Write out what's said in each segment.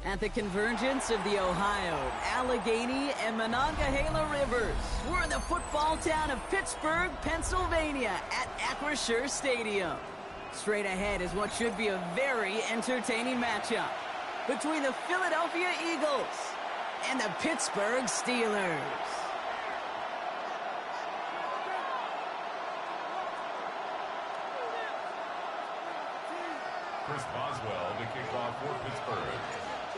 At the convergence of the Ohio, Allegheny, and Monongahela Rivers, we're in the football town of Pittsburgh, Pennsylvania at Acrisure Stadium. Straight ahead is what should be a very entertaining matchup between the Philadelphia Eagles and the Pittsburgh Steelers. Chris Boswell to kick off for Pittsburgh.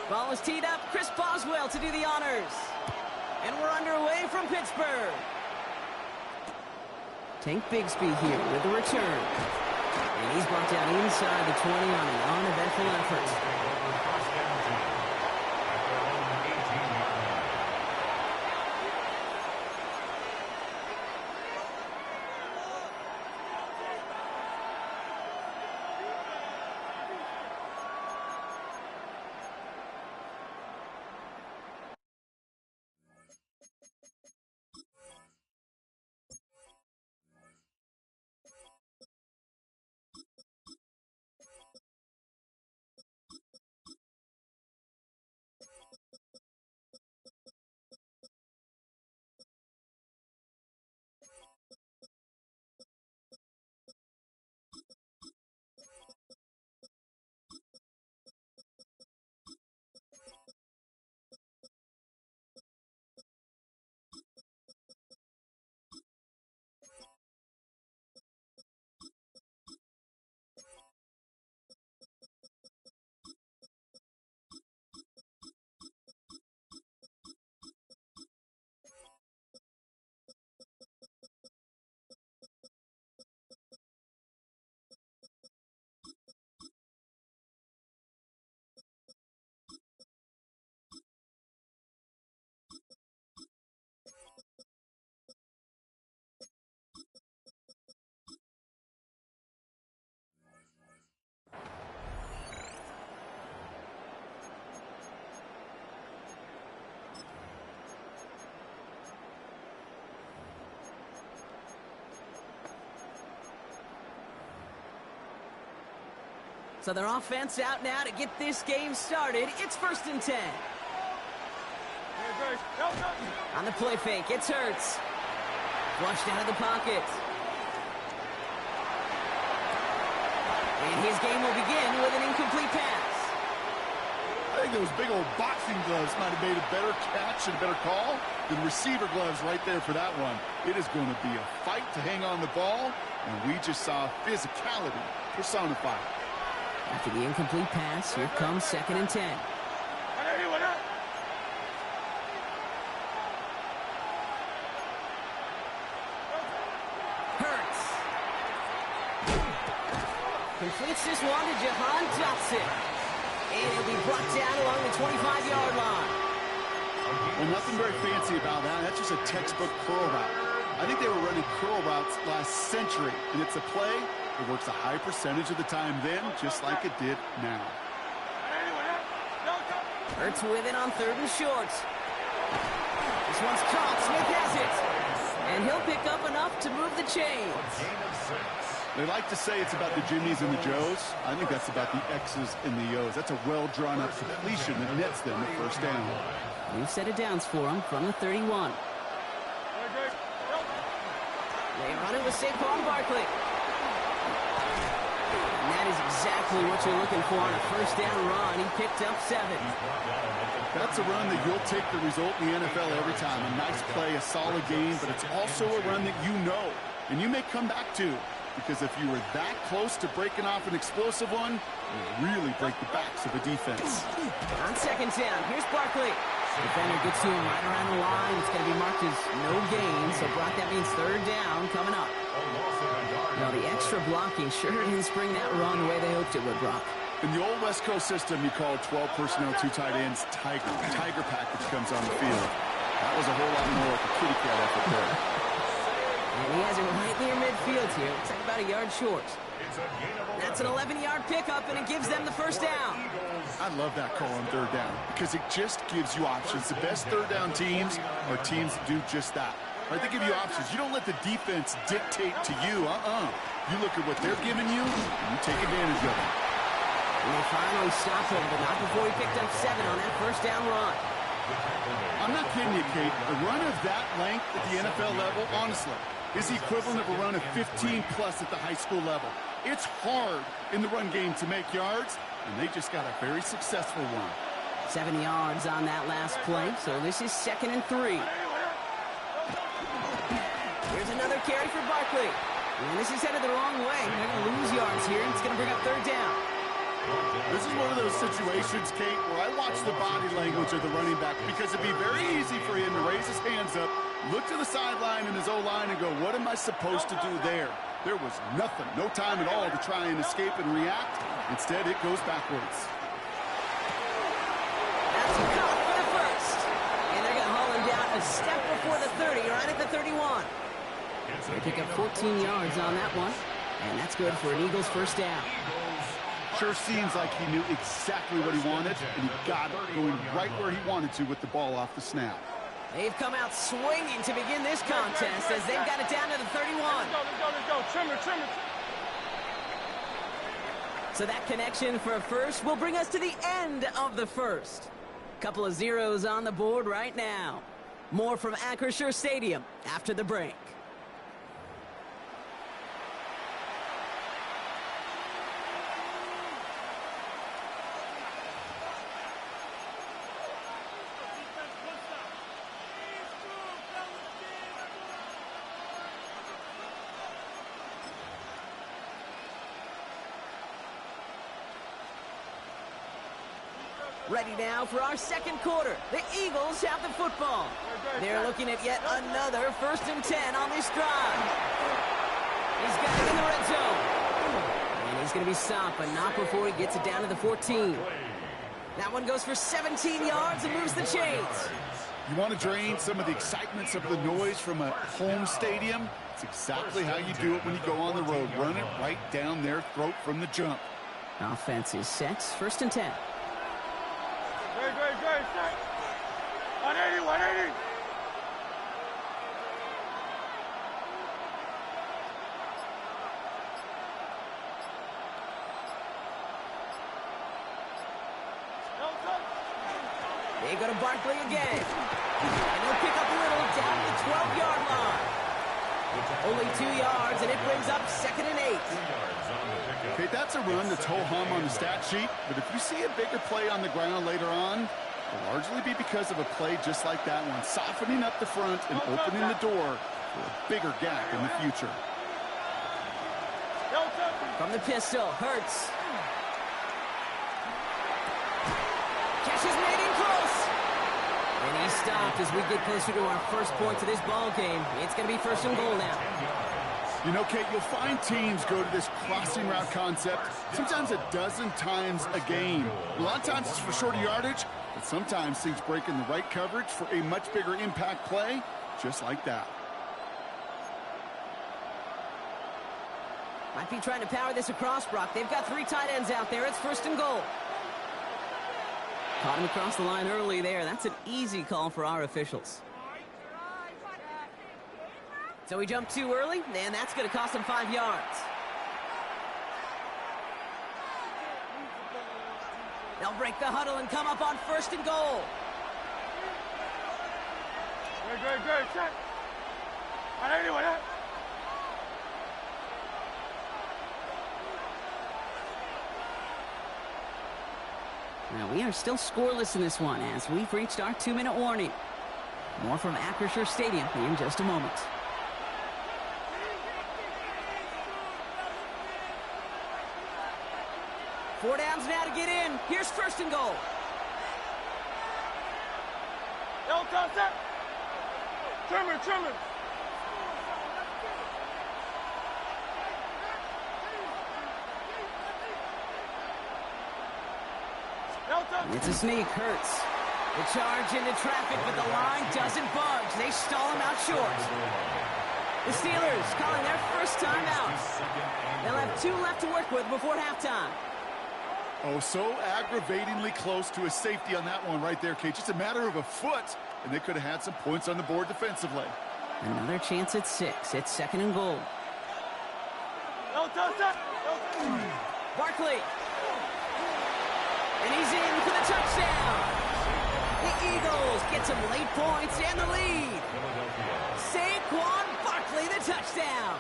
Ball is teed up. Chris Boswell to do the honors. And we're underway from Pittsburgh. Tank Bigsby here with the return. And he's brought down inside the 20 on an uneventful effort. So their offense out now to get this game started. It's 1st and 10. On the play fake, it's Hurts. Flushed out of the pocket. And his game will begin with an incomplete pass. I think those big old boxing gloves might have made a better catch and a better call than receiver gloves right there for that one. It is going to be a fight to hang on the ball, and we just saw physicality personified. After the incomplete pass, here comes 2nd and 10. Hurts. Completes this one to Jahan Dotson. And he'll be brought down along the 25-yard line. Well, nothing very fancy about that. That's just a textbook curl route. I think they were running curl routes last century, and it's a play. It works a high percentage of the time then, just like it did now. Hurts with it on 3rd and short. This one's caught. Smith has it. And he'll pick up enough to move the chains. They like to say it's about the Jimmies and the Joes. I think that's about the X's and the O's. That's a well-drawn-up completion that nets them the 1st down. New set of downs for him from the 31. They run it with Saquon Barkley. And that is exactly what you're looking for on a 1st down run. He picked up 7. That's a run that you'll take the result in the NFL every time. A nice play, a solid game, but it's also a run that you know, and you may come back to. Because if you were that close to breaking off an explosive one, you'll really break the backs of a defense. On 2nd down, here's Barkley. Defender gets to him right around the line. It's going to be marked as no gain, so Brock, that means 3rd down coming up. Now, the extra blocking sure didn't spring that run the way they hoped it would, Brock. In the old West Coast system, you call 12 personnel, 2 tight ends, Tiger. Tiger package comes on the field. That was a whole lot more like a kitty cat effort there. And he has it right near midfield here. Looks like about a yard short. That's an 11-yard pickup, and it gives them the 1st down. I love that call on 3rd down because it just gives you options. The best 3rd down teams are teams that do just that. Right, they give you options. You don't let the defense dictate to you. You look at what they're giving you, and you take advantage of it. And they finally stopped him, but not before he picked up 7 on that first down run. I'm not kidding you, Kate. A run of that length at the NFL level, honestly, is the equivalent of a run of 15-plus at the high school level. It's hard in the run game to make yards, and they just got a very successful one. 7 yards on that last play, so this is 2nd and 3. Here's another carry for Barkley. And this is headed the wrong way. They're going to lose yards here, and it's going to bring up 3rd down. This is one of those situations, Kate, where I watch the body language of the running back because it'd be very easy for him to raise his hands up, look to the sideline in his O-line and go, what am I supposed to do there? There was nothing, no time at all to try and escape and react. Instead, it goes backwards. That's a caught for the first. And they're going to haul him down a step before the 30, right at the 31. They pick up 14 yards on that one, and that's good for an Eagles first down. Sure seems like he knew exactly what he wanted, and he got it going right where he wanted to with the ball off the snap. They've come out swinging to begin this contest as they've got it down to the 31. Let's go. Trimmer. So that connection for a first will bring us to the end of the first. Couple of zeros on the board right now. More from Acrisure Stadium after the break. Ready now for our second quarter. The Eagles have the football. They're looking at yet another 1st and 10 on this drive. He's got it in the red zone. And he's going to be stopped, but not before he gets it down to the 14. That one goes for 17 yards and moves the chains. You want to drain some of the excitement, some of the noise from a home stadium? It's exactly how you do it when you go on the road. Run it right down their throat from the jump. Offense is set. 1st and 10. Great. 180. They go to Barkley again. And he'll pick up a little down the 12-yard line. Only 2 yards, and it brings up 2nd and 8. Okay, that's a run that's ho-hum on the stat sheet, but if you see a bigger play on the ground later on, it'll largely be because of a play just like that one, softening up the front and opening the door for a bigger gap in the future. From the pistol, Hurts. Catch is made in close. And he stopped as we get closer to our first points of this ball game. It's going to be 1st and goal now. You know, Kate, you'll find teams go to this crossing route concept sometimes a dozen times a game. A lot of times it's for shorter yardage, but sometimes things break in the right coverage for a much bigger impact play, just like that. Might be trying to power this across, Brock. They've got 3 tight ends out there. It's 1st and goal. Caught him across the line early there. That's an easy call for our officials. So he jumped too early, and that's going to cost him 5 yards. They'll break the huddle and come up on 1st and goal. Great. Check. 180. Now, we are still scoreless in this one as we've reached our 2-minute warning. More from Acrisure Stadium in just a moment. Four downs now to get in. Here's 1st and goal. Set. Trimmer. It's a sneak, Hurts. The charge into traffic, but the line doesn't budge. They stall him out short. The Steelers calling their first time out. They'll have 2 left to work with before halftime. Oh, so aggravatingly close to a safety on that one right there, Kate. Just a matter of a foot, and they could have had some points on the board defensively. Another chance at 6. It's 2nd and goal. Barkley. And he's in for the touchdown. The Eagles get some late points and the lead. Saquon Barkley, the touchdown.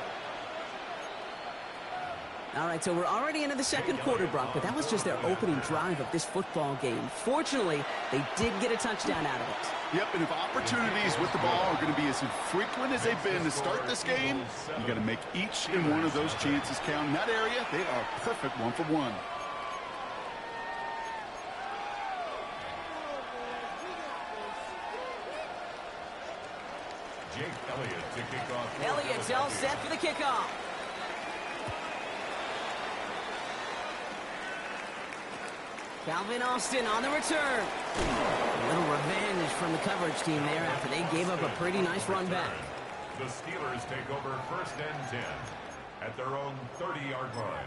All right, so we're already into the second quarter, Brock, but that was just their opening drive of this football game. Fortunately, they did get a touchdown out of it. Yep, and if opportunities with the ball are going to be as infrequent as they've been to start this game, you got to make each and one of those chances count. In that area, they are perfect 1-for-1. Jake Elliott to kick off. Elliott's all set for the kickoff. Calvin Austin on the return. A little revenge from the coverage team there after they gave up a pretty nice run back. The Steelers take over 1st and 10 at their own 30-yard line.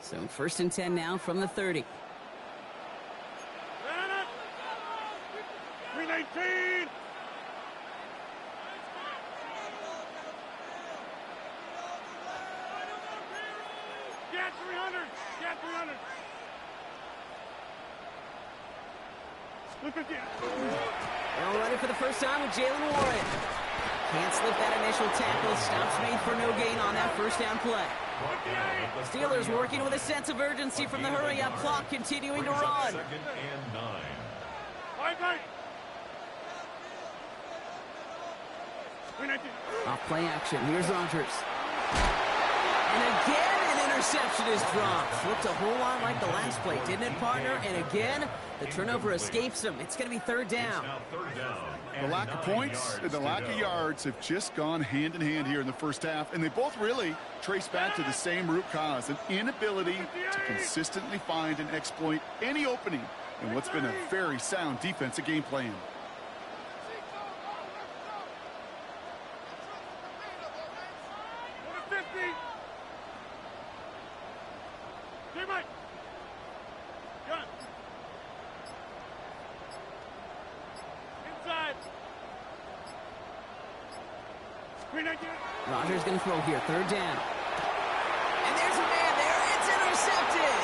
So 1st and 10 now from the 30. 319. Get 300. Get 300. 250. All ready for the first time with Jalen Warren. Can't slip that initial tackle. Stops made for no gain on that first down play. Steelers working with a sense of urgency from the hurry-up clock, continuing to run. 2nd and 9. Right. 319. Off play action. Here's Rodgers. And again, an interception is dropped. Looked a whole lot like the last play, didn't it, partner? And again, the turnover escapes him. It's going to be 3rd down. Now 3rd down. The lack of points and the lack of yards have just gone hand in hand here in the first half, and they both really trace back to the same root cause, an inability to consistently find and exploit any opening in what's been a very sound defensive game plan. Rodgers going to throw here, 3rd down. And there's a man there. It's intercepted.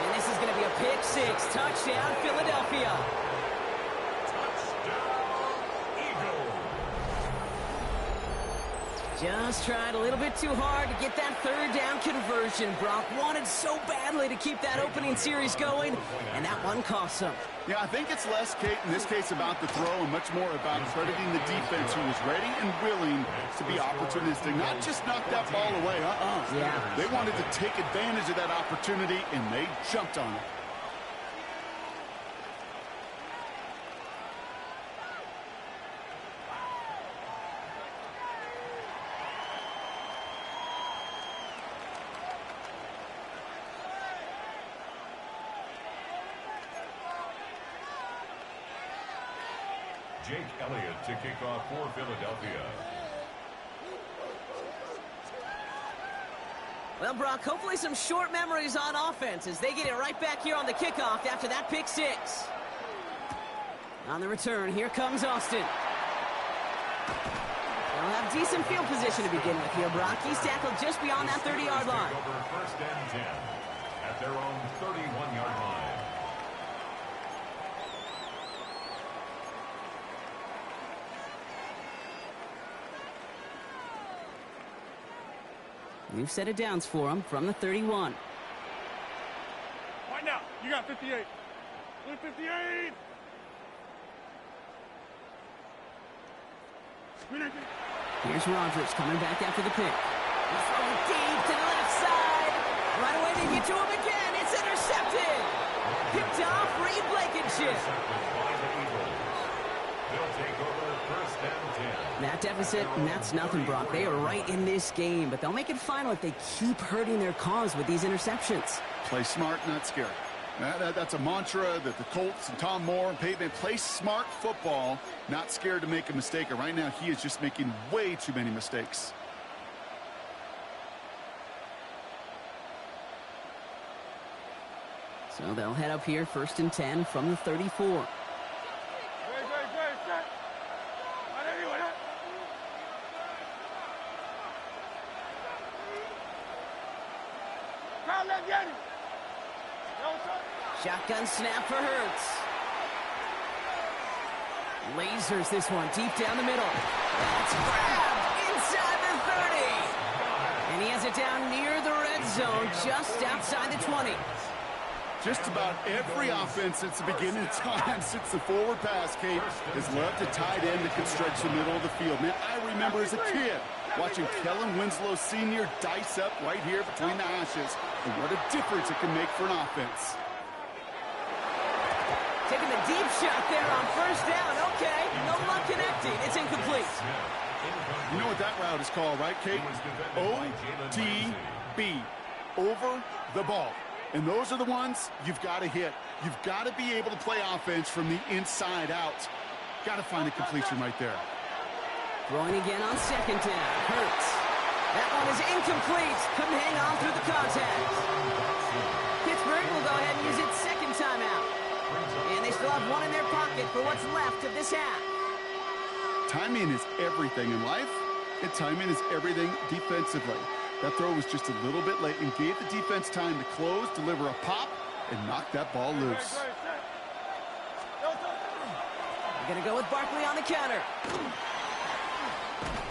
And this is going to be a pick 6. Touchdown, Philadelphia. Just tried a little bit too hard to get that 3rd down conversion. Brock wanted so badly to keep that opening series going, and that one cost him. Yeah, I think it's less, Kate, in this case about the throw and much more about crediting the defense who was ready and willing to be opportunistic, not just knock that ball away. Yeah. They wanted to take advantage of that opportunity, and they jumped on it. Jake Elliott to kick off for Philadelphia. Well, Brock, hopefully some short memories on offense as they get it right back here on the kickoff after that pick 6. On the return, here comes Austin. They'll have decent field position to begin with here, Brock. He's tackled just beyond that 30-yard line. Over 1st and 10 at their own 31-yard line. We've set it downs for him from the 31. Right now, you got 58. 58. Here's Rodgers coming back after the pick. He's throwing deep to the left side. Right away they get to him again. It's intercepted. Picked off Reed Blankenship. They'll take over 1st and 10. That deficit, and that's nothing, Brock. They are right in this game, but they'll make it final if they keep hurting their cause with these interceptions. Play smart, not scared. That's a mantra that the Colts and Tom Moore and Peyton play smart football, not scared to make a mistake. And right now, he is just making way too many mistakes. So they'll head up here 1st and 10 from the 34. Great, great, great. Shotgun snap for Hurts. Lasers this one deep down the middle. That's grabbed inside the 30. And he has it down near the red zone, just outside the 20. Just about every offense since the beginning of time, since the forward pass, Kate, has loved a tight end that can stretch the middle of the field. Man, I remember as a kid watching Kellen Winslow Sr. dice up right here between the hashes. And what a difference it can make for an offense. Taking the deep shot there on first down. Okay, no luck connecting. It's incomplete. You know what that route is called, right, Kate? OTB, over the ball. And those are the ones you've got to hit. You've got to be able to play offense from the inside out. Got to find a completion right there. Throwing again on second down. Hurts. That one is incomplete. Couldn't hang on through the contact. Pittsburgh will go ahead and use its second timeout. And they still have one in their pocket for what's left of this half. Timing is everything in life, and timing is everything defensively. That throw was just a little bit late and gave the defense time to close, deliver a pop, and knock that ball loose. We're going to go with Barkley on the counter.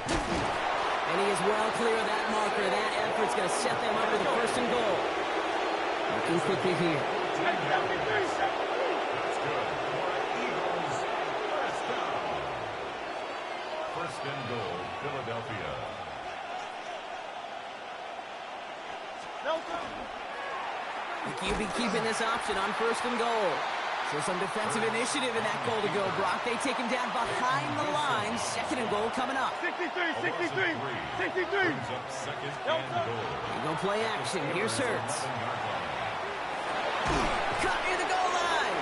And he is well clear of that marker. That effort's going to set them up with a first and goal. Looking quickly here. That's good. Eagles, first down. First and goal, Philadelphia. The QB keeping this option on first and goal. So some defensive initiative in that goal to go, Brock. They take him down behind the line. Second and goal coming up. 63. Brings up second and goal. They go play action. Here's Hurts. Cut near the goal line.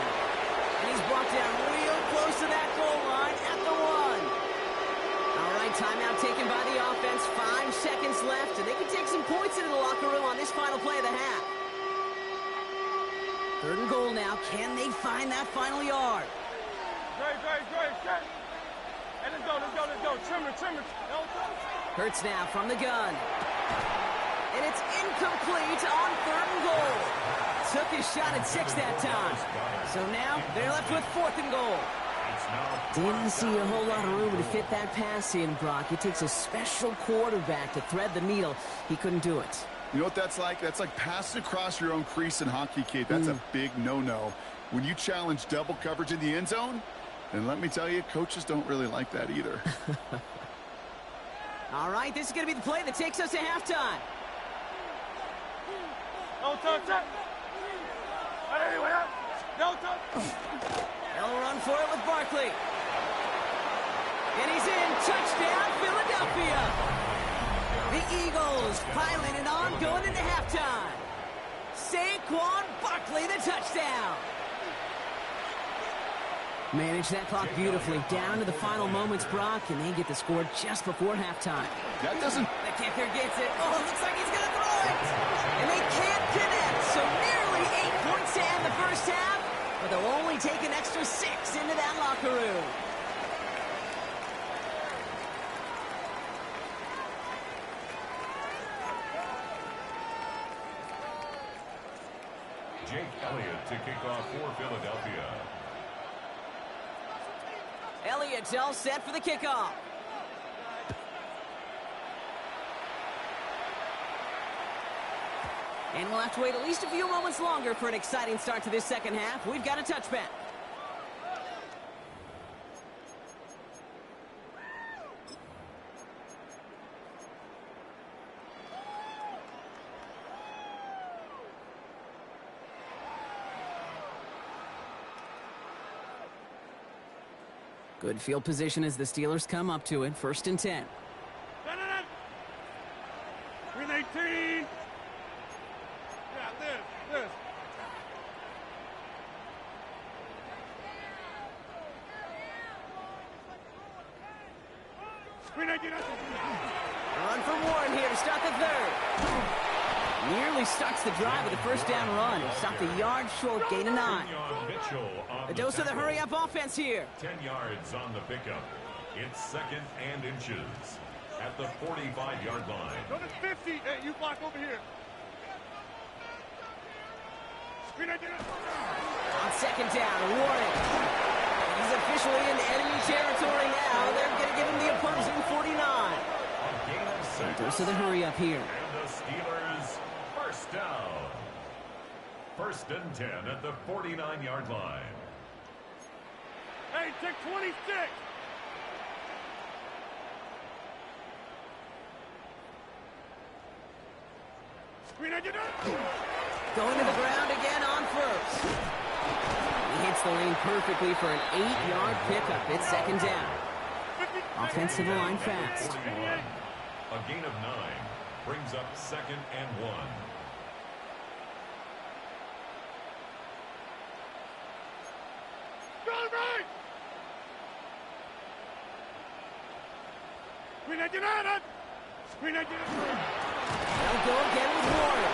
And he's brought down real close to that goal line at the 1. All right, timeout taken by the offense. 5 seconds left, and they can take some points into the locker room on this final play of the half. Third and goal now. Can they find that final yard? Great. And let's go. Trimmer. Hurts now from the gun. And it's incomplete on third and goal. Took his shot at 6 that time. So now they're left with fourth and goal. Didn't see a whole lot of room to fit that pass in, Brock. It takes a special quarterback to thread the needle. He couldn't do it. You know what that's like? That's like passing across your own crease in hockey, Kate. That's a big no-no. When you challenge double coverage in the end zone, and let me tell you, coaches don't really like that either. All right, this is going to be the play that takes us to halftime. No touch. They'll run for it with Barkley. And he's in. Touchdown, Philadelphia. The Eagles piling it on going into halftime. Saquon Barkley, the touchdown. Manage that clock beautifully. Down to the final moments, Brock, and they get the score just before halftime. That doesn't... The kicker gets it. Oh, it looks like he's going to throw it. And they can't connect. So nearly 8 points to end the first half, but they'll only take an extra 6 into that locker room. Jake Elliott to kick off for Philadelphia. Elliott's all set for the kickoff. And we'll have to wait at least a few moments longer for an exciting start to this second half. We've got a touchback. Good field position as the Steelers come up to it. First and 10. Green 18. Yeah, this. Green 18. Run for Warren here to start the third. Nearly starts the drive with a first down run. Stopped a yard short, gain of 9. A dose of the hurry-up offense here. 10 yards on the pickup. It's second and inches at the 45-yard line. Go to 50. Hey, you block over here. Green 18. second down. Warren. He's officially in enemy territory now. They're going to give him the opposing 49. A gain of 6. Dose of the hurry up here. And the Steelers first down. First and 10 at the 49-yard line. Hey, take 26. Going to the ground again on first. He hits the lane perfectly for an 8-yard pickup. It's second down. Offensive line fast. A gain of 9 brings up second and 1. They'll go again with Warren.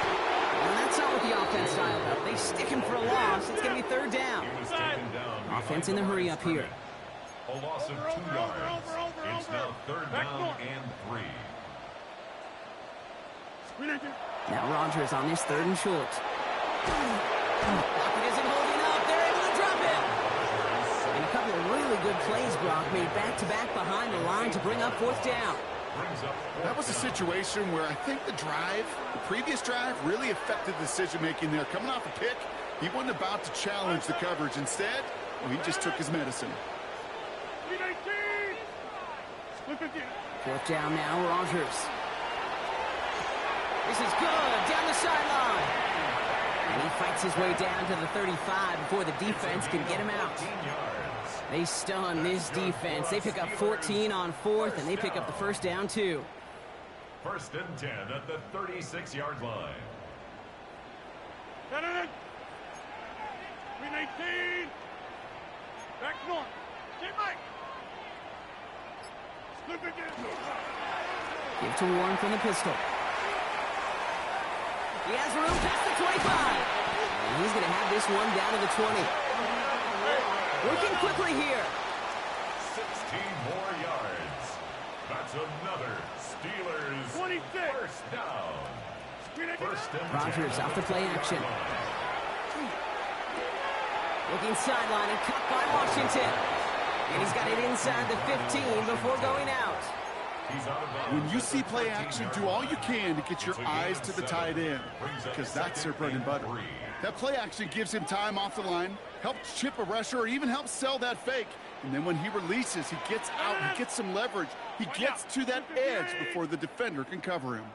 And that's not what the offense styled up. They stick him for a loss. It's going to be third down. He was taken down. Offense in the hurry up here. A loss of 2 yards. It's now third down and 3. Now Rodgers on this third and short. Lockett isn't holding up. They're able to drop him. And a couple of really good plays, Brock, made back-to-back behind the line to bring up fourth down. That was a situation where I think the previous drive, really affected the decision-making there. Coming off a pick, he wasn't about to challenge the coverage. Instead, well, he just took his medicine. Fourth down now, Rodgers. This is good, down the sideline. And he fights his way down to the 35 before the defense can get him out. They stun this defense. They pick up 14 on fourth, and they pick up the first down, too. First and 10 at the 36-yard line. Back north. Get Mike. Give to Warren from the pistol. He has room past the 25. And he's going to have this one down to the 20. Working quickly here. 16 more yards. That's another Steelers 26. first down. First and 10. Rodgers off the play action. Looking sideline and cut by Washington. And he's got it inside the 15 before going out. He's out of bounds. When you see play action, do all you can to get your eyes to the tight end, because that's their bread and butter. That play action gives him time off the line, helps chip a rusher, or even helps sell that fake. And then when he releases, he gets out, he gets some leverage. He gets to that edge before the defender can cover him.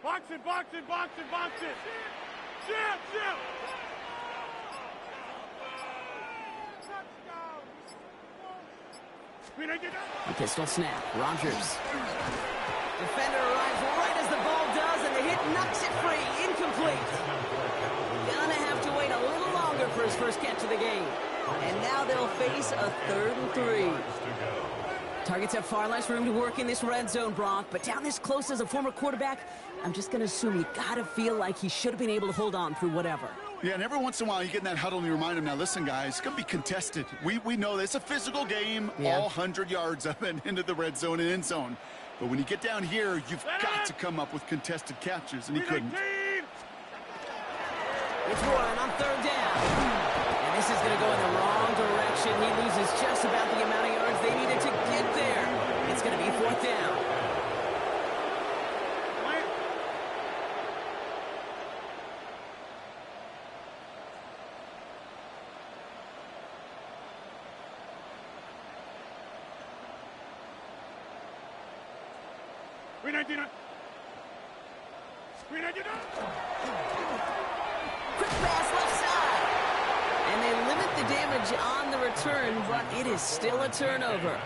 Box it, box it, box it, box it. Ship, ship. A pistol snap. Rodgers. Defender arrives right as the ball does, and the hit knocks it free. Incomplete. Gonna have to wait a little longer for his first catch of the game. And now they'll face a 3rd and 3. Targets have far less room to work in this red zone, Brock, but down this close as a former quarterback, I'm just going to assume you got to feel like he should have been able to hold on through whatever. Yeah, and every once in a while you get in that huddle and you remind him, now listen, guys, it's going to be contested. We know this. It's a physical game, all 100 yards up and into the red zone and end zone. But when you get down here, you've got to come up with contested catches, and he couldn't. It's Warren on 3rd down. And this is going to go in the wrong direction. He loses just about the amount of yards they needed to get there. It's going to be 4th down. Quick pass left side. And they limit the damage on the return, but it is still a turnover.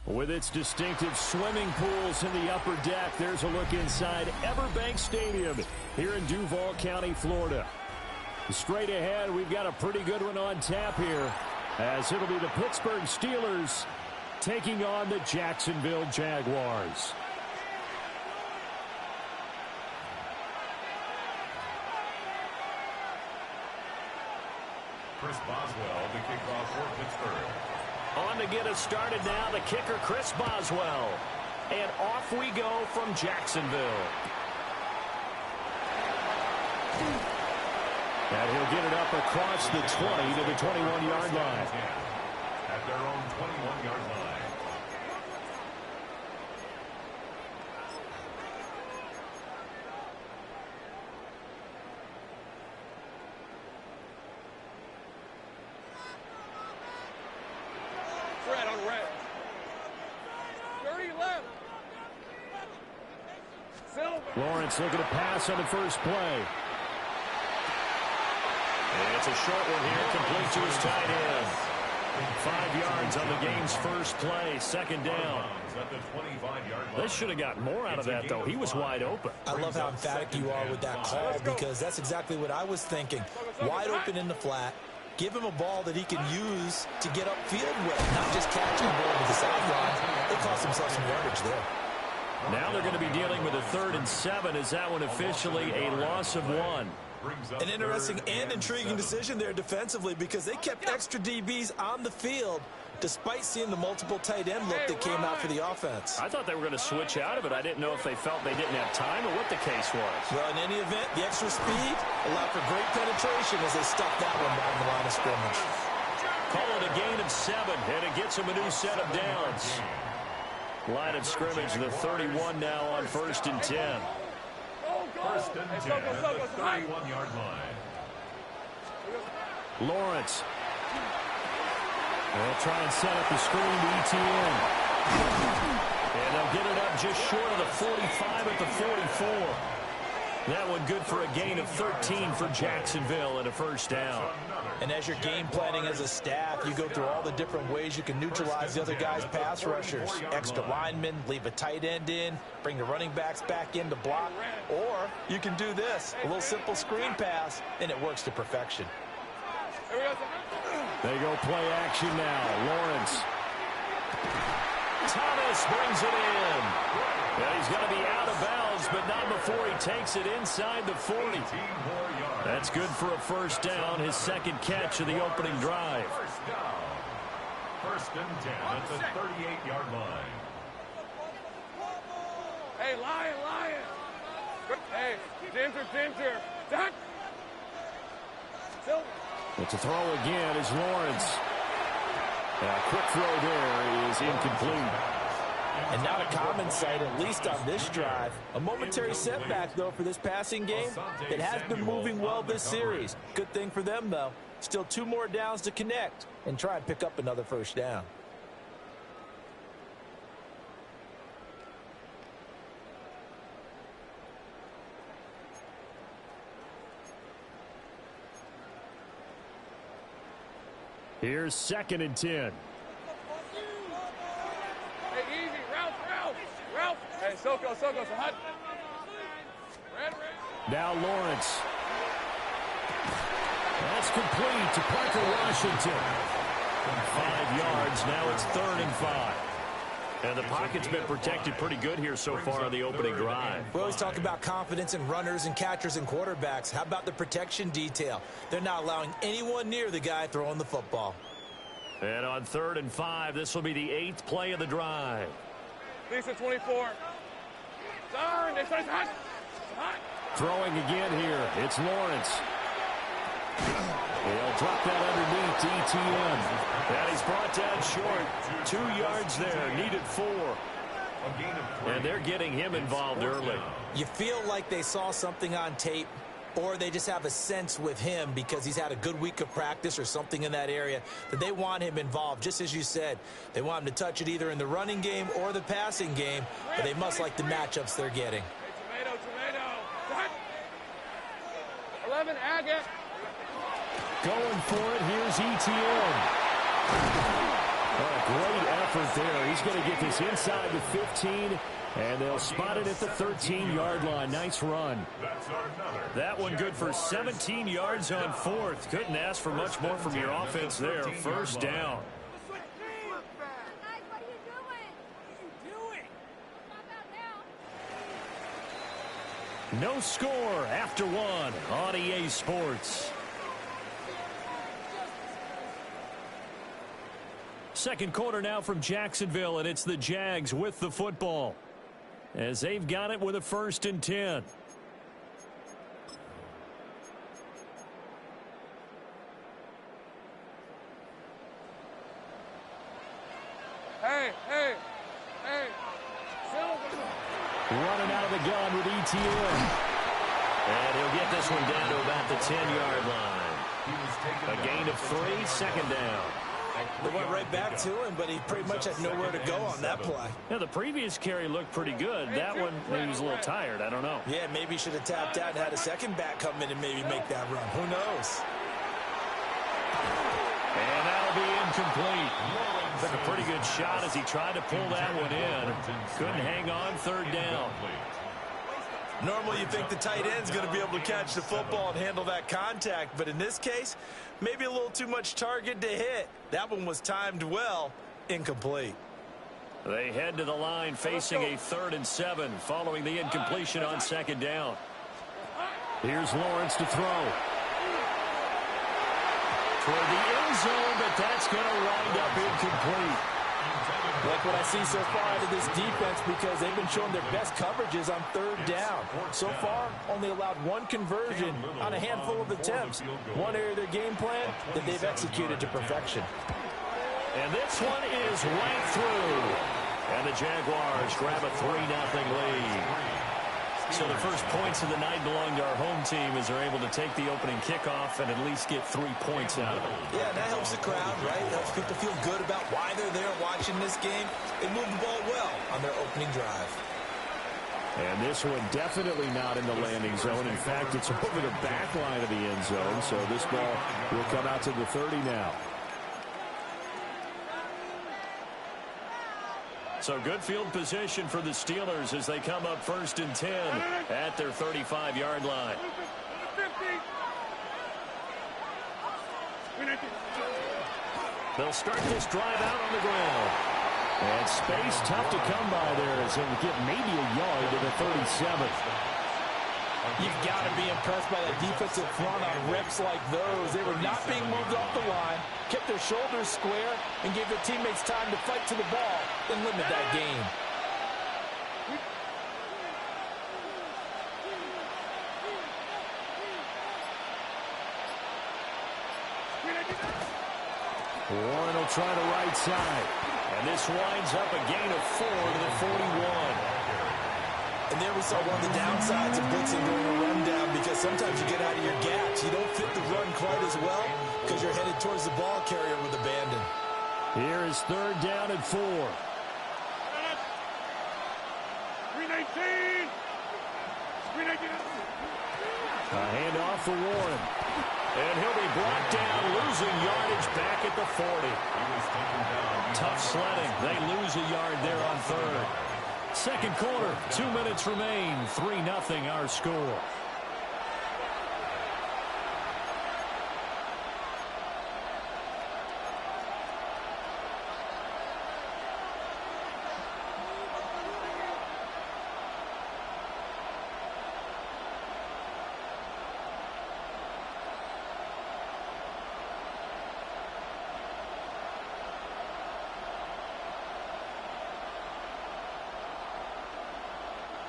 With its distinctive swimming pools in the upper deck, there's a look inside Everbank Stadium here in Duval County, Florida. Straight ahead, we've got a pretty good one on tap here, as it'll be the Pittsburgh Steelers taking on the Jacksonville Jaguars. Chris Boswell, the kickoff for Pittsburgh. On to get us started now, the kicker, Chris Boswell. And off we go from Jacksonville. And he'll get it up across the 20 to the 21-yard line. At their own 21-yard line. Red on red. 30 left. Silver. Lawrence looking to pass on the first play. And it's a short one here, complete to his tight end. 5 yards on the game's first play, second down. They should have got more out of that, though. He was wide open. I love how emphatic you are with that call, because that's exactly what I was thinking. Wide open in the flat. Give him a ball that he can use to get upfield with, not just catching the ball to the sideline. They cost themselves some yardage there. Now they're going to be dealing with a 3rd and 7. Is that one officially a loss of 1? An interesting and intriguing decision there defensively, because they kept extra DBs on the field despite seeing the multiple tight end look that came out for the offense. I thought they were going to switch out of it. I didn't know if they felt they didn't have time or what the case was. Well, in any event, the extra speed allowed for great penetration as they stuffed that one down the line of scrimmage. Call it a gain of 7, and it gets them a new set of downs. Line of scrimmage, the 31 now on 1st and 10. First and 10 at the 31-yard line. Lawrence. They'll try and set up the screen to ETN. And they'll get it up just short of the 45 at the 44. That one good for a gain of 13 for Jacksonville and a first down. And as you're game planning as a staff, you go through all the different ways you can neutralize the other guy's pass rushers. Extra linemen, leave a tight end in, bring the running backs back in to block. Or you can do this, a little simple screen pass, and it works to perfection. They go play action now. Lawrence. Thomas brings it in. Yeah, he's going to be out of bounds, but not before he takes it inside the 40. That's good for a first down, his second catch of the opening drive. First and 10 at the 38-yard line. Hey, Lion. Hey, Ginger. Duck. Silver. But to throw again is Lawrence. A quick throw there is incomplete. And not a common sight, at least on this drive. A momentary setback, though, for this passing game. It has been moving well this series. Good thing for them, though. Still 2 more downs to connect and try and pick up another first down. Here's 2nd and 10. Hey, easy. Ralph. Hey, Soko, so hot. Red. Now Lawrence. That's complete to Parker Washington. 5 yards. Now it's 3rd and 5. And the pocket's been protected pretty good here so far on the opening drive. We always talk about confidence in runners and catchers and quarterbacks. How about the protection detail? They're not allowing anyone near the guy throwing the football. And on 3rd and 5, this will be the 8th play of the drive. Lisa 24. Darn, it's hot. Throwing again here. It's Lawrence. He'll drop that underneath to ETN. And he's brought down short. 2 yards there. Needed 4. And they're getting him involved early. You feel like they saw something on tape, or they just have a sense with him because he's had a good week of practice or something in that area that they want him involved. Just as you said, they want him to touch it either in the running game or the passing game, but they must like the matchups they're getting. Tomato. 11, Agate. Going for it. Here's ETN. Well, a great effort there. He's going to get this inside the 15, and they'll spot it at the 13-yard line. Nice run. That one good for 17 yards on fourth. Couldn't ask for much more from your offense there. First down. No score after one on EA Sports. Second quarter now from Jacksonville, and it's the Jags with the football as they've got it with a 1st and 10. Hey. Running out of the gun with ETN. And he'll get this one down to about the 10-yard line. A gain of 3, second down. They went right back to him, but he pretty much had nowhere to go on that play. Yeah, the previous carry looked pretty good. That one, maybe he was a little tired. I don't know. Yeah, maybe he should have tapped out and had a second back come in and maybe make that run. Who knows? And that'll be incomplete. Took a pretty good shot as he tried to pull that one in. Couldn't hang on, 3rd down. Normally you think the tight end's going to be able to catch the football and handle that contact, but in this case, maybe a little too much target to hit. That one was timed well, incomplete. They head to the line facing a 3rd and 7 following the incompletion on 2nd down. Here's Lawrence to throw. Toward the end zone, but that's going to wind up incomplete. Like what I see so far out of this defense, because they've been showing their best coverages on 3rd down. So far, only allowed 1 conversion on a handful of attempts. One area of their game plan that they've executed to perfection. And this one is right through. And the Jaguars grab a 3-0 lead. So the first points of the night belong to our home team as they're able to take the opening kickoff and at least get 3 points out of it. Yeah, that helps the crowd, right? Helps people feel good about why they're there watching this game. They moved the ball well on their opening drive. And this one definitely not in the landing zone. In fact, it's over the back line of the end zone. So this ball will come out to the 30 now. So good field position for the Steelers as they come up 1st and 10 at their 35-yard line. They'll start this drive out on the ground. And space tough to come by there as he'll get maybe a yard to the 37. You've got to be impressed by that defensive front on reps like those. They were not being moved off the line, kept their shoulders square, and gave their teammates time to fight to the ball and limit that game. Warren will try the right side. And this winds up a gain of 4 to the 41. And there we saw one of the downsides of blitzing during a rundown, because sometimes you get out of your gaps. You don't fit the run quite as well because you're headed towards the ball carrier with abandon. Here is 3rd down and 4. 319. A handoff for Warren. And he'll be brought down, losing yardage back at the 40. Tough sledding. They lose a yard there on 3rd. Second quarter, 2 minutes remain. 3-0 our score.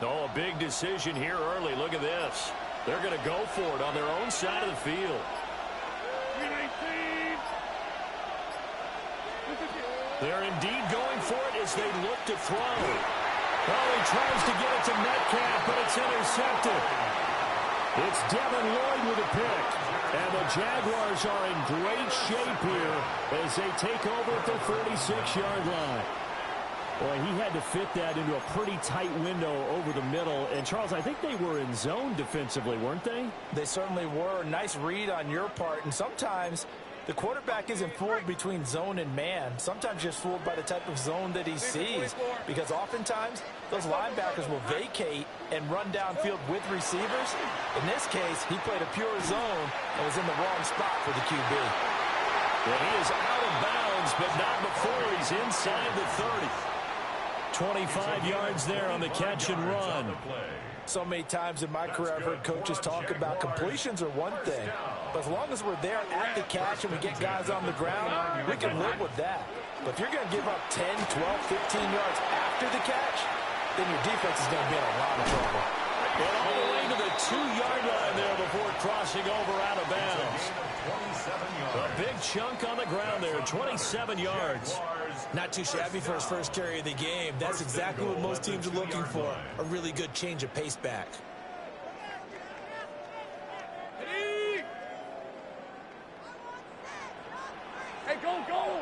Oh, a big decision here early. Look at this. They're going to go for it on their own side of the field. 319. They're indeed going for it as they look to throw. Oh, he tries to get it to Metcalf, but it's intercepted. It's Devin Lloyd with a pick. And the Jaguars are in great shape here as they take over at their 46-yard line. Boy, he had to fit that into a pretty tight window over the middle. And, Charles, I think they were in zone defensively, weren't they? They certainly were. Nice read on your part. And sometimes The quarterback isn't fooled between zone and man. Sometimes just fooled by the type of zone that he sees, because oftentimes those linebackers will vacate and run downfield with receivers. In this case, he played a pure zone and was in the wrong spot for the QB. Well, he is out of bounds, but not before he's inside the 30. 25 yards there on the catch and run. So many times in my career I've heard coaches talk about completions are one thing, but as long as we're there at the catch and we get guys on the ground, we can live with that. But if you're going to give up 10, 12, 15 yards after the catch, then your defense is going to be in a lot of trouble. And all the way to the 2-yard line there before crossing over out of bounds. A big chunk on the ground there, 27 yards. Not too shabby for his first carry of the game. That's exactly what most teams are looking for, a really good change of pace back. Hey, go!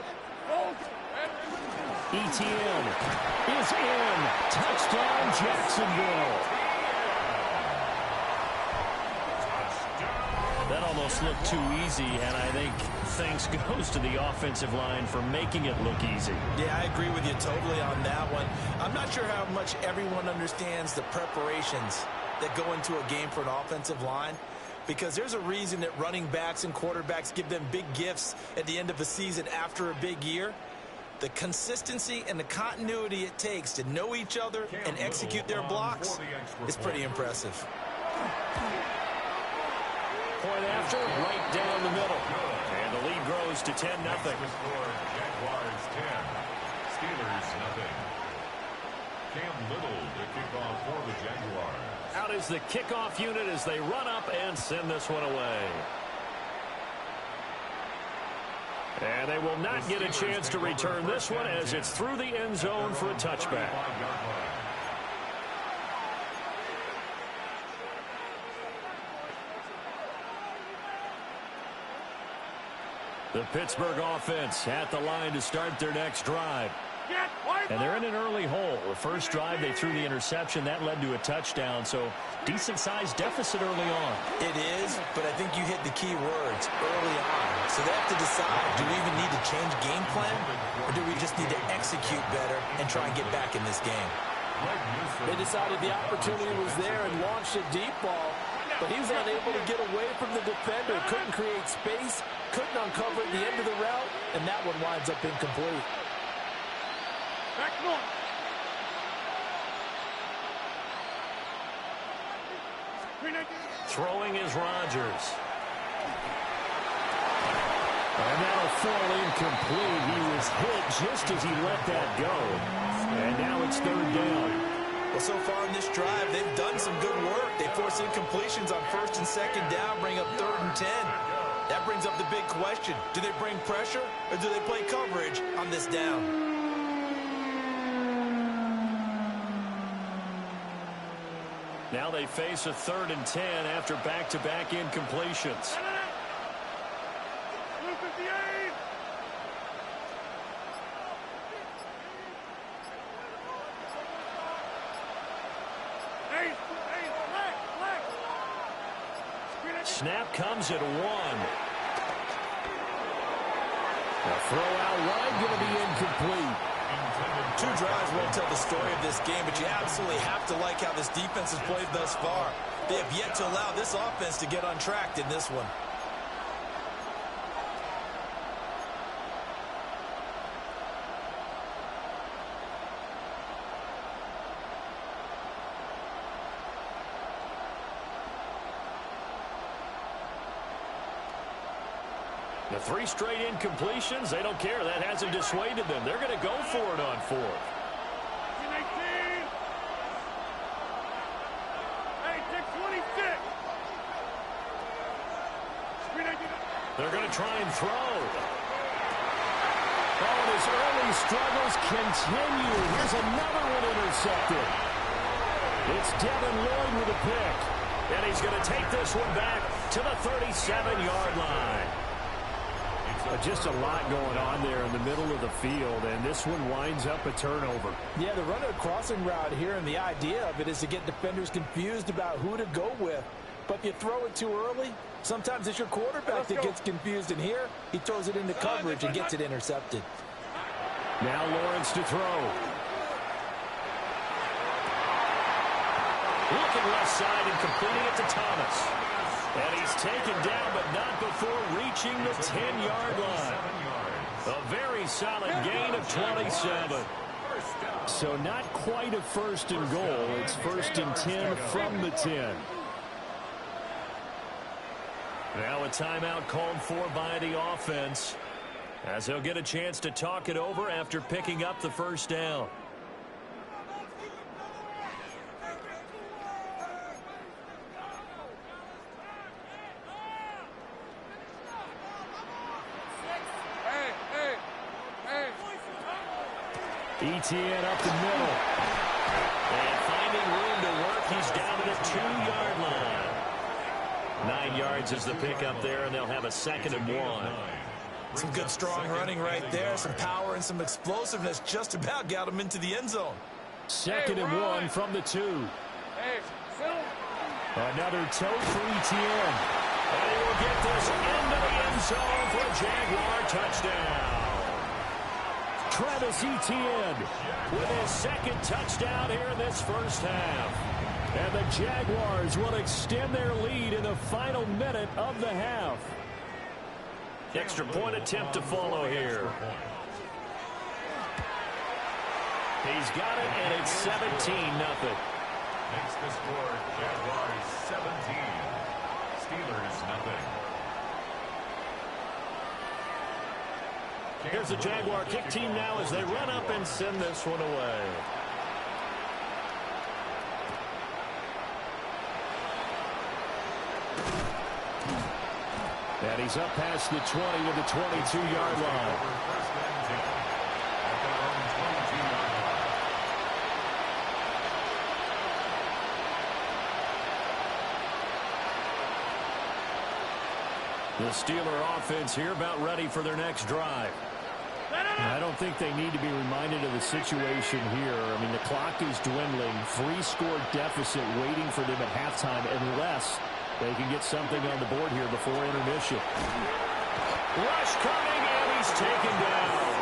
ETN is in. Touchdown, Jacksonville. That almost looked too easy, and I think thanks goes to the offensive line for making it look easy. Yeah, I agree with you totally on that one. I'm not sure how much everyone understands the preparations that go into a game for an offensive line, because there's a reason that running backs and quarterbacks give them big gifts at the end of the season after a big year. The consistency and the continuity it takes to know each other and execute their blocks is pretty impressive. Point after, right down the middle. And the lead grows to 10-0. Jaguars 10, Steelers 0. Cam Little to kick off for the Jaguars. Out is the kickoff unit as they run up and send this one away. And they will not get a chance to return this one as it's through the end zone for a touchback. The Pittsburgh offense at the line to start their next drive. And they're in an early hole. The first drive, they threw the interception. That led to a touchdown, so decent-sized deficit early on. It is, but I think you hit the key words, early on. So they have to decide, do we even need to change game plan, or do we just need to execute better and try and get back in this game? They decided the opportunity was there and launched a deep ball, but he was unable to get away from the defender, couldn't create space, couldn't uncover the end of the route, and that one winds up incomplete. Back north. Throwing is Rodgers. And that'll fall incomplete. He was hit just as he let that go. And now it's third down. Well, so far in this drive, they've done some good work. They force incompletions on first and second down, bring up 3rd and 10. That brings up the big question. Do they bring pressure or do they play coverage on this down? Now they face a 3rd and 10 after back-to-back incompletions. Blue 58. Snap comes at 1. The throw out wide going to be incomplete. 2 drives won't tell the story of this game, but you absolutely have to like how this defense has played thus far. They have yet to allow this offense to get untracked in this one. The 3 straight incompletions, they don't care. That hasn't dissuaded them. They're going to go for it on 4th. Hey, take 26. They're going to try and throw. Oh, and his early struggles continue. Here's another one intercepted. It's Devin Lloyd with a pick. And he's going to take this one back to the 37-yard line. Just a lot going on there in the middle of the field, and this one winds up a turnover. Yeah, the runner crossing route here, and the idea of it is to get defenders confused about who to go with. But if you throw it too early, sometimes it's your quarterback that gets confused. And here, he throws it into coverage and gets it intercepted. Now Lawrence to throw. Looking left side and completing it to Thomas. And he's taken down, but not before reaching the 10-yard line. A very solid gain of 27. So not quite a first and goal. It's first and 10 from the 10. Now a timeout called for by the offense, as he'll get a chance to talk it over after picking up the first down. Etienne up the middle. And finding room to work, he's down to the 2-yard line. 9 yards is the pickup there, and they'll have a 2nd and 1. Some good strong running right there. Some power and some explosiveness just about got him into the end zone. 2nd and 1 from the 2. Another toe for Etienne. And he will get this into the end zone for a Jaguar touchdown. Travis Etienne with his 2nd touchdown here in this first half. And the Jaguars will extend their lead in the final minute of the half. Extra point attempt to follow here. He's got it, and it's 17-0. Makes the score Jaguars 17. Steelers nothing. Here's the Jaguar kick team now as they run up and send this one away. And he's up past the 20 to the 22-yard line. The Steeler offense here about ready for their next drive. I don't think they need to be reminded of the situation here. I mean, the clock is dwindling. 3-score deficit waiting for them at halftime unless they can get something on the board here before intermission. Rush coming, and he's taken down.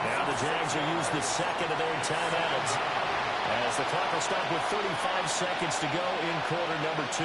Now the Jags will use the 2nd of their timeouts as the clock will stop with 35 seconds to go in quarter number 2.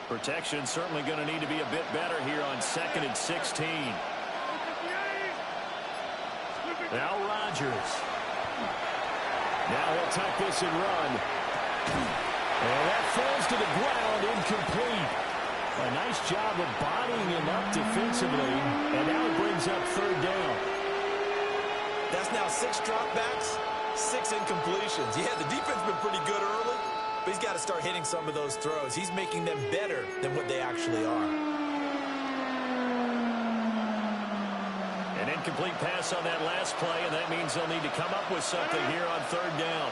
Protection certainly going to need to be a bit better here on 2nd and 16. Now Rodgers. Now he'll tuck this and run. And that falls to the ground, incomplete. A nice job of bodying him up defensively. And now it brings up 3rd down. That's now 6 dropbacks, 6 incompletions. Yeah, the defense been pretty good early. But he's got to start hitting some of those throws. He's making them better than what they actually are. An incomplete pass on that last play, and that means they'll need to come up with something here on 3rd down.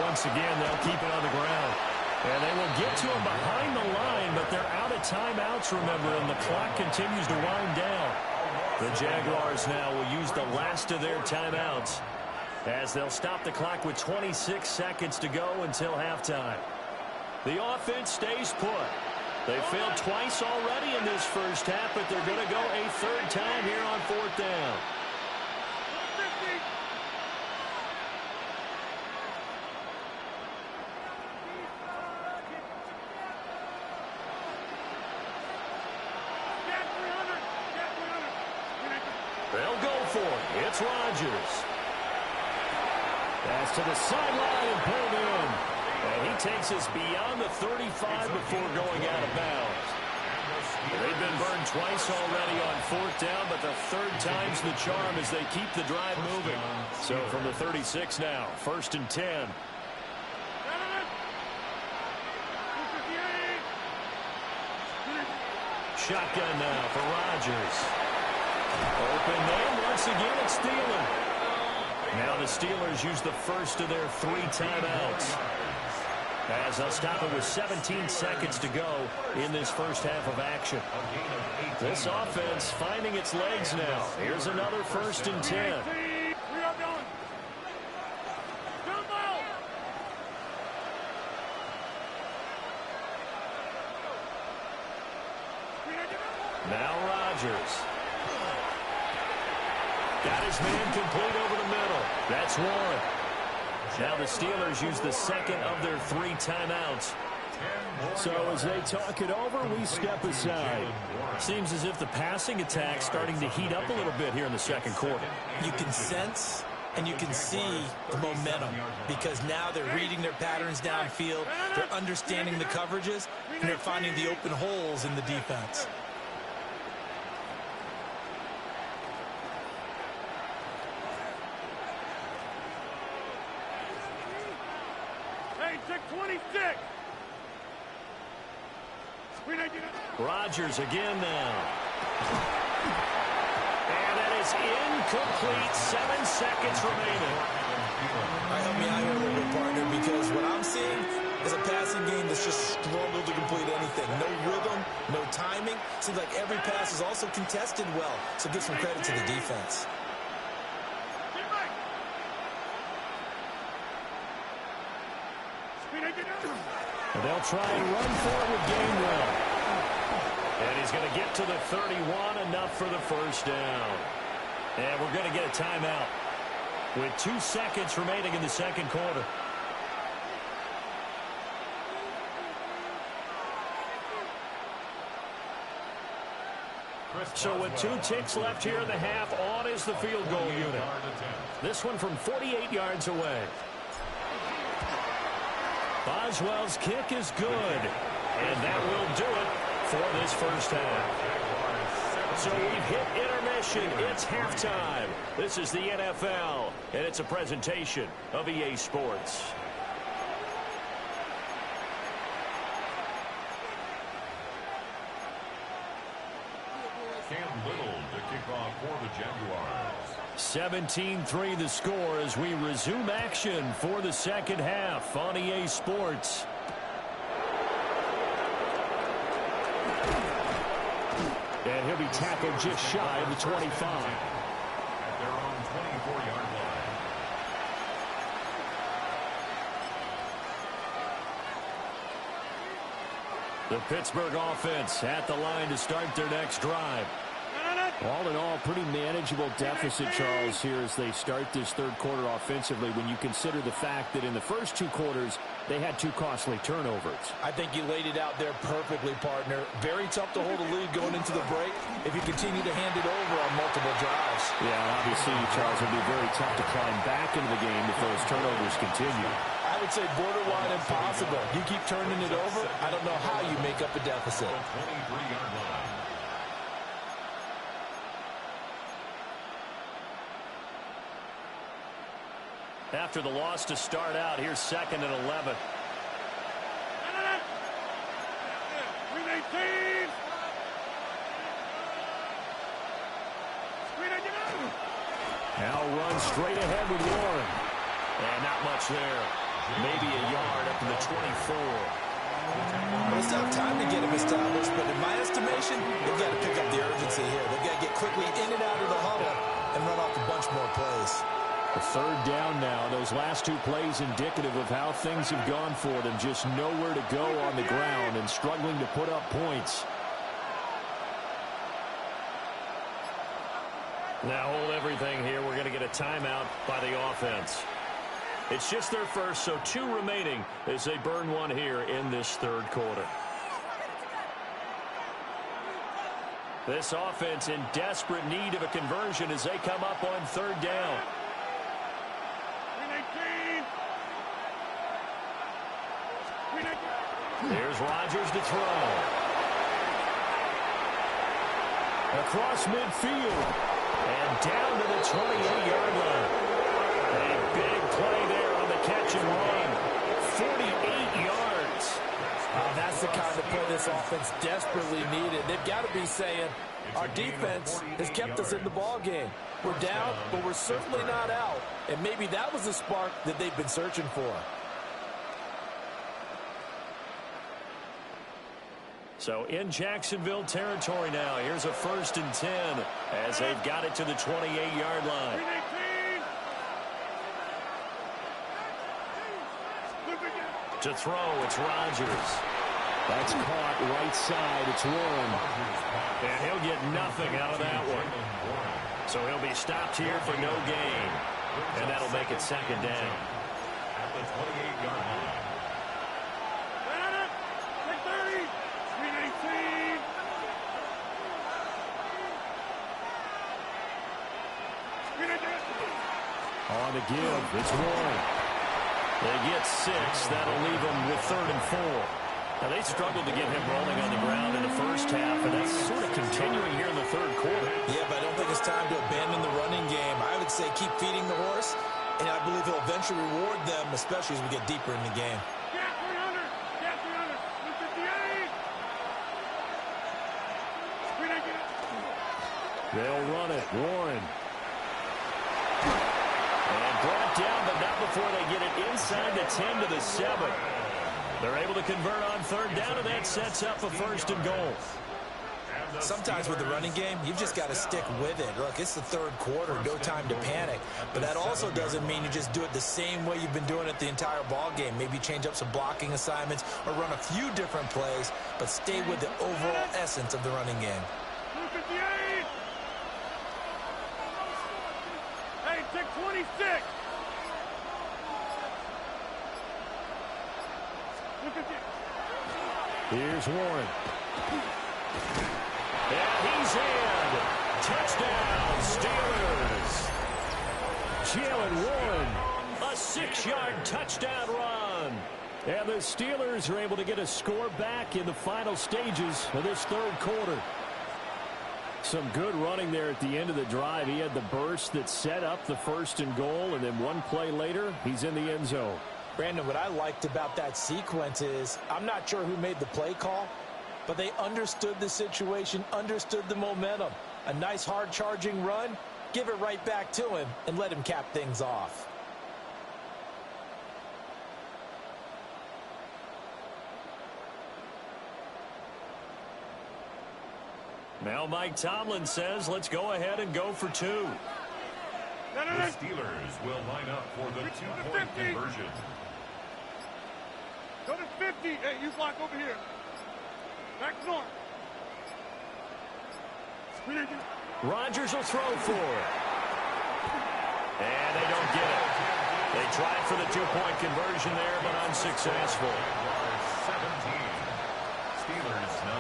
Once again, they'll keep it on the ground. And they will get to him behind the line, but they're out of timeouts, remember, and the clock continues to wind down. The Jaguars now will use the last of their timeouts as they'll stop the clock with 26 seconds to go until halftime. The offense stays put. They failed twice already in this first half, but they're going to go a 3rd time here on 4th down. They'll go for it. It's Rodgers. Pass to the sideline and pulled in. And he takes us beyond the 35 before going out of bounds. They've been burned twice already on 4th down, but the 3rd time's the charm as they keep the drive moving. So from the 36 now, 1st and 10. Shotgun now for Rodgers. Open man once again, it's Thielen. Now the Steelers use the first of their 3 timeouts, as they'll stop it with 17 seconds to go in this first half of action. This offense finding its legs now. Here's another 1st and 10. Now Rodgers. Got his man complete over the middle. That's one. Now the Steelers use the second of their 3 timeouts. So as they talk it over, we step aside. Seems as if the passing attack's starting to heat up a little bit here in the second quarter. You can sense and you can see the momentum because now they're reading their patterns downfield, they're understanding the coverages, and they're finding the open holes in the defense. Hey, check 26. Rodgers again now. And that is incomplete. 7 seconds remaining. Help me out here a little bit, partner, because what I'm seeing is a passing game that's just struggled to complete anything. No rhythm, no timing. Seems like every pass is also contested well, so give some credit to the defense. And they'll try and run for it with Gainwell. And he's going to get to the 31, enough for the first down. And we're going to get a timeout with 2 seconds remaining in the second quarter. So with 2 ticks left here in the half, on is the field goal unit. This one from 48 yards away. Boswell's kick is good, and that will do it for this first half. So we've hit intermission. It's halftime. This is the NFL, and it's a presentation of EA Sports. Cam Little to kick off for the Jaguars. 17-3 the score as we resume action for the second half on EA Sports. And he'll be tackled just shy of the 25. At their own 24-yard line. The Pittsburgh offense at the line to start their next drive. All in all, pretty manageable deficit, Charles, here as they start this third quarter offensively when you consider the fact that in the first 2 quarters, they had 2 costly turnovers. I think you laid it out there perfectly, partner. Very tough to hold a lead going into the break if you continue to hand it over on multiple drives. Yeah, obviously, Charles, it'll be very tough to climb back into the game if those turnovers continue. I would say borderline impossible. You keep turning it over, I don't know how you make up a deficit. 23-yard line. After the loss to start out, here's 2nd and 11. Now run straight ahead with Warren. And not much there. Maybe a yard up to the 24. Well, they still have time to get him established, but in my estimation, they've got to pick up the urgency here. They've got to get quickly in and out of the huddle and run off a bunch more plays. The 3rd down now. Those last 2 plays indicative of how things have gone for them. Just nowhere to go on the ground and struggling to put up points. Now hold everything here. We're going to get a timeout by the offense. It's just their first, so 2 remaining as they burn one here in this third quarter. This offense in desperate need of a conversion as they come up on 3rd down. Here's Rodgers to throw. Across midfield. And down to the 28-yard line. A big play there on the catch and run. 48 yards. That's the kind of play this offense desperately needed. They've got to be saying, our defense has kept us in the ball game. We're down, but we're certainly not out. And maybe that was the spark that they've been searching for. So in Jacksonville territory now. Here's a 1st and 10 as they've got it to the 28-yard line. To throw, it's Rodgers. That's caught right side. It's Warren. And he'll get nothing out of that one. So he'll be stopped here for no gain. And that'll make it 2nd down. At the 28-yard line. On the give, it's Warren. They get 6. That'll leave them with 3rd and 4. Now, they struggled to get him rolling on the ground in the first half, and that's sort of continuing here in the 3rd quarter. Yeah, but I don't think it's time to abandon the running game. I would say keep feeding the horse, and I believe he'll eventually reward them, especially as we get deeper in the game. Get 300! Get 300! 158! They'll run it. Warren. And brought down, but not before they get it inside the 10 to the 7. They're able to convert on 3rd down, and that sets up a 1st and goal. Sometimes with the running game, you've just got to stick with it. Look, it's the 3rd quarter, no time to panic. But that also doesn't mean you just do it the same way you've been doing it the entire ball game. Maybe change up some blocking assignments or run a few different plays, but stay with the overall essence of the running game. 258! Hey, take 26! Here's Warren. And he's in. Touchdown, Steelers. Jalen Warren, a 6-yard touchdown run. And the Steelers are able to get a score back in the final stages of this 3rd quarter. Some good running there at the end of the drive. He had the burst that set up the 1st and goal, and then one play later, he's in the end zone. Brandon, what I liked about that sequence is I'm not sure who made the play call, but they understood the situation, understood the momentum. A nice hard-charging run, give it right back to him, and let him cap things off. Now Mike Tomlin says, let's go ahead and go for 2. The Steelers will line up for the 2-point conversion. Go to 50. Hey, you block over here. Back north. Rodgers will throw for it. And they don't get it. They tried for the 2-point conversion there, but unsuccessful. 17. Steelers 9.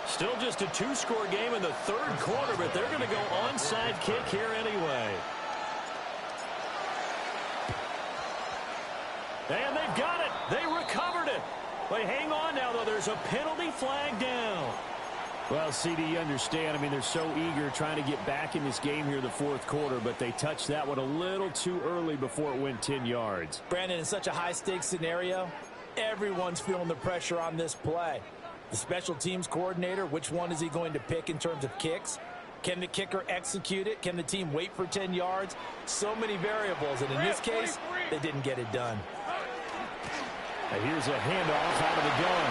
Still just a 2-score game in the 3rd quarter, but they're going to go onside kick here anyway. And they've got it. They recovered it. They hang on now, though. There's a penalty flag down. Well, CD, you understand. I mean, they're so eager trying to get back in this game here in the 4th quarter, but they touched that one a little too early before it went 10 yards. Brandon, in such a high-stakes scenario, everyone's feeling the pressure on this play. The special teams coordinator, which one is he going to pick in terms of kicks? Can the kicker execute it? Can the team wait for 10 yards? So many variables, and in this case, they didn't get it done. And here's a handoff out of the gun.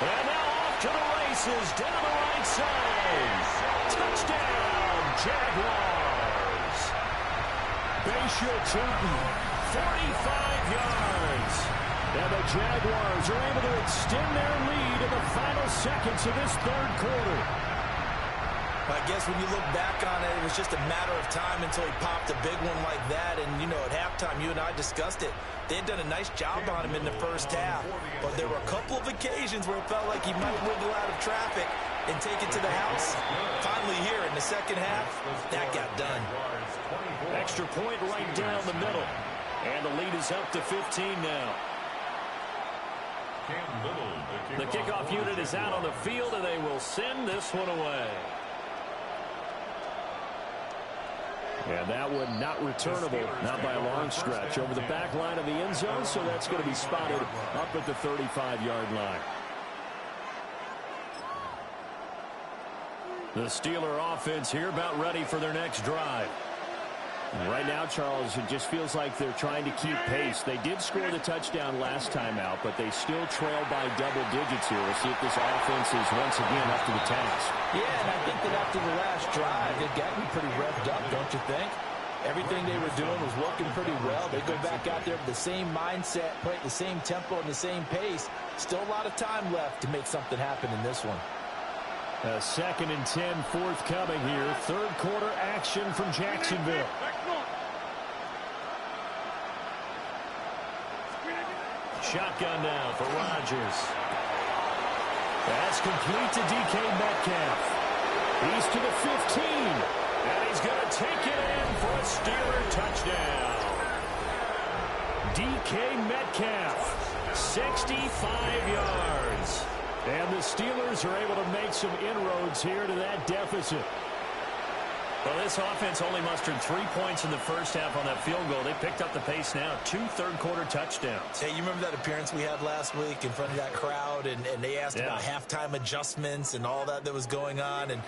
And now off to the races, down the right side. Touchdown, Jaguars. Bayshield Chapman, 45 yards. And the Jaguars are able to extend their lead in the final seconds of this 3rd quarter. I guess when you look back on it, it was just a matter of time until he popped a big one like that. And, you know, at halftime, you and I discussed it. They had done a nice job on him in the first half. But there were a couple of occasions where it felt like he might wiggle out of traffic and take it to the house. Finally here in the second half, that got done. Extra point right down the middle. And the lead is up to 15 now. The kickoff unit is out on the field, and they will send this one away. And that one not returnable, not by a long stretch, over the back line of the end zone, so that's going to be spotted up at the 35-yard line. The Steeler offense here about ready for their next drive. And right now, Charles, it just feels like they're trying to keep pace. They did score the touchdown last time out, but they still trail by double digits here. We'll see if this offense is once again up to the task. Yeah, and I think that after the last drive, they've gotten pretty revved up, don't you think? Everything they were doing was working pretty well. They go back out there with the same mindset, play at the same tempo and the same pace. Still a lot of time left to make something happen in this one. A 2nd and 10 forthcoming here. Third quarter action from Jacksonville. Shotgun now for Rodgers. That's complete to DK Metcalf. He's to the 15. And he's going to take it in for a Steeler touchdown. DK Metcalf, 65 yards. And the Steelers are able to make some inroads here to that deficit. Well, this offense only mustered 3 points in the first half on that field goal. They picked up the pace now. 2 third-quarter touchdowns. Hey, you remember that appearance we had last week in front of that crowd, and they asked about halftime adjustments and all that was going on, and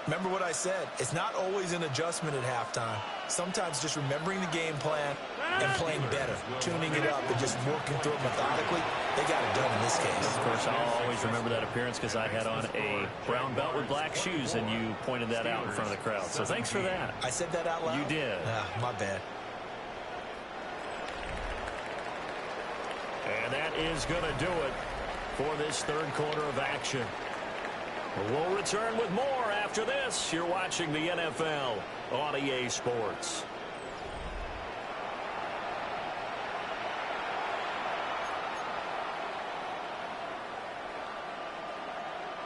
remember what I said. It's not always an adjustment at halftime. Sometimes just remembering the game plan and playing better, tuning it up and just working through it methodically. They got it done in this case. Of course, I'll always remember that appearance because I had on a brown belt with black shoes, and you pointed that out in front of the crowd. So thanks for that. I said that out loud? You did. My bad. And that is going to do it for this third quarter of action. We'll return with more after this. You're watching the NFL on EA Sports.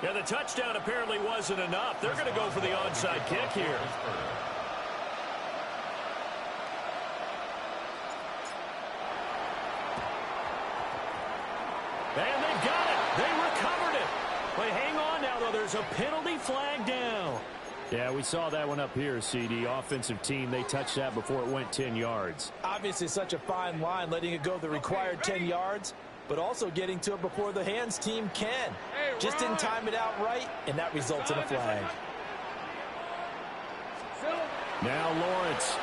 Yeah, the touchdown apparently wasn't enough. They're going to go for the onside kick here. And they've got it. They recovered it. But hang on now, though. There's a penalty flag down. Yeah, we saw that one up here, CD. Offensive team, they touched that before it went 10 yards. Obviously such a fine line, letting it go the required 10 yards, but also getting to it before the hands team can. Just didn't time it out right, and that results in a flag. Now Lawrence.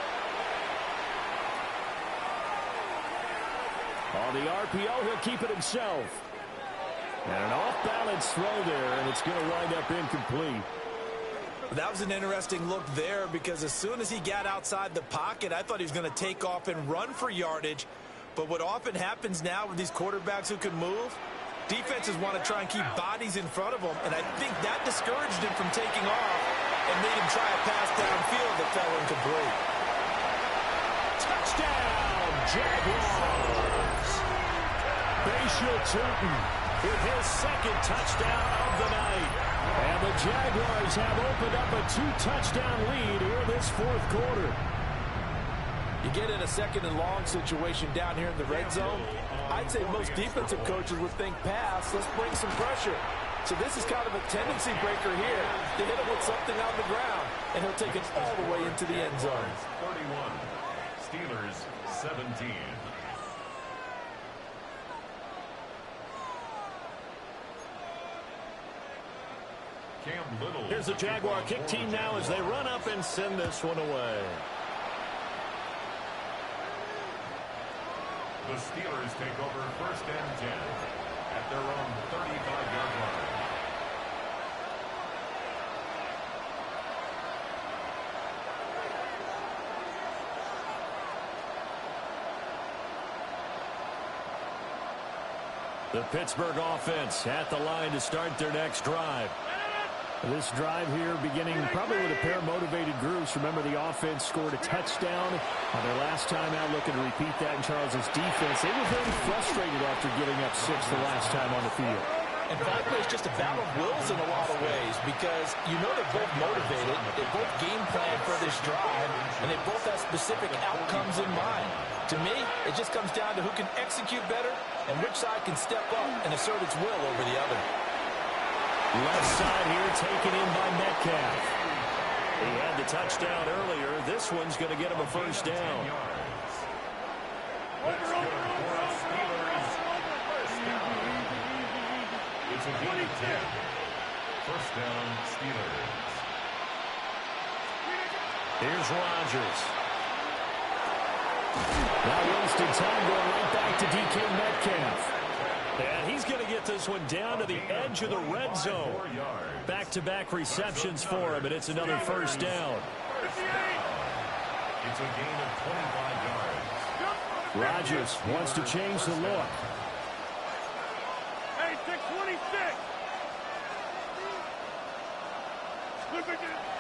On the RPO, he'll keep it himself. And an off-balance throw there, and it's going to wind up incomplete. That was an interesting look there because as soon as he got outside the pocket, I thought he was going to take off and run for yardage. But what often happens now with these quarterbacks who can move, defenses want to try and keep bodies in front of them, and I think that discouraged him from taking off and made him try a pass downfield that fell incomplete. Touchdown, Jaguars! Bashir Tootin with his second touchdown of the night. And the Jaguars have opened up a 2-touchdown lead here in this fourth quarter. You get in a second and long situation down here in the red zone, I'd say most defensive coaches would think pass, let's bring some pressure. So this is kind of a tendency breaker here. They hit him with something on the ground, and he'll take it all the way into the end zone. 31, Steelers 17. Here's the Jaguar kick team now as they run up and send this one away. The Steelers take over 1st and 10 at their own 35-yard line. The Pittsburgh offense at the line to start their next drive. This drive here beginning probably with a pair of motivated groups. Remember, the offense scored a touchdown on their last time out, looking to repeat that in Charles's defense. They were very frustrated after giving up 6 the last time on the field. And frankly, it's just a battle of wills in a lot of ways. because you know they're both motivated, they both game plan for this drive, and they both have specific outcomes in mind. To me, it just comes down to who can execute better and which side can step up and assert its will over the other. Left side here taken in by Metcalf. He had the touchdown earlier. This one's going to get him a first down. It's a gain of 10. First down, Steelers. Here's Rodgers. Not wasting time, going right back to DK Metcalf. And he's going to get this one down to the edge of the red zone. Back-to-back receptions for him, and it's another first down. It's a gain of 25 yards. Rodgers wants to change the look. Hey, 626.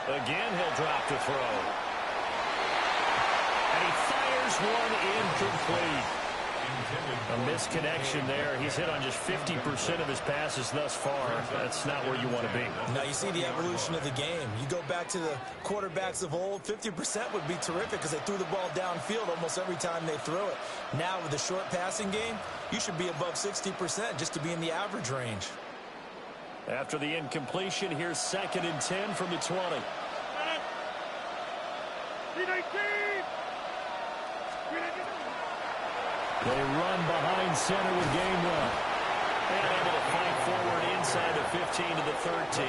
Again, he'll drop to throw. And he fires one incomplete. A misconnection there. He's hit on just 50% of his passes thus far. That's not where you want to be. Now you see the evolution of the game. You go back to the quarterbacks of old, 50% would be terrific because they threw the ball downfield almost every time they threw it. Now with the short passing game, you should be above 60% just to be in the average range. After the incompletion, here's 2nd and 10 from the 20. They run behind center with game one. And able to fight forward inside the 15 to the 13.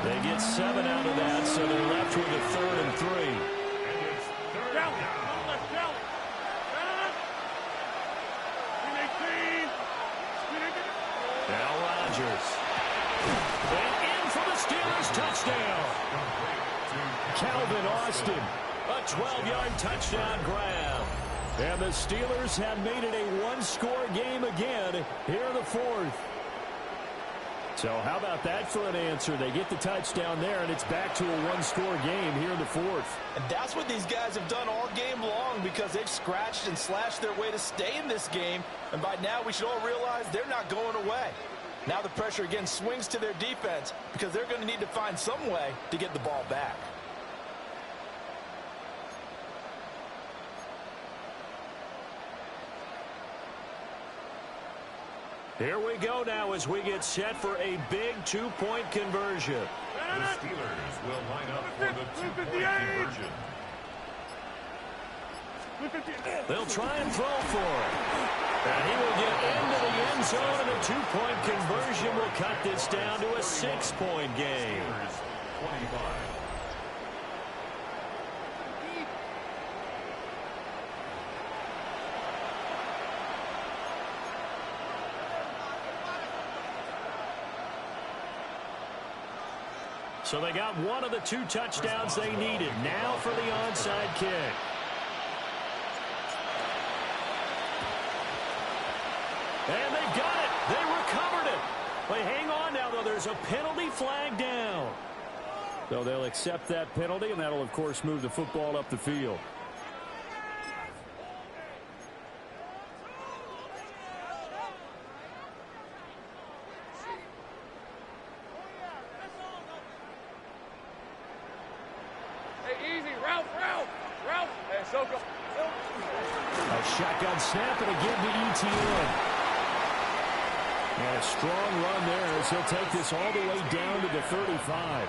They get 7 out of that, so they're left with a 3rd and 3. Now Rodgers. And in for the Steelers touchdown. Calvin Austin, a 12-yard touchdown grab. And the Steelers have made it a one-score game again here in the 4th. So how about that for an answer? They get the touchdown there, and it's back to a one-score game here in the 4th. And that's what these guys have done all game long because they've scratched and slashed their way to stay in this game. And by now, we should all realize they're not going away. Now the pressure again swings to their defense because they're going to need to find some way to get the ball back. Here we go now as we get set for a big 2-point conversion. The Steelers will line up for the 2-point conversion. They'll try and throw for it. And he will get into the end zone, and a 2-point conversion will cut this down to a 6-point game. Steelers 25. So they got one of the 2 touchdowns they needed. Now for the onside kick. And they've got it. They recovered it. They hang on now, though. There's a penalty flag down. So they'll accept that penalty, and that'll, of course, move the football up the field. Shotgun snap, and again to ETN. And a strong run there as he'll take this all the way down to the 35.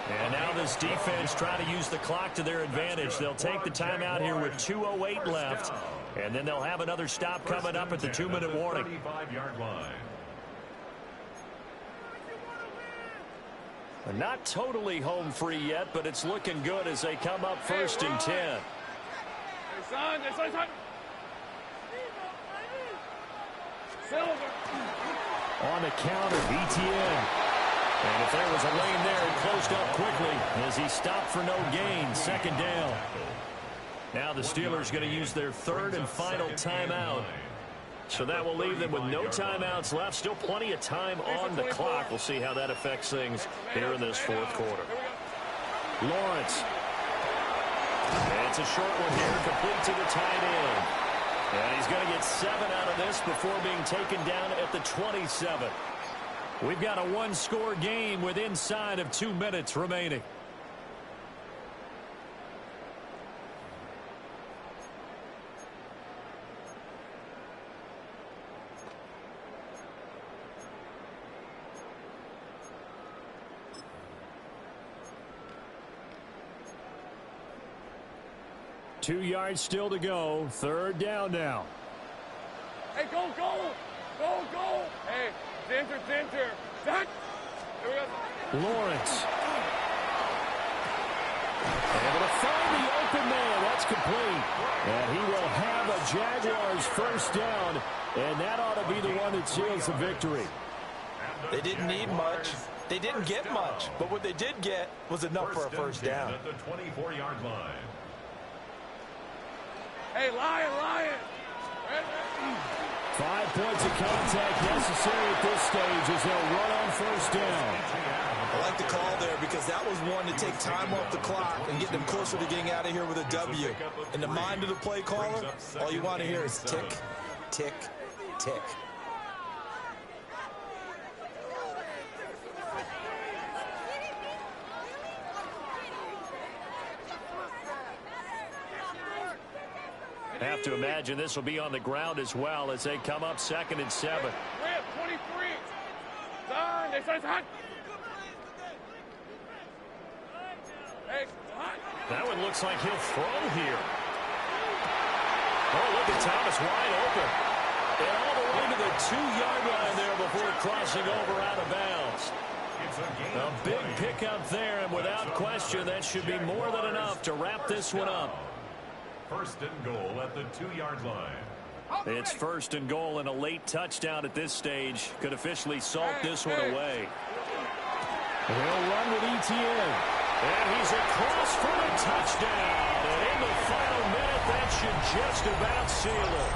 And now this defense trying to use the clock to their advantage. They'll take the timeout here with 2:08 left, and then they'll have another stop coming up at the 2-minute warning. 35-yard line. Not totally home free yet, but it's looking good as they come up 1st and 10. On the counter, ETN. And if there was a lane there, it closed up quickly as he stopped for no gain. 2nd down. Now the Steelers going to use their 3rd and final timeout. So that will leave them with no timeouts left. Still plenty of time on the clock. We'll see how that affects things here in this 4th quarter. Lawrence. And it's a short one here, complete to the tight end. And he's going to get 7 out of this before being taken down at the 27. We've got a one-score game with inside of 2 minutes remaining. Two yards still to go. Third down now. Hey, go, go! Go, go! Hey, center. Zach! Here we go. Lawrence. Able to find the open man. That's complete. And he will have a Jaguars first down. And that ought to be the one that seals the victory. They didn't need much. They didn't get much. But what they did get was enough for a first down. At the 24-yard line. Hey, Lion! 5 points of contact necessary at this stage as they'll run on first down. I like the call there because that was one to take time off the clock and get them closer to getting out of here with a W. In the mind of the play caller, all you want to hear is tick, tick, tick. Have to imagine this will be on the ground as well as they come up 2nd and 7. Rip, 23. Done. They say hot. Hey, hot. That one looks like he'll throw here. Oh, look at Thomas wide open. And all the way to the 2-yard line there before crossing over out of bounds. A big pickup there, and without question, that should be more than enough to wrap this one up. First and goal at the 2-yard line. It's first and goal, and a late touchdown at this stage could officially salt this one away. He'll run with ETN. And he's across for a touchdown. And in the final minute, that should just about seal it.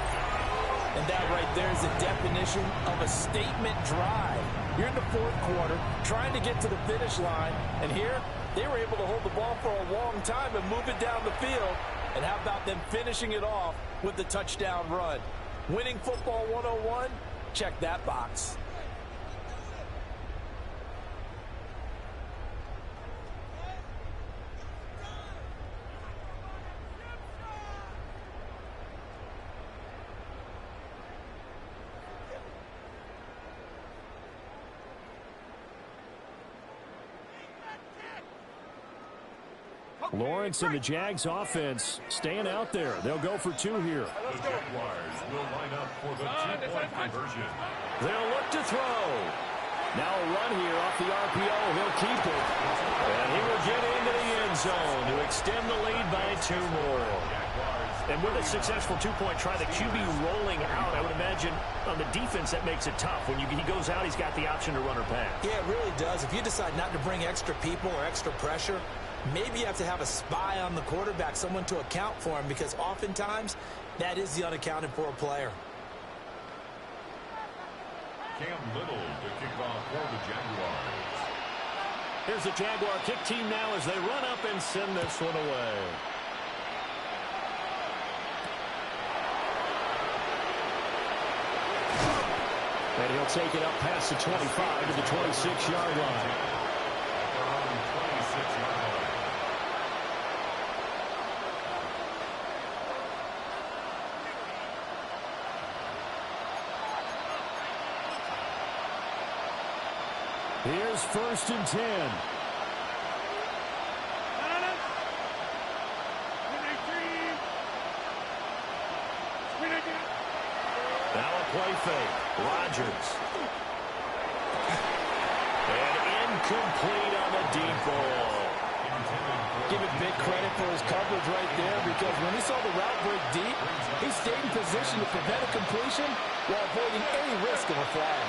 And that right there is the definition of a statement drive. You're in the 4th quarter, trying to get to the finish line, and here they were able to hold the ball for a long time and move it down the field. And how about them finishing it off with the touchdown run? Winning football 101? Check that box. Lawrence and the Jags offense staying out there. They'll go for 2 here. The Jaguars will line up for the 2-point conversion. They'll look to throw. Now a run here off the RPO. He'll keep it. And he will get into the end zone to extend the lead by 2 more. And with a successful 2-point try, the QB rolling out, I would imagine on the defense that makes it tough. When he goes out, he's got the option to run or pass. Yeah, it really does. If you decide not to bring extra people or extra pressure, maybe you have to have a spy on the quarterback, someone to account for him, because oftentimes that is the unaccounted for player. Cam Little to kick off for the Jaguars. Here's the Jaguar kick team now as they run up and send this one away. And he'll take it up past the 25 to the 26-yard line. Around 26-yard line. Here's first and 10. Now a play fake. Rodgers. And incomplete on the deep ball. Give it big credit for his coverage right there, because when he saw the route break deep, he stayed in position to prevent a completion while avoiding any risk of a flag.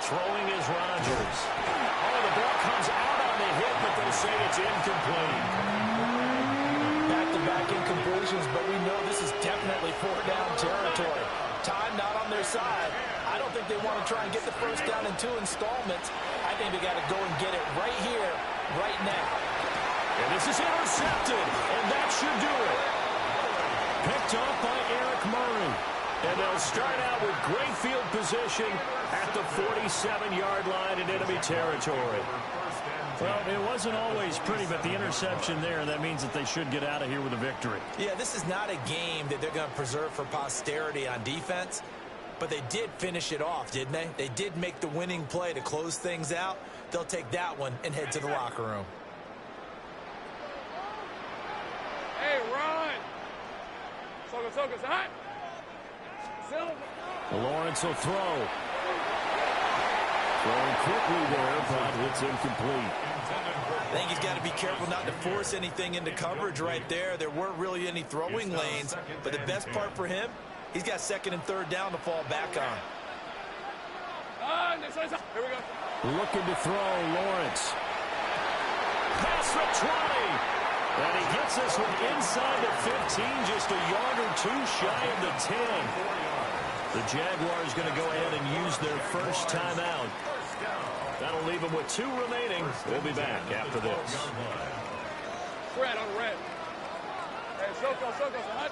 Throwing is Rodgers. Oh, the ball comes out on the hit, but they say it's incomplete. Back-to-back incompletions, but we know this is definitely 4-down territory. Time not on their side. I don't think they want to try and get the first down in 2 installments. I think they got to go and get it right here, right now. And this is intercepted, and that should do it. Picked off by Eric Murray. And they'll start out with great field position at the 47-yard line in enemy territory. Well, it wasn't always pretty, but the interception there, that means that they should get out of here with a victory. Yeah, this is not a game that they're going to preserve for posterity on defense, but they did finish it off, didn't they? They did make the winning play to close things out. They'll take that one and head to the locker room. Hey, run! Soka, hot! Lawrence will throw. Throwing quickly there, but it's incomplete. I think he's got to be careful not to force anything into coverage right there. There weren't really any throwing lanes, but the best part for him, he's got second and third down to fall back on. Here we go. Looking to throw, Lawrence. Pass for 20. And he gets this one inside the 15, just a yard or two shy of the 10. The Jaguars going to go ahead and use their first timeout. That'll leave them with 2 remaining. We'll be back after this. Red on red. Hey, Soko, hot.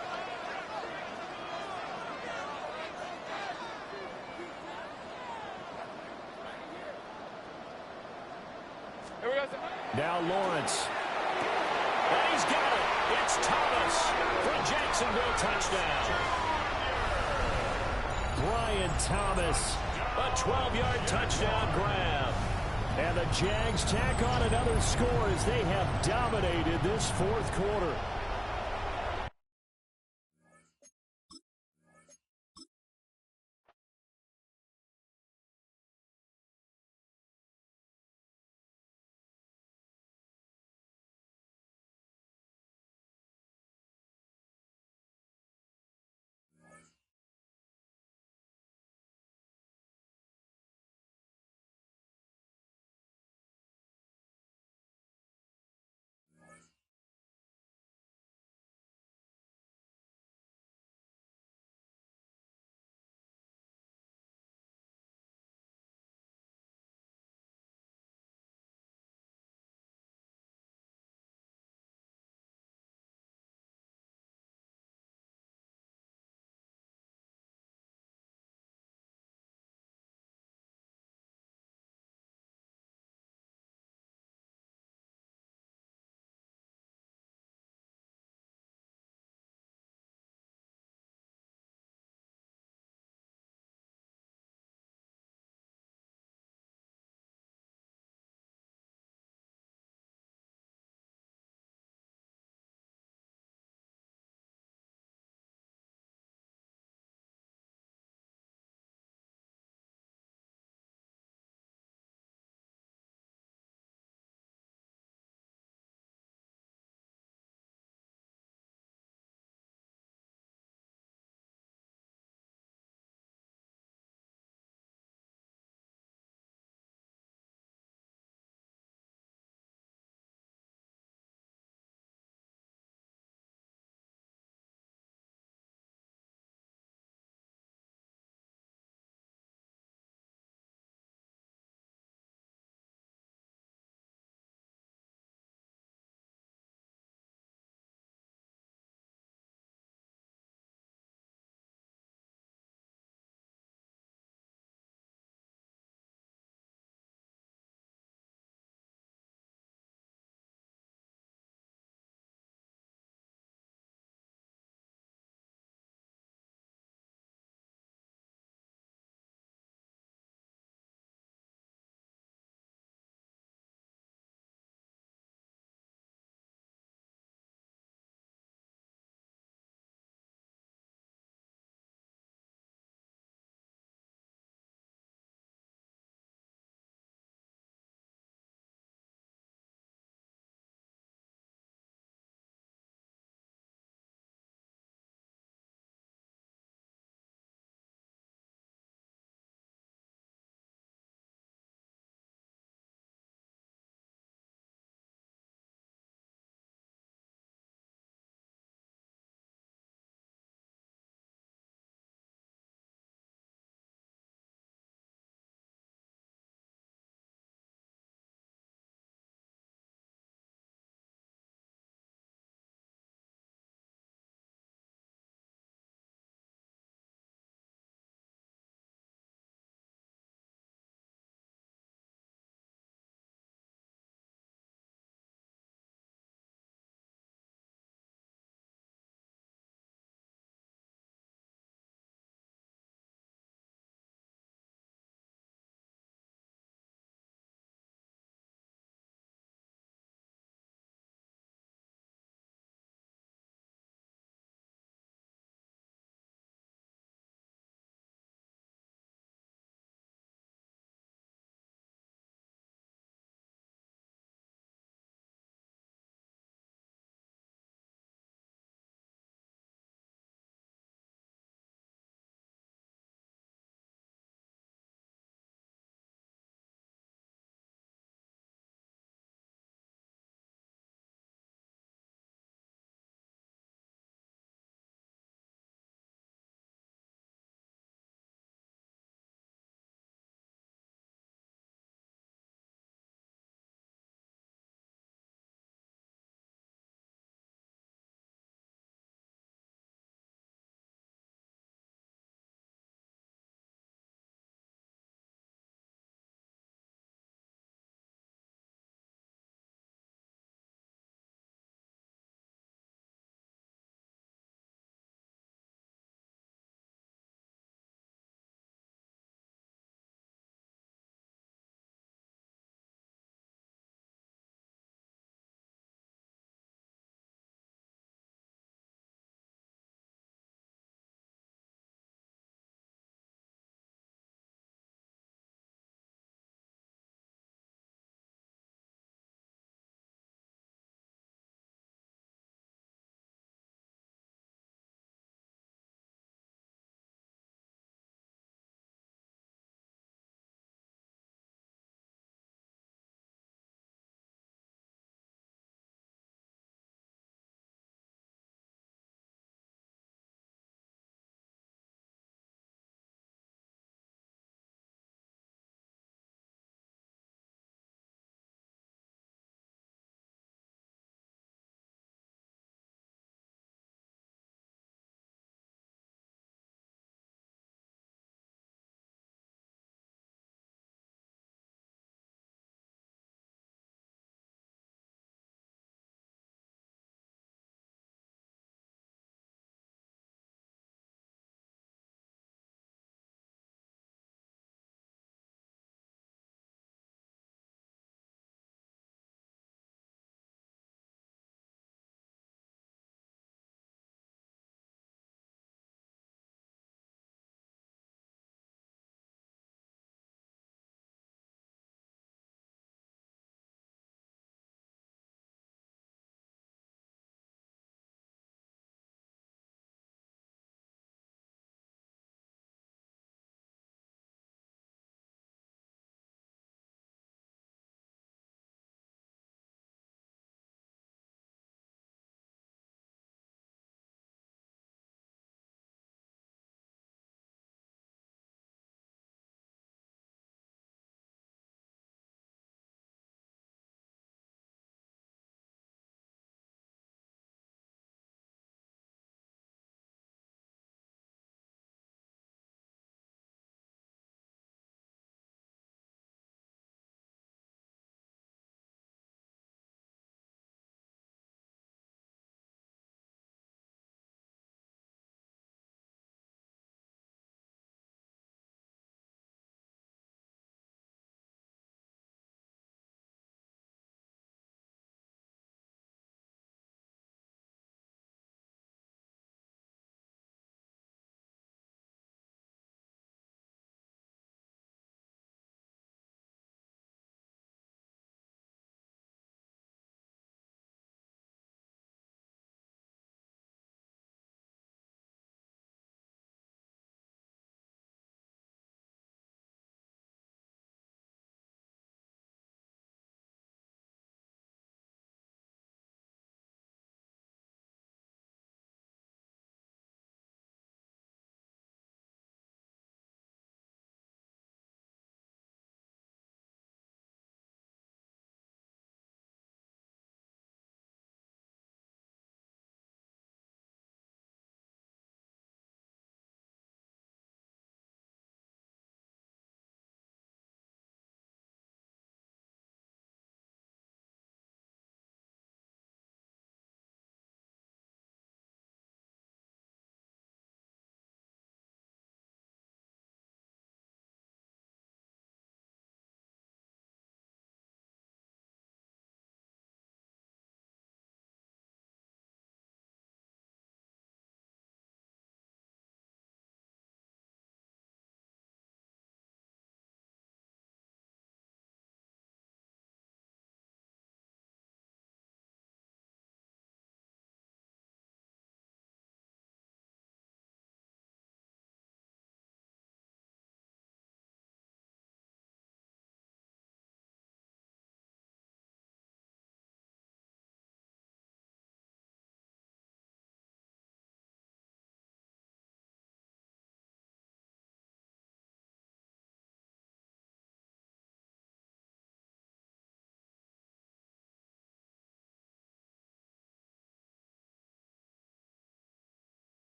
Here we go. Now Lawrence. And he's got it. It's Thomas for a Jacksonville touchdown. Brian Thomas, a 12-yard touchdown grab. And the Jags tack on another score as they have dominated this fourth quarter.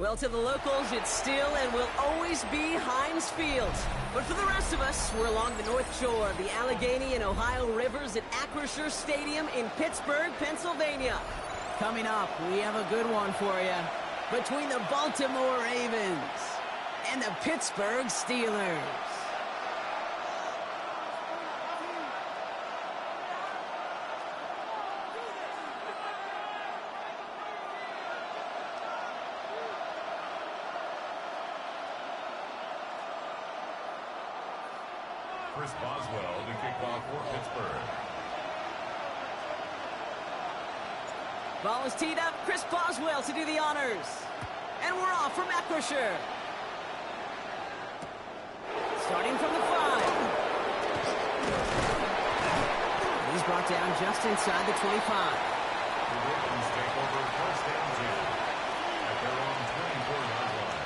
Well, to the locals, it's still and will always be Heinz Field. But for the rest of us, we're along the North Shore of the Allegheny and Ohio Rivers at Acrisure Stadium in Pittsburgh, Pennsylvania. Coming up, we have a good one for you. Between the Baltimore Ravens and the Pittsburgh Steelers. Chris Boswell to kick off for Pittsburgh. Ball is teed up. Chris Boswell to do the honors. And we're off from Acrisure. Starting from the 5. He's brought down just inside the 25. The Ravens take over first and 10 at their own 24-yard line.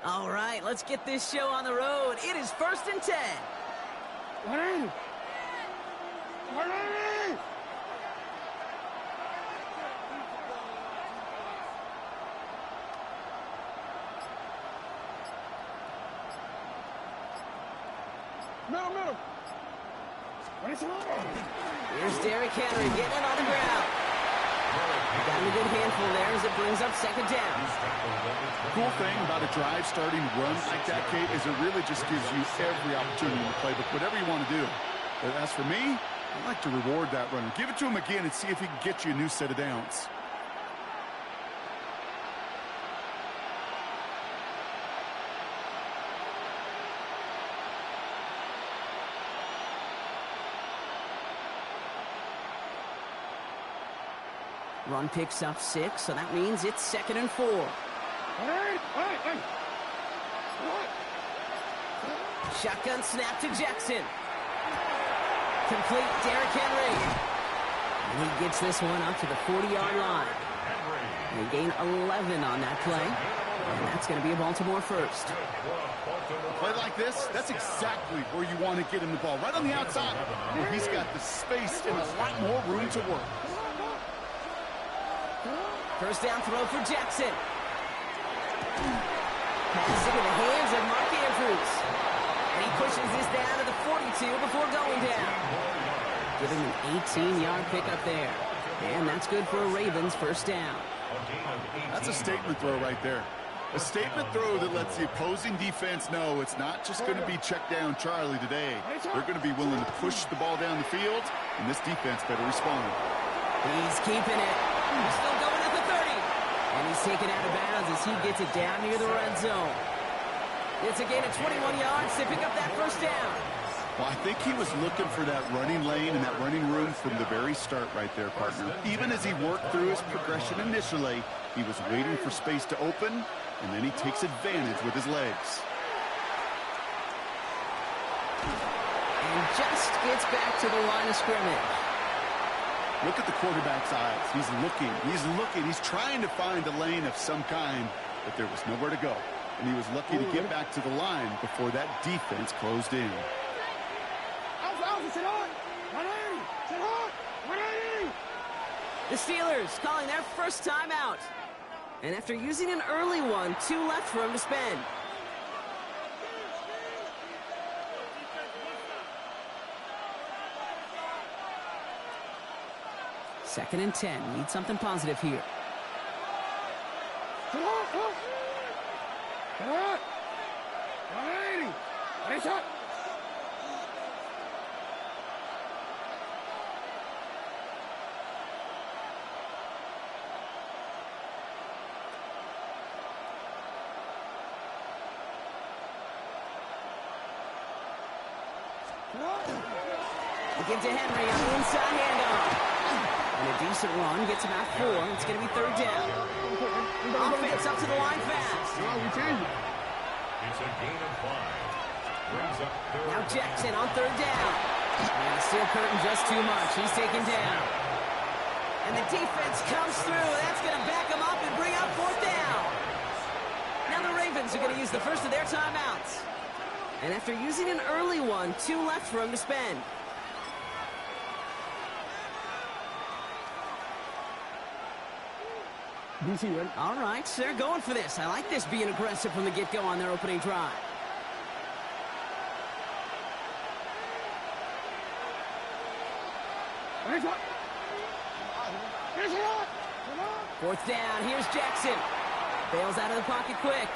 All right, let's get this show on the road. It is 1st and 10. Ready? Ready? Middle. Here's Derrick Henry getting it on the ground. Got him a good handful there as it brings up 2nd down. Cool thing about a drive starting run like that, Kate, is it really just gives you every opportunity to play, but whatever you want to do. But as for me, I like to reward that runner. Give it to him again and see if he can get you a new set of downs. Run picks up 6, so that means it's 2nd and 4. Shotgun snap to Jackson. Complete, Derrick Henry. And he gets this one up to the 40-yard line. They gain 11 on that play. And that's going to be a Baltimore first. A play like this, that's exactly where you want to get him the ball. Right on the outside, where he's got the space and a lot more room to work. First down throw for Jackson. Passes into the hands of Mark Andrews. And he pushes this down to the 42 before going down. Giving an 18-yard pickup there. And that's good for a Ravens first down. That's a statement throw right there. A statement throw that lets the opposing defense know it's not just going to be check down Charlie today. They're going to be willing to push the ball down the field, and this defense better respond. He's keeping it. He's still going at the 30. And he's taken out of bounds as he gets it down near the red zone. It's a gain of 21 yards to pick up that first down. Well, I think he was looking for that running lane and that running room from the very start right there, partner. Even as he worked through his progression initially, he was waiting for space to open, and then he takes advantage with his legs. And just gets back to the line of scrimmage. Look at the quarterback's eyes. He's looking. He's trying to find a lane of some kind, but there was nowhere to go. And he was lucky to get back to the line before that defense closed in. The Steelers calling their first time out. And after using an early one, 2 left for him to spend. Second and 10. Need something positive here. He gives to Henry on the inside handoff. And a decent run gets him out 4. It's going to be 3rd down. Offense up to the line fast. It's a gain of 5. Brings up third. Now Jackson on 3rd down. And the steel curtain just too much. He's taken down. And the defense comes through. That's going to back him up and bring up 4th down. Now the Ravens are going to use the first of their timeouts. And after using an early one, 2 left for him to spend. All right, they're going for this. I like this being aggressive from the get-go on their opening drive. Fourth down, here's Jackson. Bails out of the pocket quick.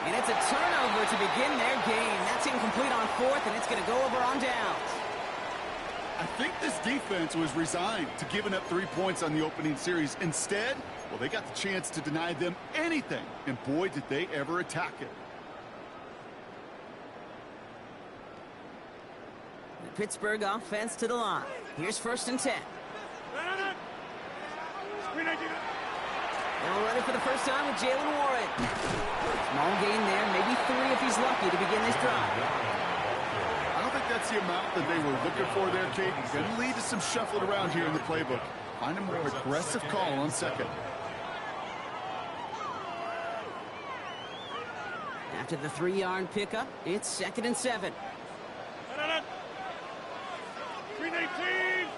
And it's a turnover to begin their game. That's incomplete on 4th, and it's going to go over on downs. I think this defense was resigned to giving up 3 points on the opening series. Instead, well, they got the chance to deny them anything, and boy, did they ever attack it. The Pittsburgh offense to the line. Here's 1st and 10. Now running for the first time with Jalen Warren. Small gain there, maybe 3 if he's lucky to begin this drive. I don't think that's the amount that they were looking for there, Kate. Going to lead to some shuffling around here in the playbook. Find a more aggressive call on 2nd. After the 3-yard pickup, it's 2nd and 7. 319.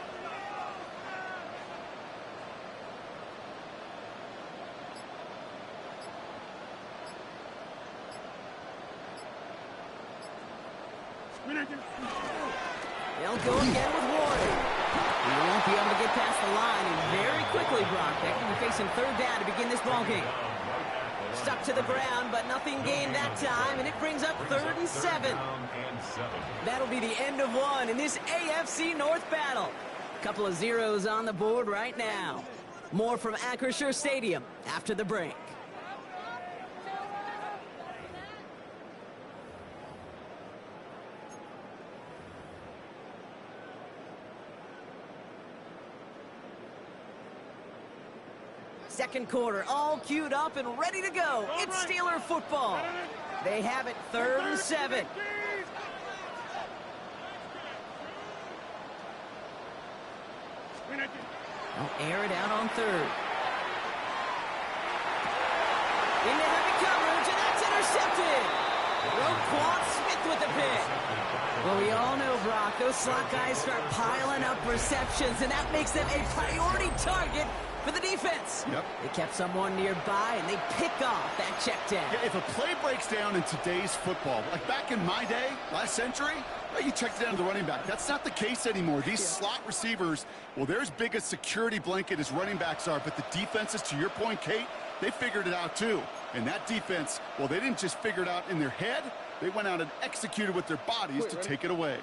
They'll go again with Warren. He won't be able to get past the line, and very quickly, Brock, they're going to be facing 3rd down to begin this ballgame. Stuck to the ground, but nothing gained that time, and it brings up 3rd and 7. That'll be the end of one in this AFC North battle. Couple of zeros on the board right now. More from Acrisure Stadium after the break. Second quarter, all queued up and ready to go. It's Steeler football. They have it 3rd and 7. They'll air it out on 3rd. Into heavy coverage, and that's intercepted. Roquan Smith with the pick. Well, we all know, Brock, those slot guys start piling up receptions, and that makes them a priority target for the defense. Yep. They kept someone nearby, and they pick off that check down. Yeah, if a play breaks down in today's football, like back in my day, last century, well, you checked down to the running back. That's not the case anymore. These slot receivers, well, they're as big a security blanket as running backs are, but the defenses, to your point, Kate, they figured it out too. And that defense, well, they didn't just figure it out in their head. They went out and executed with their bodies to take it away.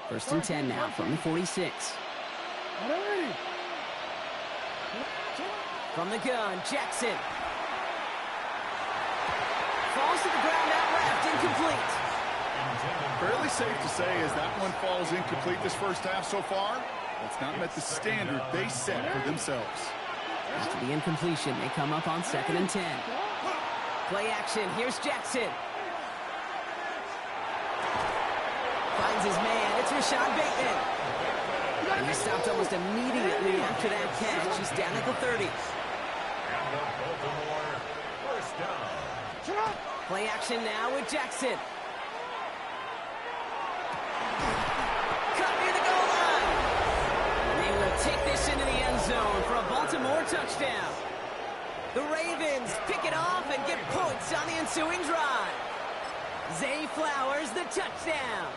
1st and 10 now from the 46. From the gun, Jackson. Falls to the ground out left, incomplete. Fairly safe to say as that one falls incomplete this first half so far, that's not met the standard they set for themselves. After the incompletion, they come up on 2nd and 10. Play action. Here's Jackson. Finds his man. It's Rashad Bateman. And he stopped almost immediately after that catch. He's down at the 30. And the Baltimore first down. Play action now with Jackson. Cut near the goal line. And they will take this into the end zone for a Baltimore touchdown. The Ravens pick it off and get points on the ensuing drive. Zay Flowers, the touchdown.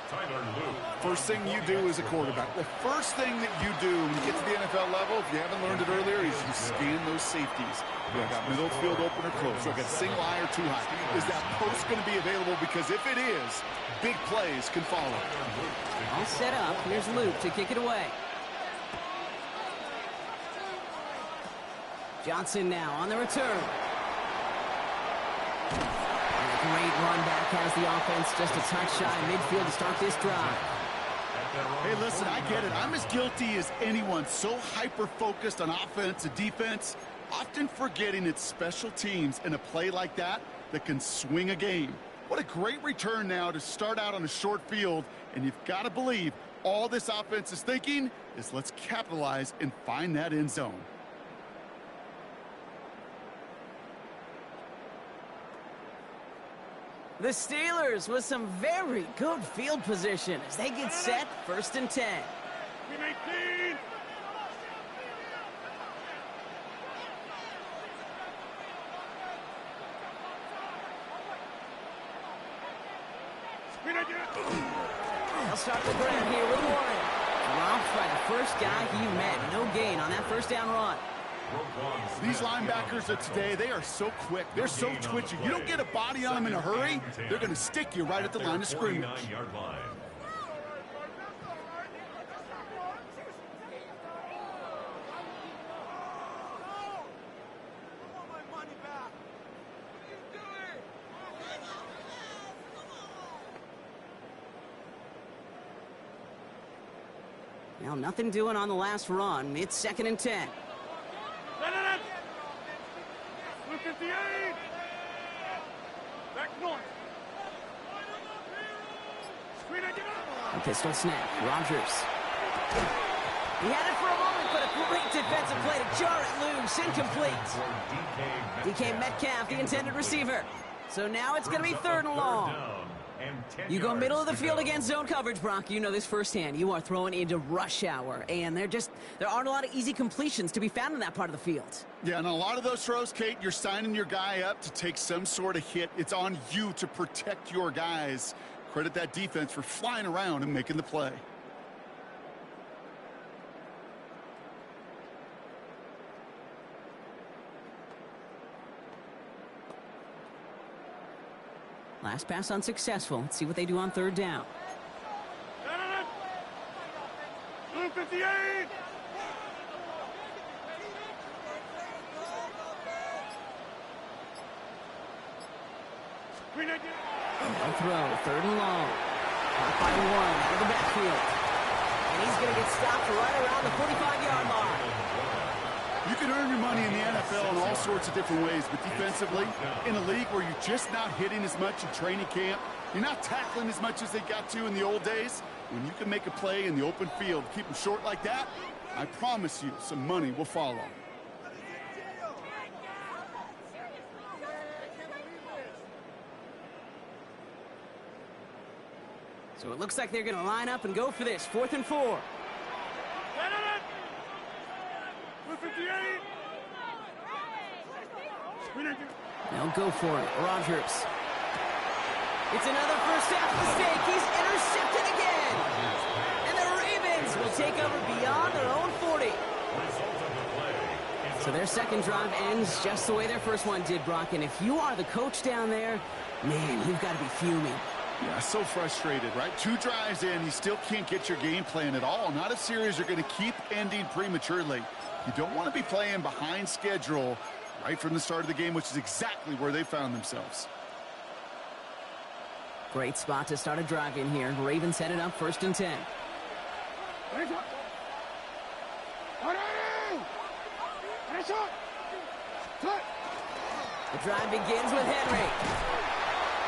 Tyler Luke. First thing you do as a quarterback, the first thing that you do when you get to the NFL level, if you haven't learned it earlier, is you scan those safeties. Do I got middle field open or close? Do I got single high or too high? Is that post going to be available? Because if it is, big plays can follow. All set up. Here's Luke to kick it away. Johnson now on the return. And a great run back has the offense just a touch shy of midfield to start this drive. Hey, listen, I get it. I'm as guilty as anyone. So hyper-focused on offense and defense, often forgetting it's special teams in a play like that that can swing a game. What a great return now to start out on a short field, and you've got to believe all this offense is thinking is let's capitalize and find that end zone. The Steelers with some very good field position as they get set 1st and 10. They'll start the ground here with Warren. Dropped by the first guy he met. No gain on that first down run. These linebackers of today, they are so quick. They're so twitchy. You don't get a body on them in a hurry, they're going to stick you right at the line of scrimmage. Well, nothing doing on the last run. It's 2nd and 10. A pistol snap. Rodgers. He had it for a moment, but a great defensive play to jar it loose. Incomplete. DK Metcalf, the intended receiver. So now it's going to be 3rd and long. You go middle of the field against zone coverage, Brock. You know this firsthand. You are throwing into rush hour, and there aren't a lot of easy completions to be found in that part of the field. Yeah, and a lot of those throws, Kate, you're signing your guy up to take some sort of hit. It's on you to protect your guys. Credit that defense for flying around and making the play. Last pass unsuccessful. Let's see what they do on 3rd down. No throw. 3rd and long. Caught by Warren out of the backfield. And he's going to get stopped right around the 45-yard mark. You can earn your money in the NFL in all sorts of different ways, but defensively, in a league where you're just not hitting as much in training camp, you're not tackling as much as they got to in the old days, when you can make a play in the open field, keep them short like that, I promise you some money will follow. So it looks like they're going to line up and go for this. 4th and 4. They'll go for it. Rodgers. It's another first half mistake. He's intercepted again. And the Ravens will take over beyond their own 40. So their second drive ends just the way their first one did, Brock. And if you are the coach down there, man, you've got to be fuming. Yeah, so frustrated, right? 2 drives in, you still can't get your game plan at all. Not a series you're going to keep ending prematurely. You don't want to be playing behind schedule right from the start of the game, which is exactly where they found themselves. Great spot to start a drive in here. Ravens headed up 1st and 10. The drive begins with Henry.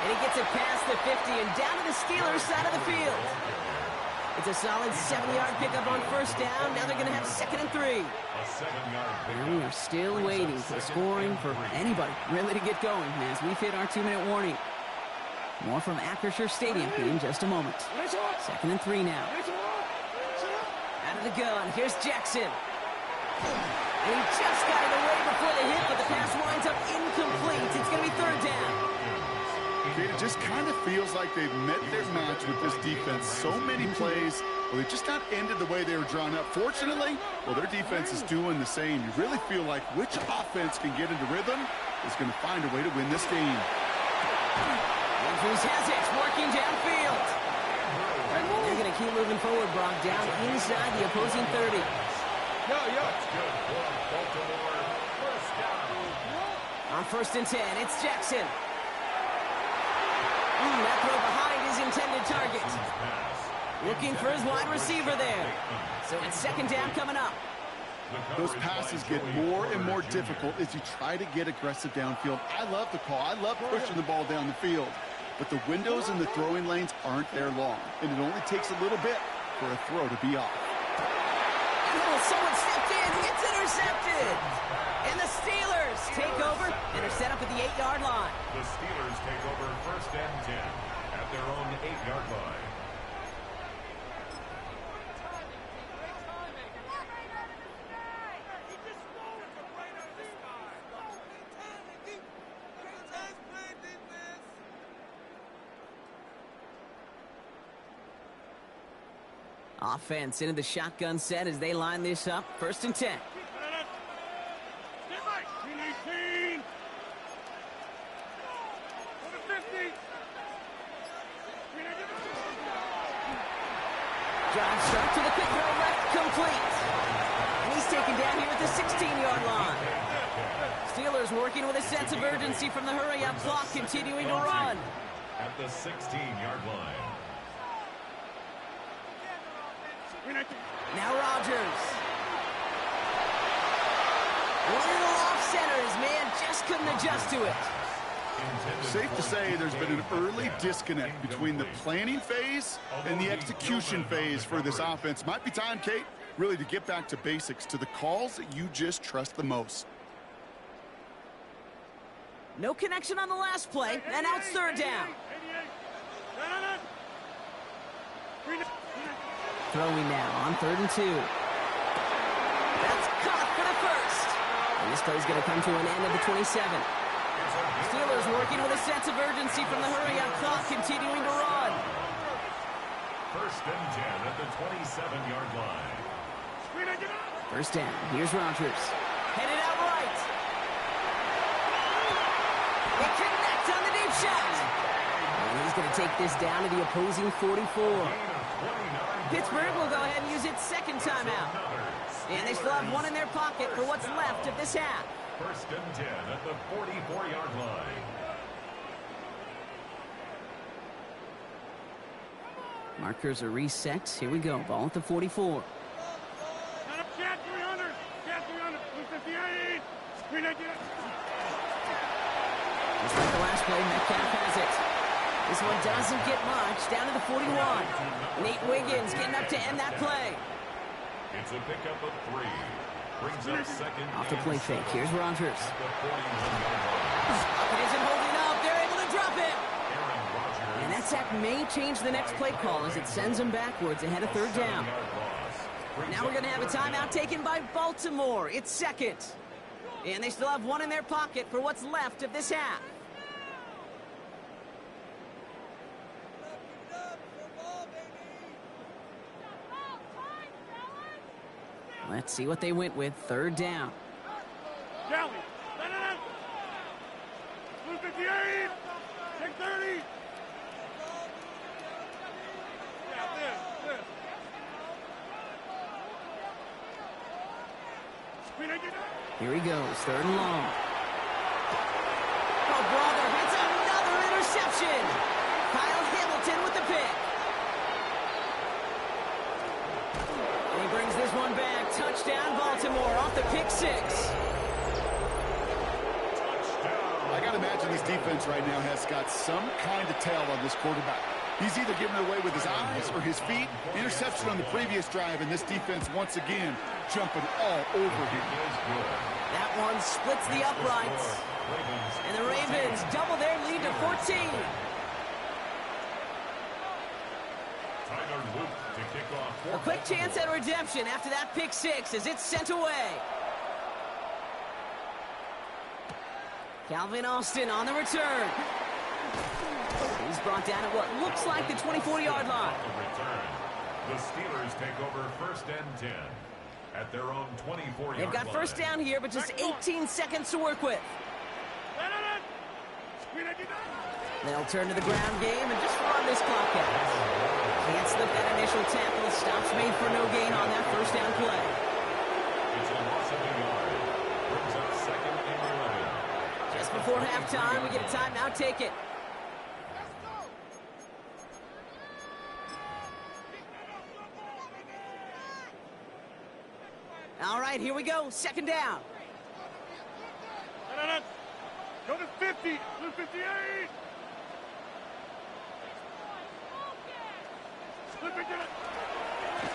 And he gets it past the 50 and down to the Steelers' side of the field. It's a solid 7-yard pickup on first down. Now they're going to have 2nd and 3. And we are still waiting for scoring for anybody really to get going as we've hit our 2-minute warning. More from Acrisure Stadium in just a moment. 2nd and 3 now. Out of the gun, here's Jackson. And he just got it away before the hit, but the pass winds up incomplete. It's going to be 3rd down. It just kind of feels like they've met their match with this defense. So many plays, well, they've just not ended the way they were drawn up. Fortunately, well, their defense is doing the same. You really feel like which offense can get into rhythm is going to find a way to win this game. Andrews has it, working downfield. They're going to keep moving forward, Brock, down inside the opposing 30. On 1st and 10, it's Jackson. That throw behind his intended target. Looking for his wide receiver there. So it's 2nd down coming up. Those passes get more and more difficult as you try to get aggressive downfield. I love the call. I love pushing the ball down the field. But the windows in the throwing lanes aren't there long. And it only takes a little bit for a throw to be off. Oh, someone stepped in. It's intercepted. And the Steelers take over and are set up at the 8-yard line. The Steelers take over 1st and 10 at their own 8-yard line. Offense into the shotgun set as they line this up. 1st and 10. Drive start to the quick throw left, complete. And he's taken down here at the 16-yard line. Steelers working with a sense of urgency from the hurry-up clock, continuing to run. At the 16-yard line. Now Rodgers. A little off center. His man just couldn't adjust to it. Safe to say there's been an early disconnect between the planning phase and the execution phase for this offense. Might be time, Kate, really to get back to basics, to the calls that you just trust the most. No connection on the last play, and now it's 3rd down. Throwing now on 3rd and 2. That's caught for the 1st. And this play's going to come to an end of the 27. Steelers working with a sense of urgency from the hurry-up clock, continuing to run. 1st and 10 at the 27-yard line. 1st down. Here's Rodgers. Headed out right. They connect on the deep shot. And he's going to take this down to the opposing 44. Pittsburgh will go ahead and use its 2nd timeout. And they still have one in their pocket for what's left of this half. 1st and 10 at the 44-yard line. Markers are reset. Here we go. Ball at the 44. Just like the last play, Metcalf has it. This one doesn't get much. Down to the 41. Nate Wiggins getting up to end that play. It's a pickup of 3. Brings up 2nd. Off the play fake. Here's Rodgers. It isn't holding up. They're able to drop it. And that sack may change the next play call as it sends them backwards ahead of 3rd down. Now we're going to have a timeout taken by Baltimore. It's 2nd. And they still have one in their pocket for what's left of this half. Let's see what they went with. 3rd down. Jolly. Blue 58. Take 30. Yeah, this. Here he goes. 3rd and long. Oh, brother. It's another interception. Kyle Hamilton with the pick. And he brings this one back. Touchdown, Baltimore, off the pick 6. got to imagine this defense right now has got some kind of tail on this quarterback. He's either giving it away with his eyes or his feet. Interception on the previous drive, and this defense once again jumping all over him. That one splits the uprights. And the Ravens double their lead to 14. A quick chance at redemption after that pick six as it's sent away. Calvin Austin on the return. He's brought down at what looks like the 24-yard line. The Steelers take over first and 10 at their own 24-yard line. They've got first down here, but just 18 seconds to work with. They'll turn to the ground game and just run this clock out. Can't slip that initial tackle. Stops made for no gain on that first down play. It's a loss of a yard. Brings up second and 11. Just before halftime, we get a timeout. Take it. All right, here we go. Second down. Go to 50. Blue 58.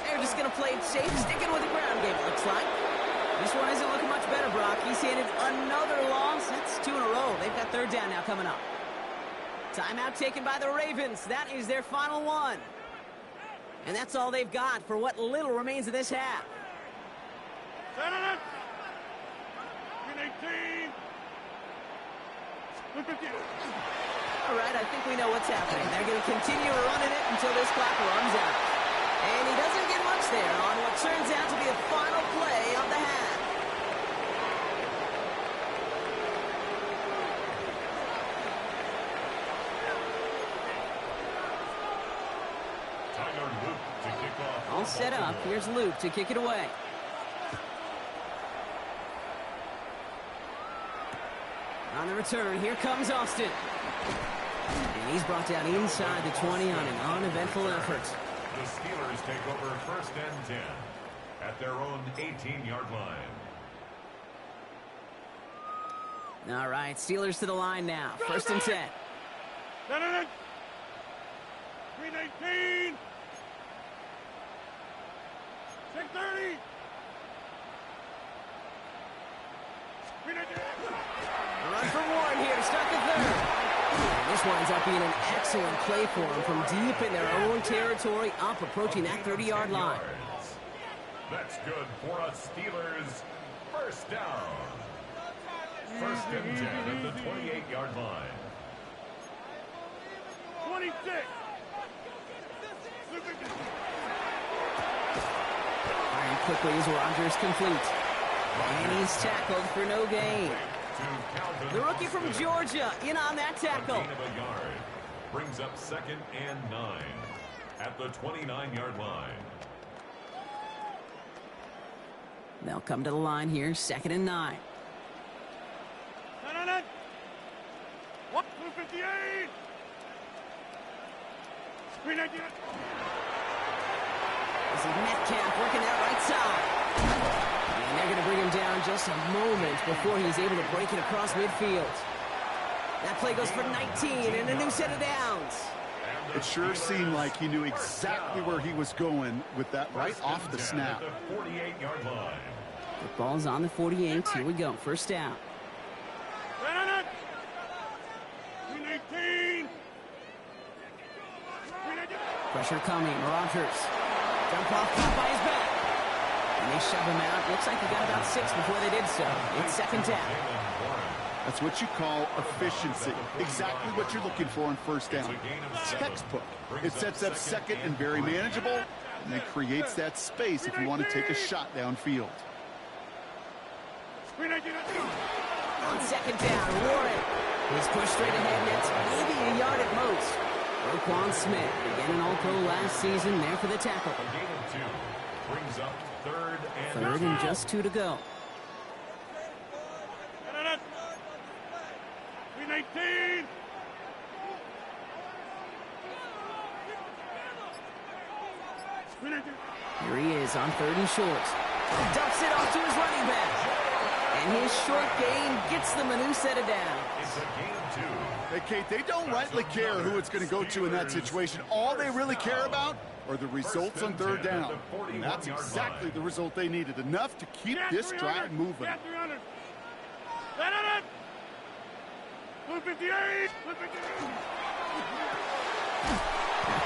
They're just going to play it safe, sticking with the ground game, it looks like. This one isn't looking much better, Brock. He's handed another loss. That's 2 in a row. They've got third down now coming up. Timeout taken by the Ravens. That is their final one. And that's all they've got for what little remains of this half. All right, I think we know what's happening. They're going to continue running it until this clock runs out. And he doesn't get much there on what turns out to be the final play of the half. Tyler Luke to kick off. All set up. Here's Luke to kick it away. On the return, here comes Austin. And he's brought down inside the 20 on an uneventful effort. The Steelers take over first and 10 at their own 18-yard line. All right, Steelers to the line now. First and 10. 319. 630. Run for Warren here to start the third. And this winds up being an excellent play for them from deep in their own territory, up approaching that 30-yard line. That's good for a Steelers first down. First and 10 at the 28-yard line. 26. Firing quickly as Rodgers complete. And he's tackled for no gain. The rookie from Georgia in on that tackle. A gain of a yard brings up second and 9 at the 29-yard line. They'll come to the line here, second and 9. 258. 319. This is Metcalf working that right side. And they're going to bring him down just a moment before he's able to break it across midfield. That play goes for 19 and a new set of downs. It sure seemed like he knew exactly where he was going with that right off the snap. At the 48-yard line. The ball's on the 48. Here we go. First down. 319. Pressure coming. Rodgers. Jump off, caught by his back. And they shove him out. Looks like he got about 6 before they did so. It's second down. That's what you call efficiency. Exactly what you're looking for on first down. Textbook. It sets up second and very manageable, and it creates that space if you want to take a shot downfield. On second down, Warren. He's pushed straight ahead, and that's maybe a yard at most. Roquan Smith, again an All-Pro last season, there for the tackle. A gain of 2 brings up third and just 2 to go. 319. Here he is on third and short. Dumps it off to his running back. And his short gain gets them a new set of downs. It's a gain of 2. Hey, Kate, they don't rightly care who it's going to go to in that situation. All they really care about are the results on third down. And that's exactly the result they needed. Enough to keep this drive moving.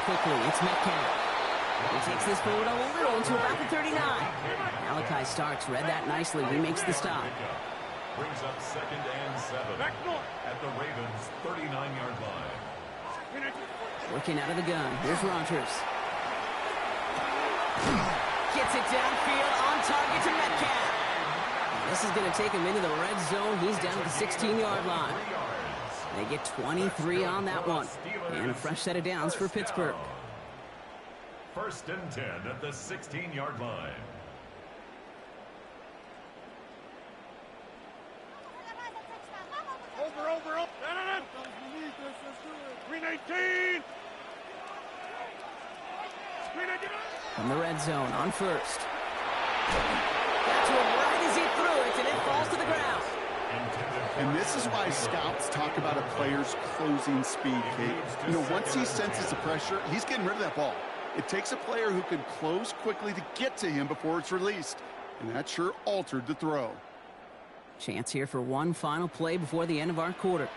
Quickly, it's Metcalf. He takes this forward a little to about the 39. Malachi Starks read that nicely. He makes the stop. Brings up 2nd and 7 at the Ravens' 39-yard line. Working out of the gun. Here's Rodgers. Gets it downfield on target to Metcalf. This is going to take him into the red zone. He's down at the 16-yard line. They get 23 on that one. And a fresh set of downs for Pittsburgh. 1st and 10 at the 16-yard line. Over. 319. From the red zone on first. Got to him right as he threw it, and it falls to the ground. And this is why scouts talk about a player's closing speed, Kate. You know, once he senses the pressure, he's getting rid of that ball. It takes a player who can close quickly to get to him before it's released. And that sure altered the throw. Chance here for one final play before the end of our quarter.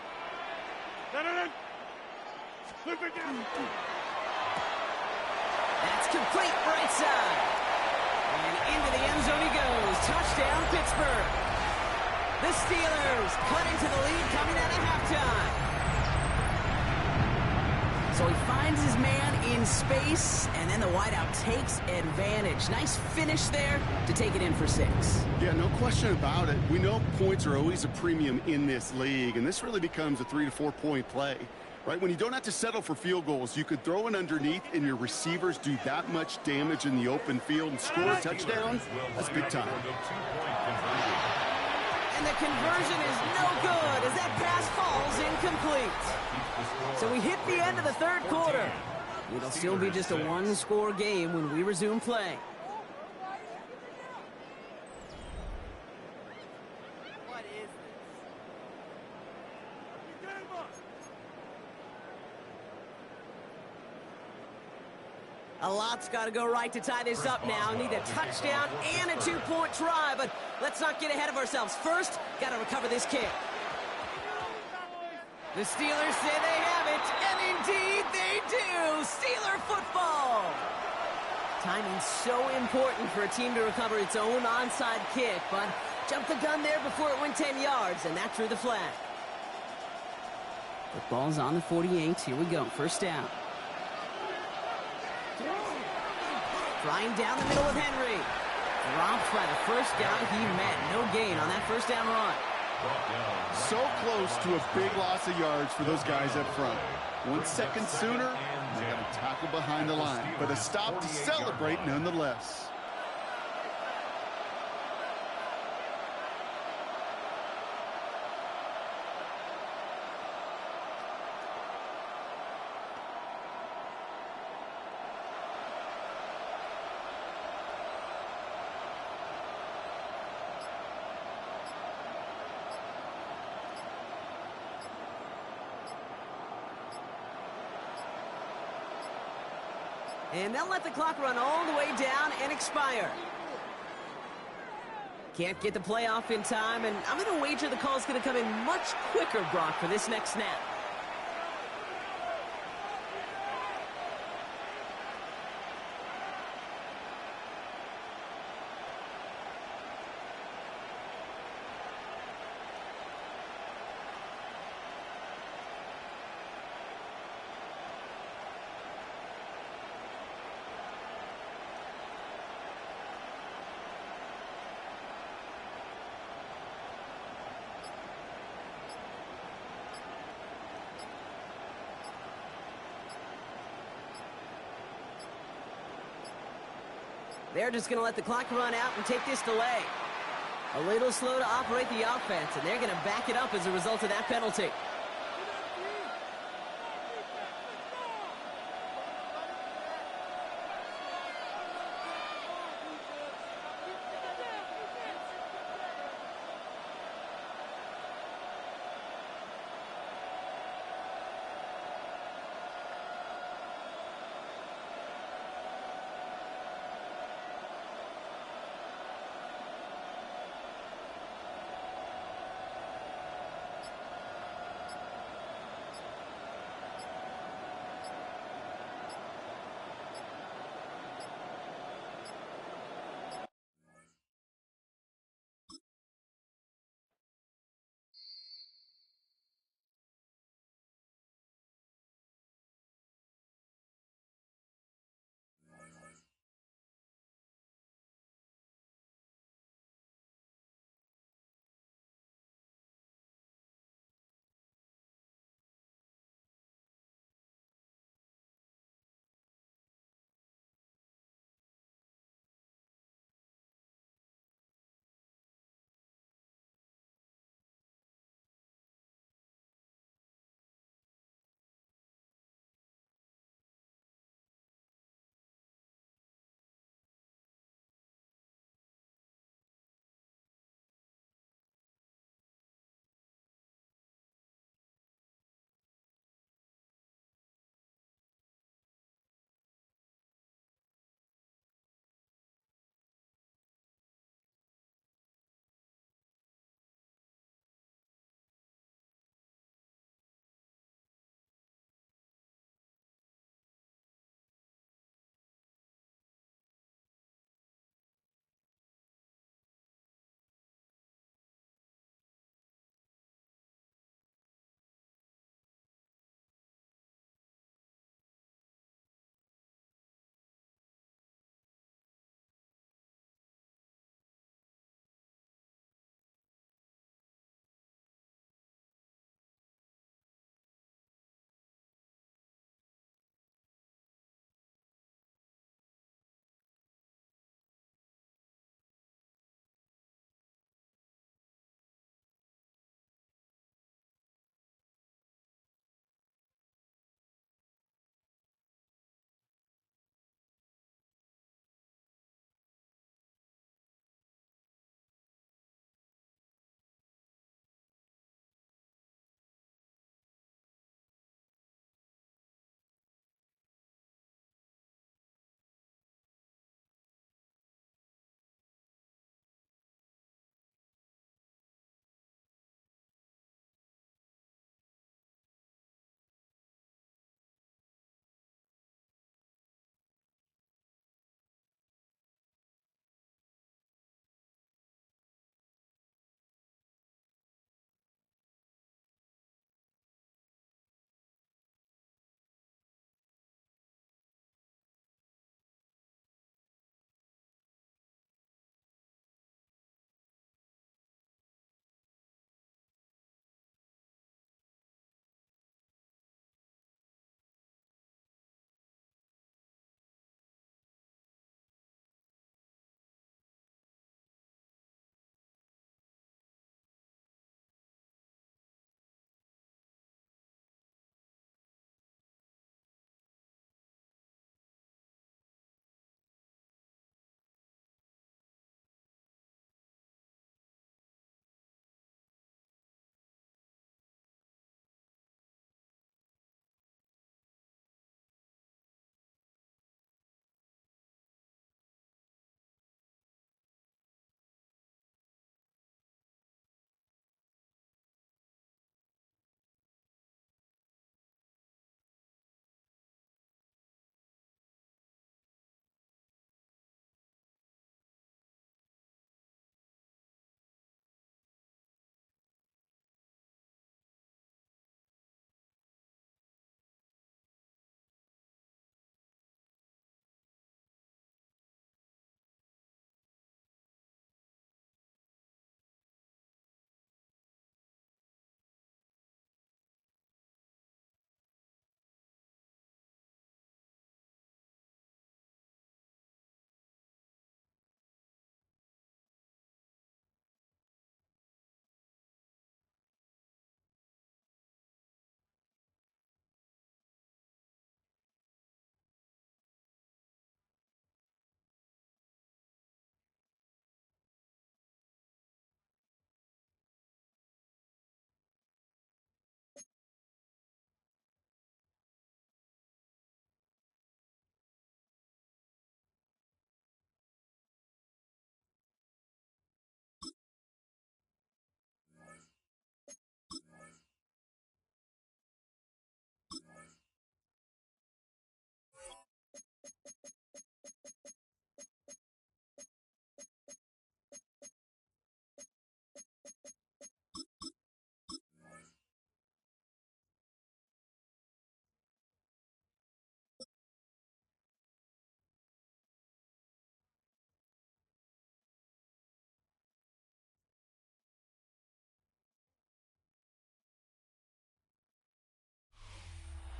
That's complete right side. And into the end zone he goes. Touchdown, Pittsburgh. The Steelers cut into the lead coming out of halftime. So he finds his man in space, and then the wideout takes advantage. Nice finish there to take it in for 6. Yeah, no question about it. We know points are always a premium in this league, and this really becomes a 3 to 4 point play. Right, when you don't have to settle for field goals, you could throw it underneath and your receivers do that much damage in the open field and score a touchdown. That's big time. And the conversion is no good as that pass falls incomplete. So we hit the end of the third quarter. It'll still be just a one-score game when we resume play. A lot's got to go right to tie this up now. Need a touchdown and a 2-point try, but let's not get ahead of ourselves. First, got to recover this kick. The Steelers say they have it, and indeed they do. Steeler football. Timing's so important for a team to recover its own onside kick, but jumped the gun there before it went 10 yards, and that drew the flag. The ball's on the 48. Here we go. First down. Flying down the middle with Henry. Dropped by the first down he met. No gain on that first down run. So close to a big loss of yards for those guys up front. 1 second sooner, they got a tackle behind the line. But a stop to celebrate nonetheless. And they'll let the clock run all the way down and expire. Can't get the play off in time, and I'm going to wager the call's going to come in much quicker, Brock, for this next snap. They're just going to let the clock run out and take this delay. A little slow to operate the offense, and they're going to back it up as a result of that penalty.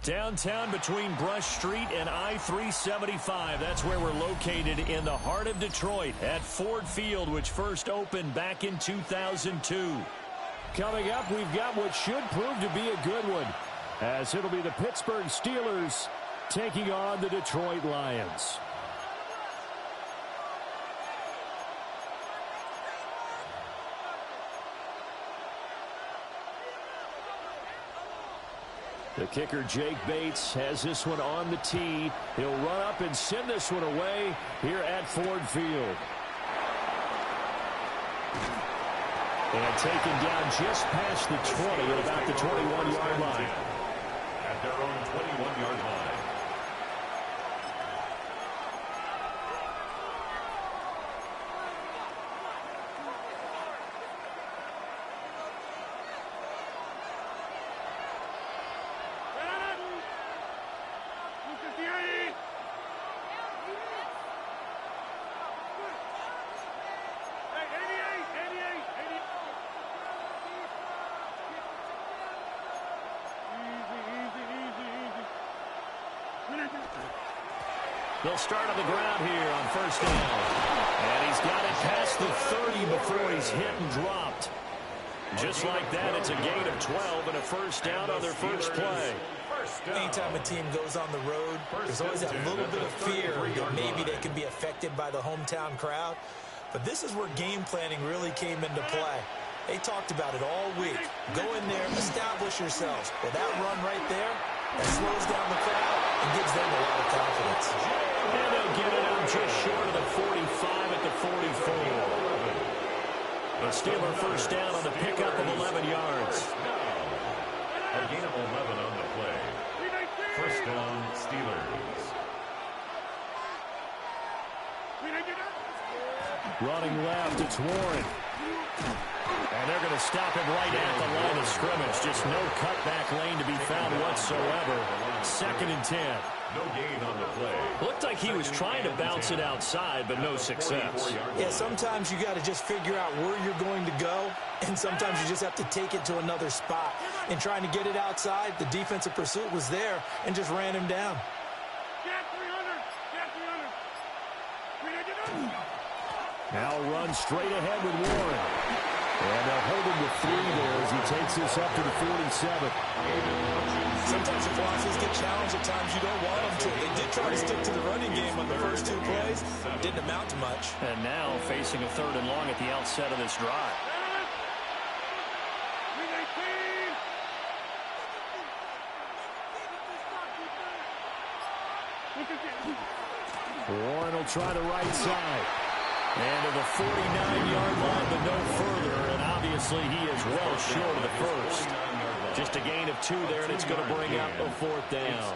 Downtown between Brush Street and I-375. That's where we're located in the heart of Detroit at Ford Field, which first opened back in 2002. Coming up, we've got what should prove to be a good one, as it'll be the Pittsburgh Steelers taking on the Detroit Lions. The kicker, Jake Bates, has this one on the tee. He'll run up and send this one away here at Ford Field. And taken down just past the 20 at about the 21-yard line. At their own 21-yard line. They'll start on the ground here on first down. And he's got it past the 30 before he's hit and dropped. Just like that, it's a gain of 12 and a first down on their first play. Anytime a team goes on the road, there's always that little bit of fear that maybe they can be affected by the hometown crowd. But this is where game planning really came into play. They talked about it all week. Go in there, establish yourselves. Well, that run right there, that slows down the crowd and gives them a lot of confidence. And they'll get it out just short of the 45 at the 44. The Steeler first down on the pickup of 11 yards. A gain of 11 on the play. First down, Steelers. Running left, it's Warren. And they're going to stop him right at the line of scrimmage. Just no cutback lane to be found whatsoever. Second and 10. No gain on the play. Looked like he was trying to bounce it outside, but no success. Yeah, sometimes you got to just figure out where you're going to go, and sometimes you just have to take it to another spot. In trying to get it outside, the defensive pursuit was there and just ran him down. Now run straight ahead with Warren. And they'll hold him with 3 there as he takes this up to the 47. Sometimes your philosophies get challenged. At times you don't want them to. They did try to stick to the running game on the first 2 plays. Didn't amount to much. And now facing a 3rd and long at the outset of this drive. Warren will try the right side. And to the 49-yard line, but no further. And obviously he is well short of the first. Just a gain of 2 there, and it's going to bring up a 4th down.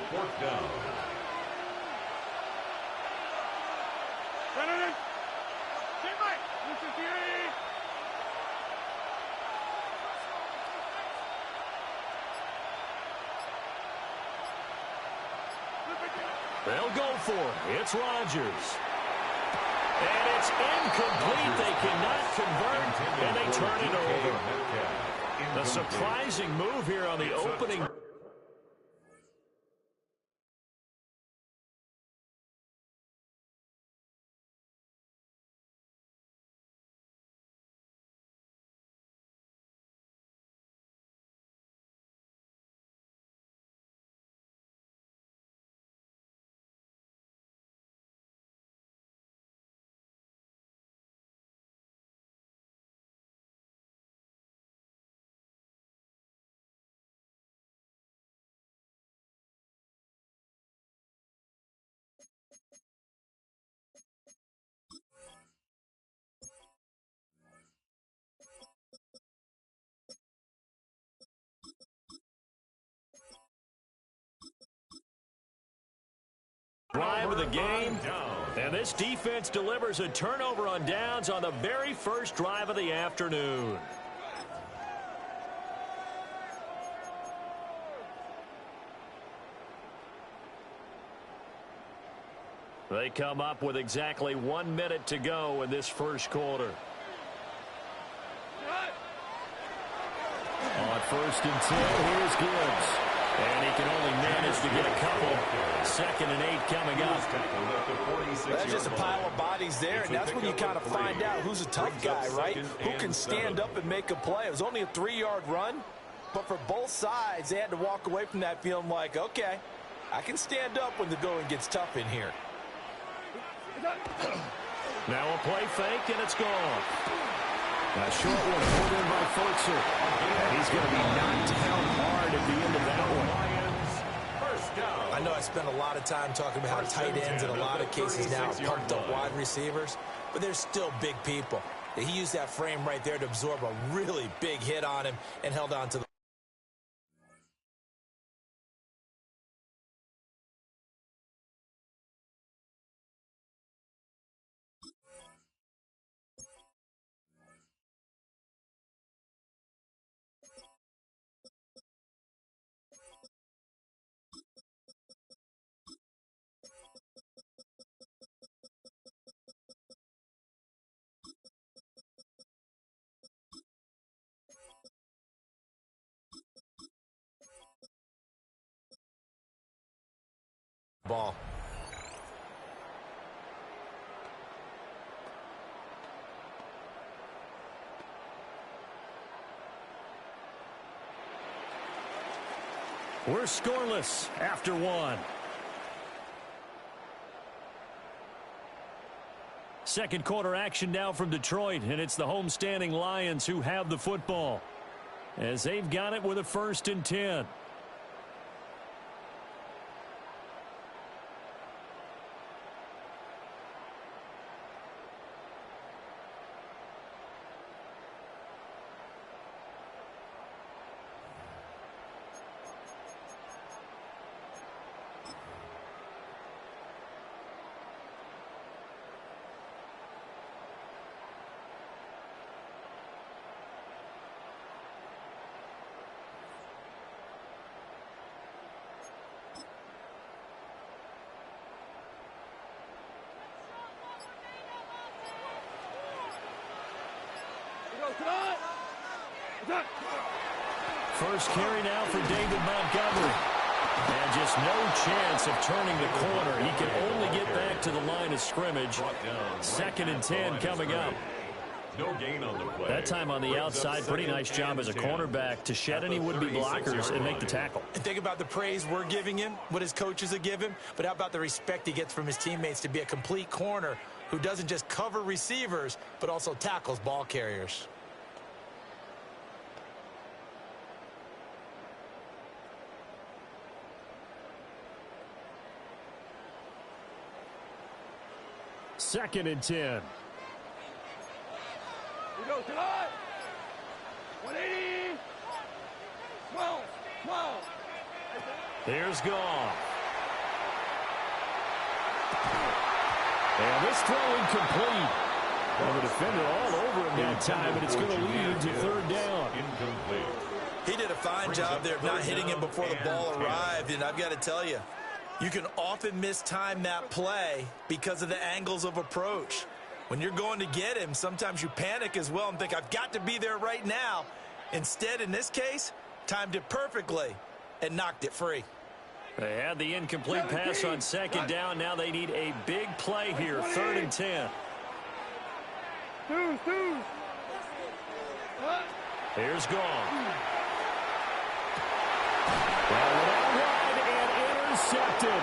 They'll go for it. It's Rodgers. And it's incomplete. They cannot convert, and they turn it over. A surprising move here on the opening. Drive of the game, and this defense delivers a turnover on downs on the very first drive of the afternoon. They come up with exactly 1 minute to go in this first quarter. On 1st and 10, here's Gibbs. And he can only manage to 2nd and 8 coming up. That's just a pile of bodies there, and that's when you kind of find out who's a tough guy, right? Who can stand up and make a play. It was only a 3-yard run, but for both sides, they had to walk away from that feeling like, okay, I can stand up when the going gets tough in here. Now a play fake, and it's gone. A short one pulled in by Fultzer. And he's going to be knocked down hard at the end of that one. I know I spent a lot of time talking about how tight ends in a lot of cases now are pumped up wide receivers, but they're still big people. He used that frame right there to absorb a really big hit on him and held on to the ball. We're scoreless after 1. Second quarter action now from Detroit, and it's the homestanding Lions who have the football as they've got it with a 1st and 10. First carry now for David Montgomery. And just no chance of turning the corner. He can only get back to the line of scrimmage. 2nd and 10 coming up. No gain on the play. That time on the outside, pretty nice job as a cornerback to shed any would-be blockers and make the tackle. And think about the praise we're giving him, what his coaches have given, but how about the respect he gets from his teammates to be a complete corner who doesn't just cover receivers, but also tackles ball carriers. Second and 10. Here we go, tonight. 180. 12. There's Goff. And this throw incomplete. Well, the defender all over him that time, and it's going to lead to 3rd down. Incomplete. He did a fine job there of not hitting him before the ball arrived, and I've got to tell you, you can often mistime that play because of the angles of approach. When you're going to get him, sometimes you panic as well and think, I've got to be there right now. Instead, in this case, timed it perfectly and knocked it free. They had the incomplete pass on 2nd down. Now they need a big play here, 3rd and 10. Here's Goff. Intercepted.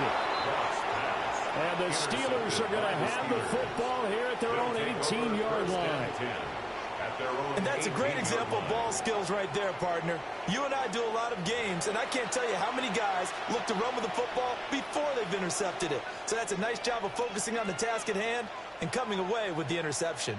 And the Steelers are going to have the football here at their own 18-yard line. And that's a great example of ball skills right there, partner. You and I do a lot of games, and I can't tell you how many guys look to run with the football before they've intercepted it. So that's a nice job of focusing on the task at hand and coming away with the interception.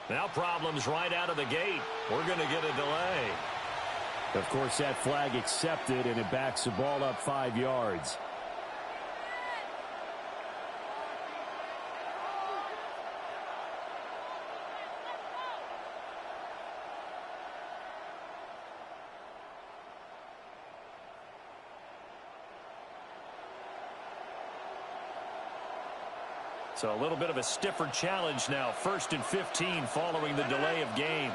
Now problems right out of the gate. We're going to get a delay. Of course, that flag accepted, and it backs the ball up 5 yards. So a little bit of a stiffer challenge now. 1st and 15 following the delay of game.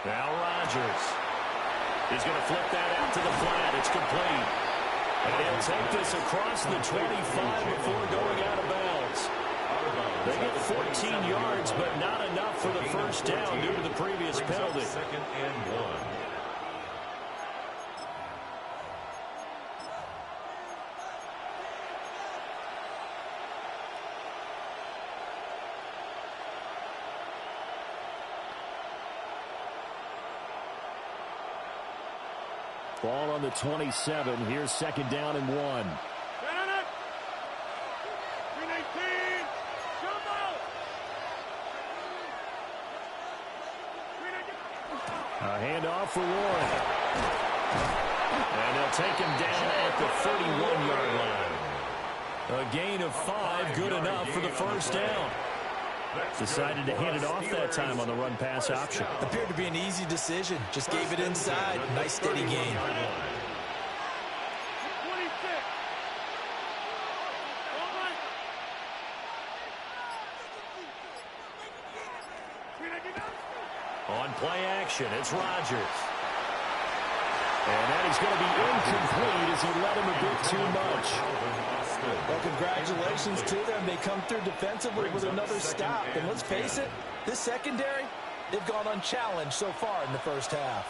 Now Rodgers. He's going to flip that out to the flat. It's complete. And he'll take this across the 25 before going out of bounds. They get 14 yards, but not enough for the first down due to the previous penalty. 2nd and 1. Ball on the 27. Here's 2nd down and 1. A handoff for Warren. And they'll take him down at the 31-yard line. A gain of 5, good enough for the first down. Decided to hand it off that time on the run-pass option. Appeared to be an easy decision. Just gave it inside. Nice steady gain. On play action, it's Rodgers. And that is going to be incomplete as he led him a bit too much. Well, congratulations to them. They come through defensively with another stop. And let's face it, this secondary, they've gone unchallenged so far in the first half.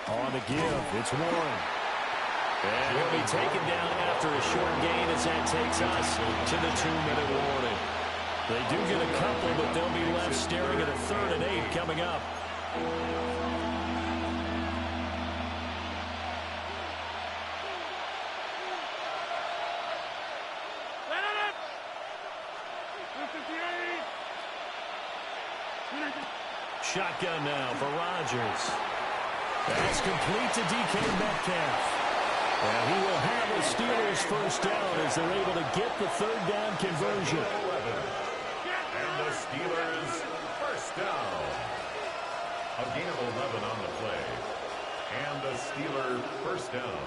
On the give, it's Warren. And he'll be taken down after a short gain as that takes us to the 2-minute warning. They do get a couple, but they'll be left staring at a 3rd and 8 coming up. Shotgun now for Rodgers. That's complete to DK Metcalf. And he will have the Steelers first down as they're able to get the 3rd down conversion. And the Steelers first down. A gain of 11 on the play. And the Steelers first down.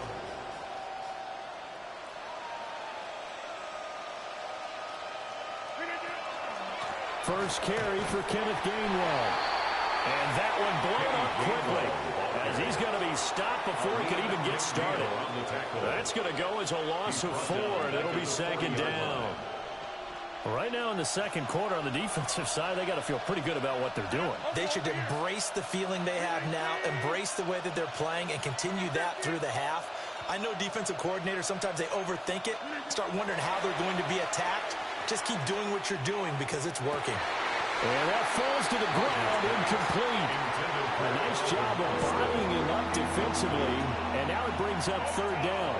First carry for Kenneth Gainwell. And that one blown up quickly as he's going to be stopped before he can even get started. That's going to go as a loss of 4, and it'll be 2nd down. Right now in the second quarter on the defensive side, they got to feel pretty good about what they're doing. They should embrace the feeling they have now, embrace the way that they're playing, and continue that through the half. I know defensive coordinators, sometimes they overthink it, start wondering how they're going to be attacked. Just keep doing what you're doing because it's working. And that falls to the ground, incomplete. A nice job of bodying him up defensively, and now it brings up 3rd down.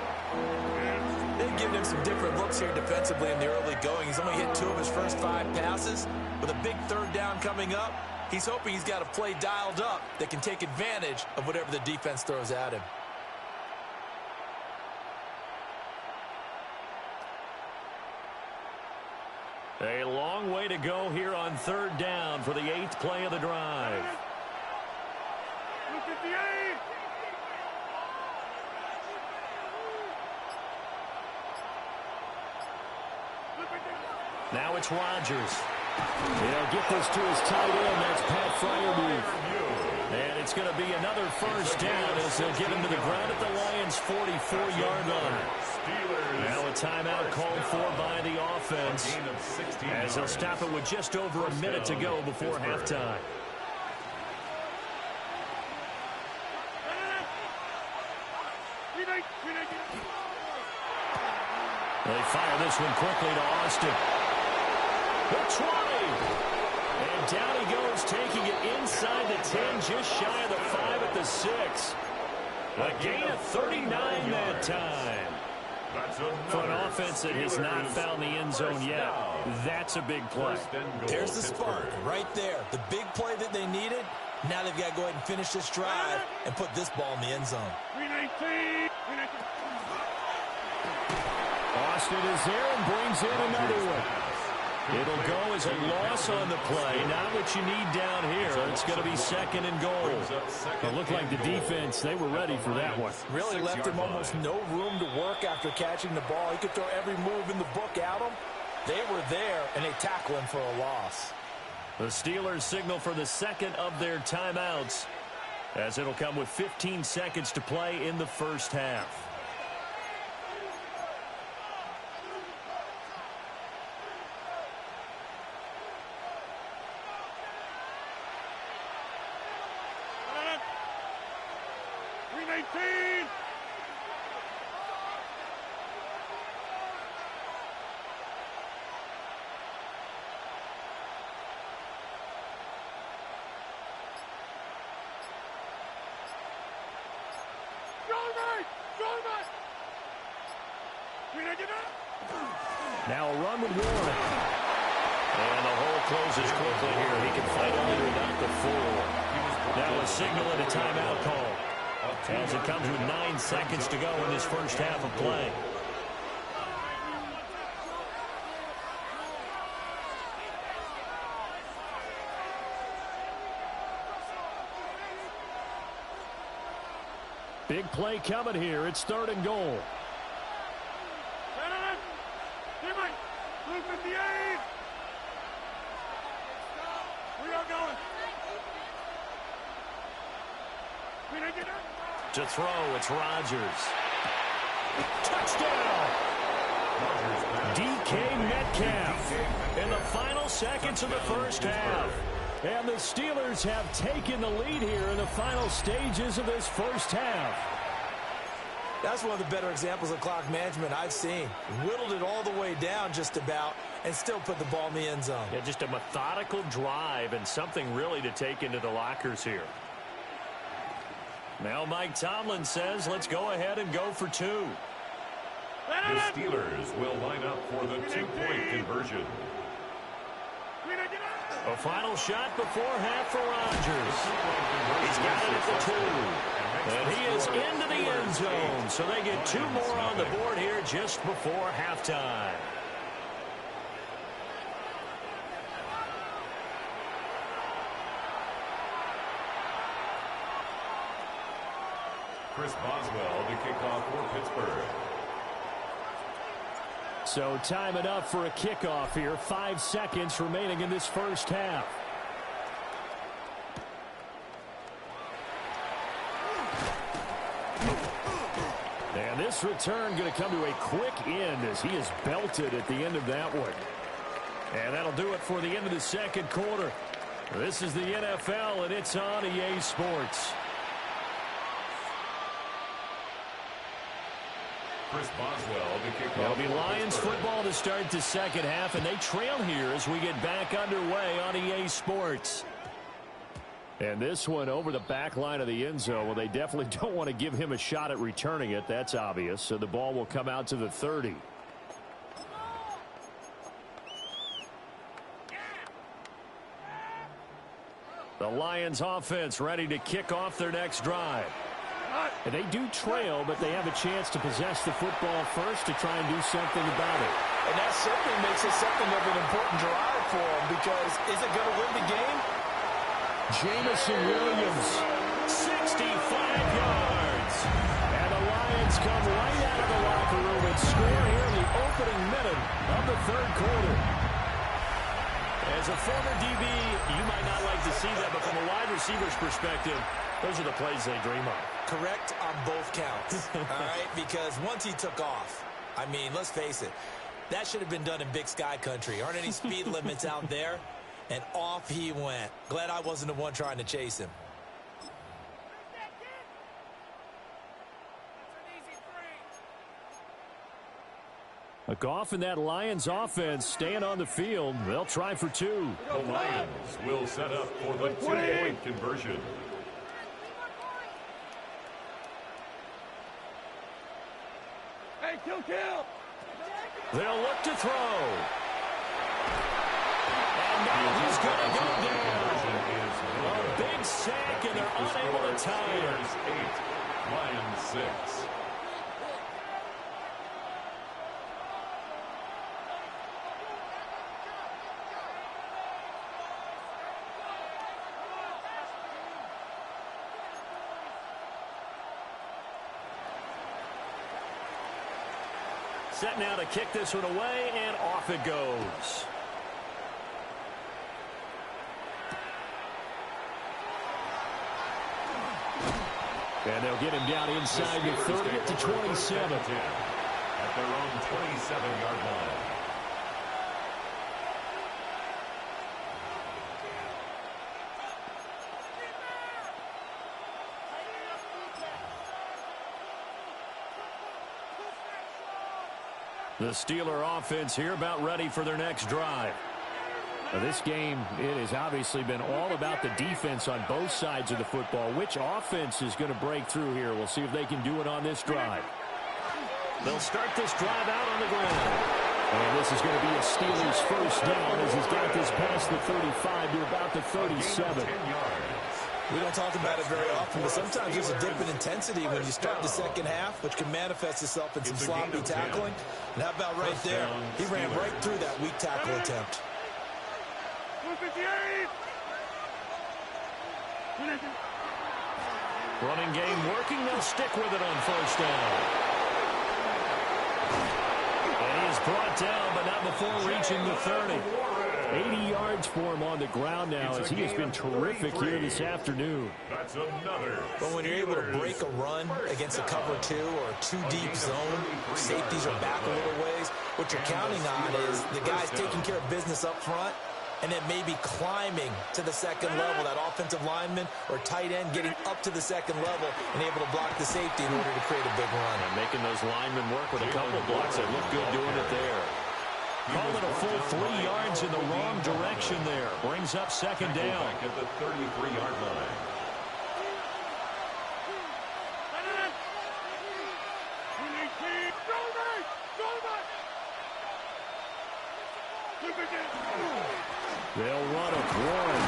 They've given him some different looks here defensively in the early going. He's only hit 2 of his first 5 passes. With a big 3rd down coming up, he's hoping he's got a play dialed up that can take advantage of whatever the defense throws at him. A long way to go here on 3rd down for the 8th play of the drive. Now it's Rodgers. He'll get this to his tight end. That's Pat Freiermuth. And it's going to be another first down as they'll get him to the ground at the Lions' 44-yard line. Now a timeout called for by the offense as they'll stop it with just over a minute to go before halftime. They fire this one quickly to Austin. The 20. And down he goes, taking it inside the 10, just shy of the 5 at the 6. A gain of 39 that time. For an offense that has not found the end zone yet, that's a big play. There's the spark right there. The big play that they needed. Now they've got to go ahead and finish this drive and put this ball in the end zone. Austin is there and brings in another one. It'll go as a loss on the play. Not what you need down here. It's going to be second and goal. It looked like the defense, they were ready for that one. Really left him almost no room to work after catching the ball. He could throw every move in the book at him. They were there, and they tackle him for a loss. The Steelers signal for the second of their timeouts, as it'll come with 15 seconds to play in the first half. Now a run with Warren. And the hole closes quickly here. He can fight under it up to 4. Now a signal and a timeout call, as it comes with 9 seconds to go in this first half of play. Big play coming here. It's third and goal. To throw, it's Rodgers. Touchdown! DK Metcalf in the final seconds of the first half. And the Steelers have taken the lead here in the final stages of this first half. That's one of the better examples of clock management I've seen. Whittled it all the way down just about and still put the ball in the end zone. Yeah, just a methodical drive and something really to take into the lockers here. Now Mike Tomlin says, let's go ahead and go for 2. The Steelers will line up for the 2-point conversion. A final shot before half for Rodgers. He's got it at the 2. And he is into the end zone. So they get 2 more on the board here just before halftime. Chris Boswell to kick off for Pittsburgh. So time enough for a kickoff here. 5 seconds remaining in this first half. And this return going to come to a quick end as he is belted at the end of that one. And that'll do it for the end of the second quarter. This is the NFL, and it's on EA Sports. Chris Boswell to kick It'll off. be Lions football to start the second half, and they trail here as we get back underway on EA Sports. And this one over the back line of the end zone. Well, they definitely don't want to give him a shot at returning it. That's obvious. So the ball will come out to the 30. The Lions offense ready to kick off their next drive. And they do trail, but they have a chance to possess the football first to try and do something about it. And that certainly makes it something of an important drive for them, because is it going to win the game? Jamison Williams, 65 yards. And the Lions come right out of the locker room and score here in the opening minute of the third quarter. As a former DB, you might not like to see that, but from a wide receiver's perspective, those are the plays they dream of. Correct on both counts, all right? Because once he took off, I mean, let's face it, that should have been done in Big Sky country. Aren't any speed limits out there? And off he went. Glad I wasn't the one trying to chase him. A Goff and that Lions offense staying on the field. They'll try for 2. The Lions will set up for the 2-point conversion. Hey, Kill, kill. They'll look to throw. And now he's going to go down. A big sack, and they're unable to tie it. 8, Lions 6. Set now to kick this one away, and off it goes. And they'll get him down inside the 30 to 27. At their own 27-yard line. The Steeler offense here about ready for their next drive. Now this game, it has obviously been all about the defense on both sides of the football. Which offense is going to break through here? We'll see if they can do it on this drive. They'll start this drive out on the ground. And this is going to be a Steelers first down as he's got this past the 35 to about the 37. We don't talk about it very often, but sometimes there's a dip in intensity when you start the second half, which can manifest itself in some sloppy tackling. And how about right there? He ran right through that weak tackle attempt. Running game working. They'll stick with it on first down. And he is brought down, but not before reaching the 30. 80 yards for him on the ground now as he has been terrific here this afternoon. That's another. But when you're able to break a run against a cover 2 or a 2-deep zone, safeties are back a little ways. What you're counting on is the guys taking care of business up front and then maybe climbing to the second level, that offensive lineman or tight end getting up to the second level and able to block the safety in order to create a big run. And making those linemen work with a couple of blocks that look good doing it there. Call it a full 3 yards in the wrong direction there. Brings up second down. Back at the 33-yard line. They'll run a quarter.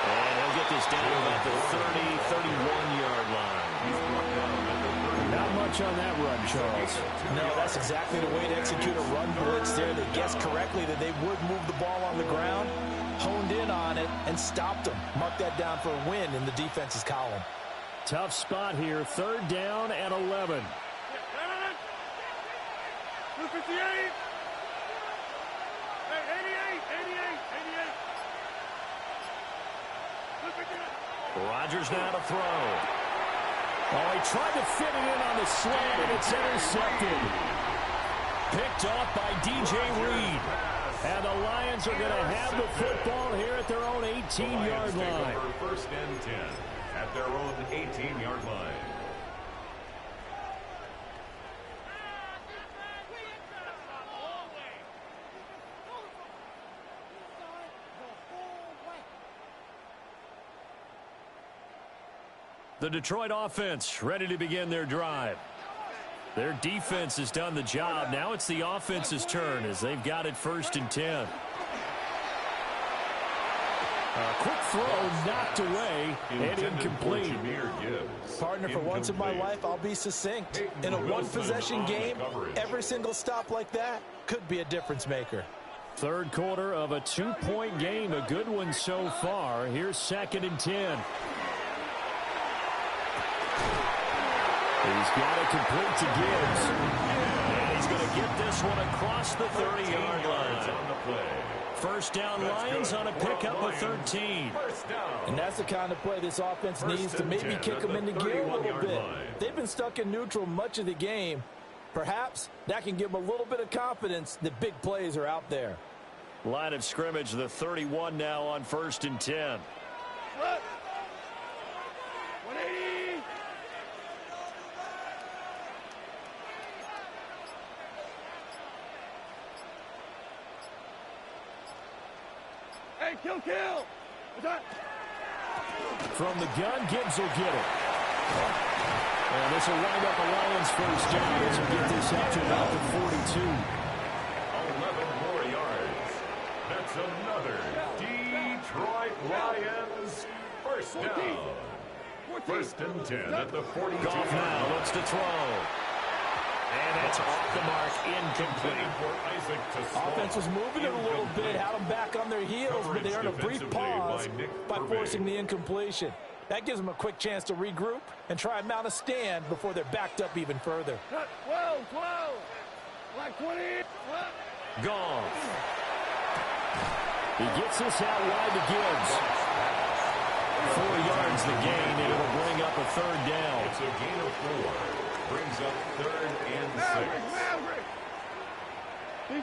And he'll get this down about the 30, 31-yard line. Not much on that run, Charles. No, that's exactly the way to execute a run blitz there. They guessed correctly that they would move the ball on the ground, honed in on it, and stopped them. Mark that down for a win in the defense's column. Tough spot here. Third down and 11. 258. Rodgers now to throw. Oh, he tried to fit it in on the slant, and it's intercepted. Picked off by DJ Reed. And the Lions are going to have the football here at their own 18-yard line. First and 10 at their own 18-yard line. The Detroit offense ready to begin their drive. Their defense has done the job. Now it's the offense's turn as they've got it first and 10. A quick throw knocked away and incomplete. Partner, for once in my life, I'll be succinct. In a one-possession game, every single stop like that could be a difference maker. Third quarter of a 2-point game. A good one so far. Here's second and 10. He's got it complete to Gibbs. And he's going to get this one across the 30-yard line. First down Lions on a pickup of 13. And that's the kind of play this offense needs to maybe kick them into gear a little bit. They've been stuck in neutral much of the game. Perhaps that can give them a little bit of confidence that big plays are out there. Line of scrimmage, the 31 now on first and 10. What? 180. Hey, kill, kill. What's that? From the gun, Gibbs will get it. And this will wind up a Lions first down as we get this up to about the 42. 11 more yards. That's another Detroit Lions first down. First and 10 at the 42. Goff now looks to throw. And that's off the mark, incomplete. Offense was moving it a little bit, had them back on their heels, but they earned a brief pause by forcing the incompletion. That gives them a quick chance to regroup and try and mount a stand before they're backed up even further. 12, like 20. Goff. He gets this out wide to Gibbs. 4 yards the gain, and it'll bring up a third down. It's a gain of 4. Brings up 3rd and 6.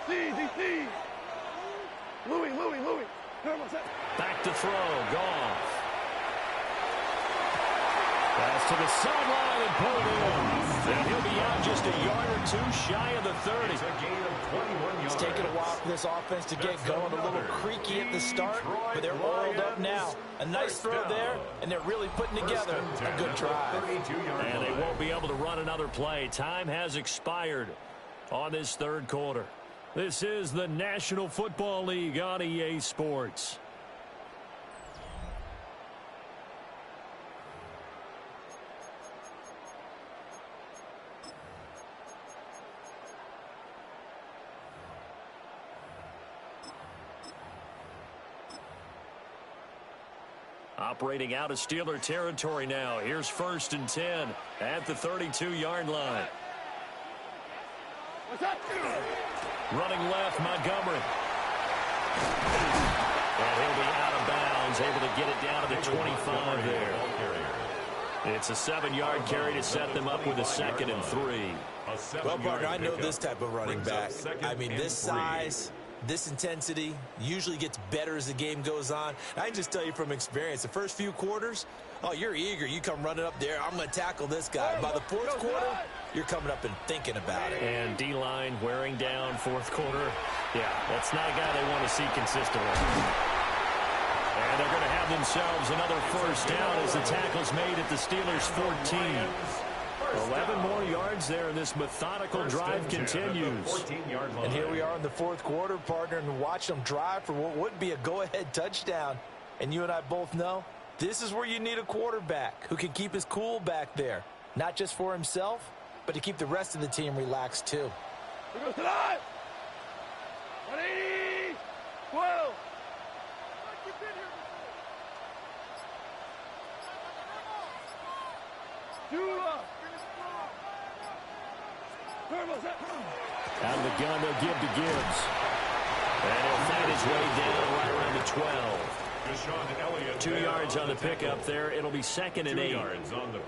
DC. Louis. Back to throw, Goff. Pass to the sideline and pulled in. And he'll be out just a yard or two shy of the 30. It's a gain of 21 yards. It's taken a while for this offense to get going. A little creaky at the start, but they're oiled up now. A nice throw there, and they're really putting together a good drive. And they won't be able to run another play. Time has expired on this third quarter. This is the National Football League on EA Sports. Operating out of Steeler territory now. Here's 1st and 10 at the 32-yard line. Running left, Montgomery. And he'll be out of bounds, able to get it down to the 25 there. It's a 7-yard carry to set them up with a 2nd and 3. Well, partner, I know this type of running back. I mean, this size, this intensity usually gets better as the game goes on. I can just tell you from experience, the first few quarters, oh, you're eager. You come running up there, I'm going to tackle this guy. By the 4th quarter, you're coming up and thinking about it. And D-line wearing down 4th quarter. Yeah, that's not a guy they want to see consistently. And they're going to have themselves another first down as the tackle's made at the Steelers' 14. 11 more yards there, and this methodical drive continues. And here we are in the 4th quarter, partner, and watch them drive for what would be a go-ahead touchdown. And you and I both know this is where you need a quarterback who can keep his cool back there, not just for himself, but to keep the rest of the team relaxed too. Here goes tonight. 180. 12. Out of the gun, they'll give to Gibbs. And he'll find his way down right around the 12. 2 yards on the pickup there. It'll be 2nd and 8.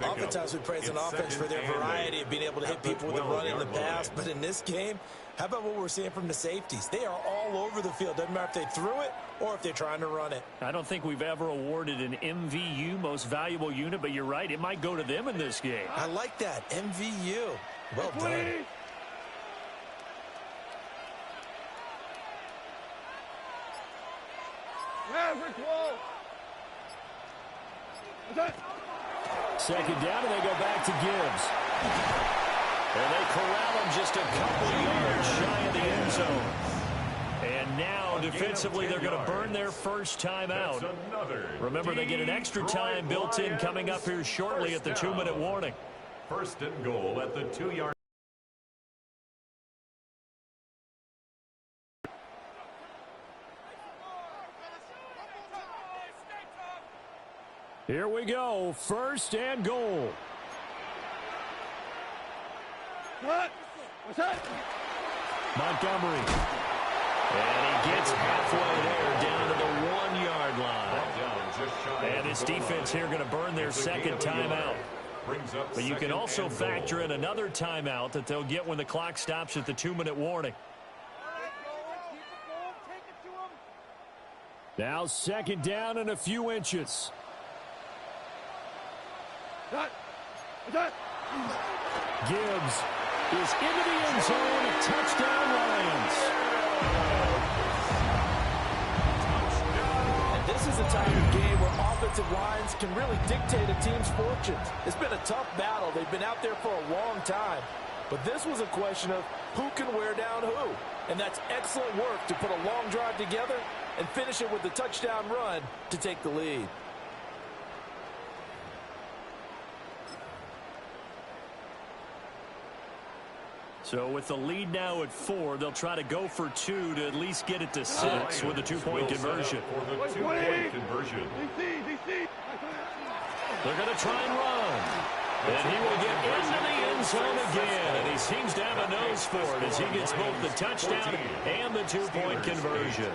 Oftentimes we praise an offense for their variety of being able to hit people with a run in the past. But in this game, how about what we're seeing from the safeties? They are all over the field. Doesn't matter if they threw it or if they're trying to run it. I don't think we've ever awarded an MVU, most valuable unit, but you're right. It might go to them in this game. I like that. MVU. Well done. Second down, and they go back to Gibbs. And they corral him just a couple yards shy of the end zone. And now, defensively, they're going to burn their first time out. Remember, they get an extra time built in coming up here shortly at the 2-minute warning. 1st and goal at the 2-yard. Here we go, 1st and goal. Montgomery. And he gets halfway there down to the 1-yard line. And this defense here going to burn their 2nd timeout. But you can also factor in another timeout that they'll get when the clock stops at the 2-minute warning. Now 2nd down and a few inches. Gibbs is into the end zone. Touchdown, Lions. And this is a one-sided game where offensive lines can really dictate a team's fortunes. It's been a tough battle. They've been out there for a long time. But this was a question of who can wear down who. And that's excellent work to put a long drive together and finish it with a touchdown run to take the lead. So with the lead now at 4, they'll try to go for 2 to at least get it to 6 with a 2-point conversion. For the 2-point conversion. They're going to try and run. And he will get into the end zone again. And he seems to have a nose for it as he gets both the touchdown and the 2-point conversion.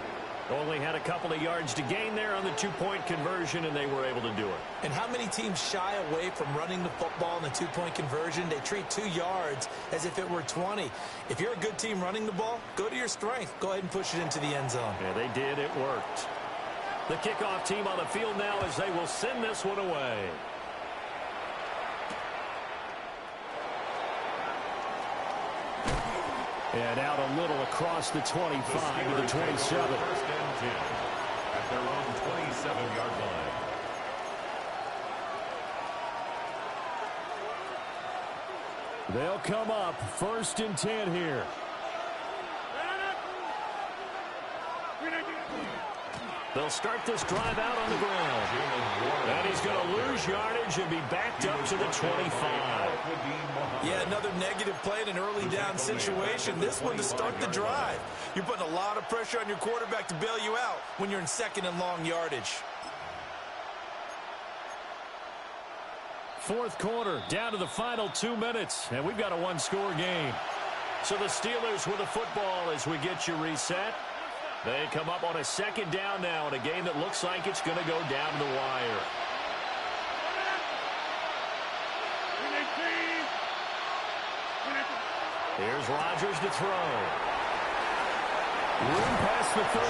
Only had a couple of yards to gain there on the 2-point conversion, and they were able to do it. And how many teams shy away from running the football in the 2-point conversion? They treat 2 yards as if it were 20. If you're a good team running the ball, go to your strength. Go ahead and push it into the end zone. Yeah, they did. It worked. The kickoff team on the field now as they will send this one away. And out a little across the 25 to the 27. First and 10 at their own 27-yard line. They'll come up first and 10 here. They'll start this drive out on the ground. And he's going to lose yardage and be backed up to the 25. Yeah, another negative play in an early down situation. This one to start the drive. You're putting a lot of pressure on your quarterback to bail you out when you're in second and long yardage. Fourth quarter, down to the final 2 minutes, and we've got a one-score game. So the Steelers with the football as we get you reset. They come up on a second down now in a game that looks like it's going to go down to the wire. Here's Rodgers to throw. Room past the 35.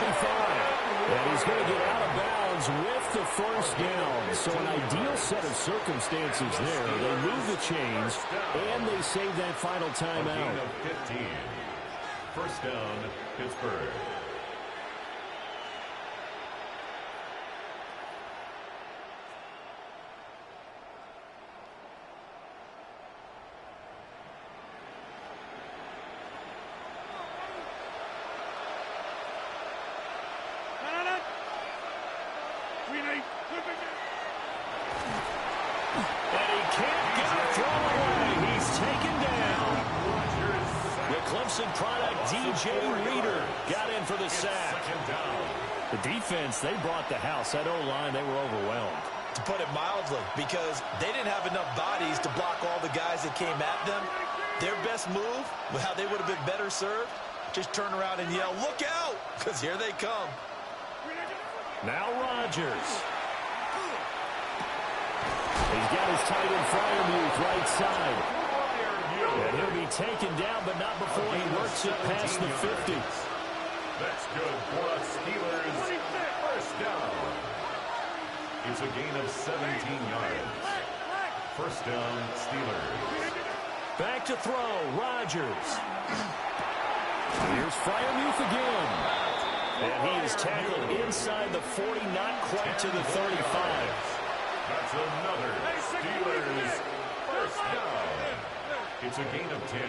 And he's going to get out of bounds with the first down. So an ideal set of circumstances there. They move the chains, and they save that final timeout. A gain of 15. First down, Pittsburgh. The defense, they brought the house. That O-line, they were overwhelmed. To put it mildly, because they didn't have enough bodies to block all the guys that came at them. Their best move, how they would have been better served, just turn around and yell, "Look out!" Because here they come. Now Rodgers. He's got his tight end Freiermuth right side. And he'll be taken down, but not before he works it past the 50. That's good for a Steelers first down. It's a gain of 17 yards. First down, Steelers. Back to throw, Rodgers. Here's Freiermuth again. And he is tackled inside the 40, not quite to the 35. That's another Steelers first down. It's a gain of 10.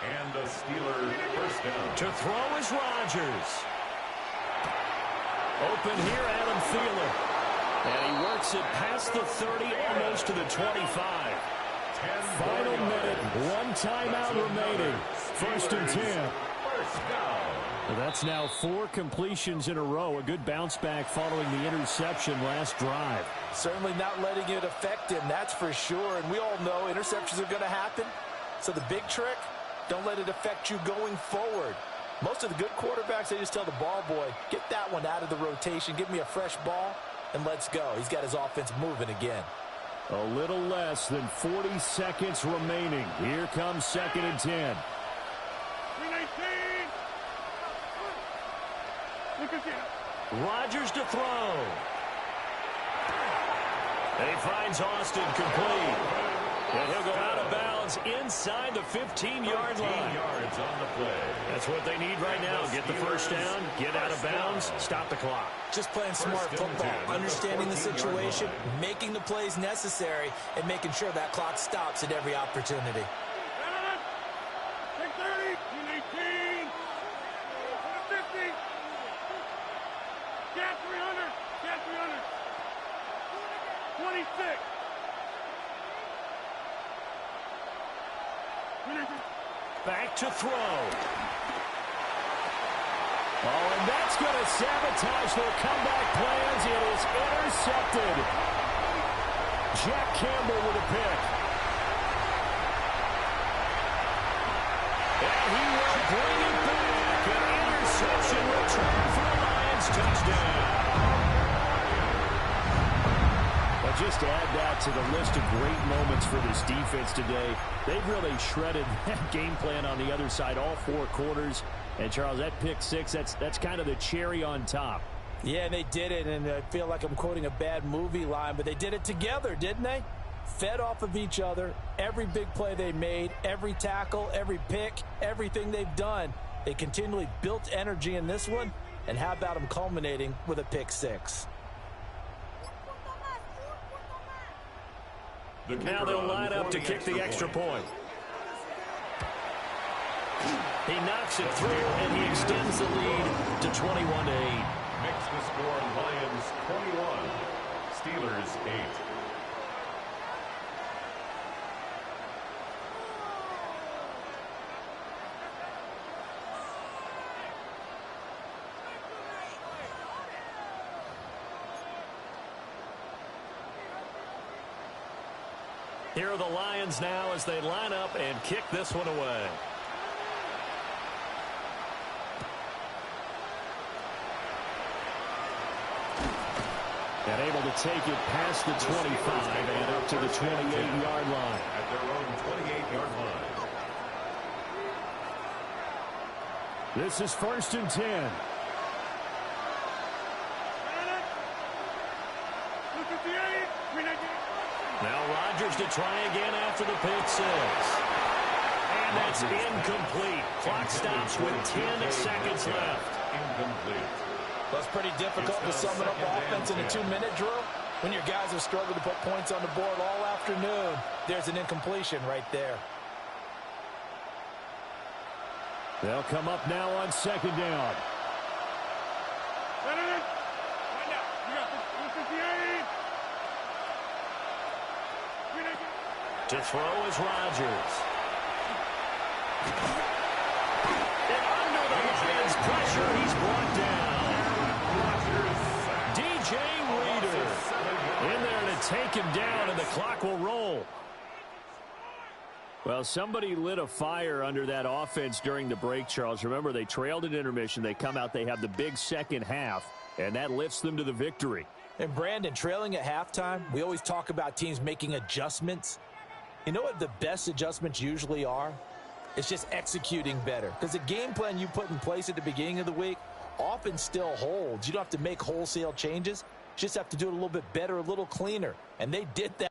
And a Steeler first down. To throw is Rodgers. Open here, Adam Thielen. And he works it past the 30, almost to the 25. Final minute, one timeout remaining. First and 10. First down. Well, that's now 4 completions in a row. A good bounce back following the interception last drive. Certainly not letting it affect him, that's for sure. And we all know interceptions are going to happen. So the big trick, don't let it affect you going forward. Most of the good quarterbacks, they just tell the ball boy, get that one out of the rotation, give me a fresh ball, and let's go. He's got his offense moving again. A little less than 40 seconds remaining. Here comes second and 10. Rodgers to throw. And he finds Austin complete. And he'll go out of bounds inside the 15-yard line. 15 yards on the play. That's what they need right now. Get the first down, get out of bounds, stop the clock. Just playing smart football, understanding the situation, making the plays necessary, and making sure that clock stops at every opportunity. 6:30, 18, 50. Get 300, get 300. 26. Back to throw. Oh, and that's going to sabotage their comeback plans. It is intercepted. Jack Campbell with a pick. And he will bring it back. An interception return for the Lions touchdown. Well, just to add that to the list of great moments for this defense today, they've really shredded that game plan on the other side all 4 quarters. And, Charles, that pick six, that's kind of the cherry on top. Yeah, they did it, and I feel like I'm quoting a bad movie line, but they did it together, didn't they? Fed off of each other, every big play they made, every tackle, every pick, everything they've done. They continually built energy in this one, and how about them culminating with a pick six? Now they'll line up to kick the extra point. He knocks it through, and he extends the lead to 21-8. Makes the score Lions 21, Steelers 8. Here are the Lions now as they line up and kick this one away. And able to take it past the 25 and up to the 28-yard line. At their own 28-yard line. This is 1st and 10. Now Rodgers to try again after the pick six. And that's incomplete. Clock stops with 10 seconds left. Incomplete. Well, it's pretty difficult to sum it up offense in a 2-minute drill. When your guys have struggled to put points on the board all afternoon, there's an incompletion right there. They'll come up now on 2nd down. To throw is Rodgers. And under the Lions' pressure, he's brought down. DJ Reader in there to take him down, and the clock will roll. Well, somebody lit a fire under that offense during the break, Charles. Remember, they trailed at intermission. They come out, they have the big second half, and that lifts them to the victory. And, Brandon, trailing at halftime, we always talk about teams making adjustments. You know what the best adjustments usually are? It's just executing better. Because the game plan you put in place at the beginning of the week often still holds. You don't have to make wholesale changes. You just have to do it a little bit better, a little cleaner. And they did that.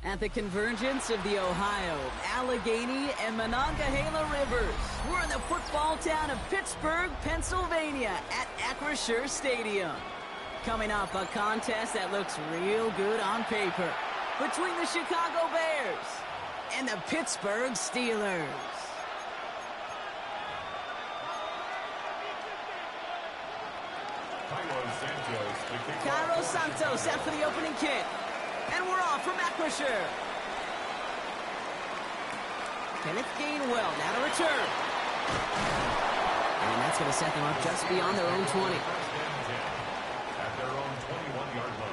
At the convergence of the Ohio, Allegheny, and Monongahela Rivers, we're in the football town of Pittsburgh, Pennsylvania at Acrisure Stadium. Coming up, a contest that looks real good on paper between the Chicago Bears and the Pittsburgh Steelers. Cairo Santos out for the opening kick. And we're off from Acrisure. Kenneth Gainwell now to return. And that's going to set them up just beyond their own 20. At their own 21-yard line.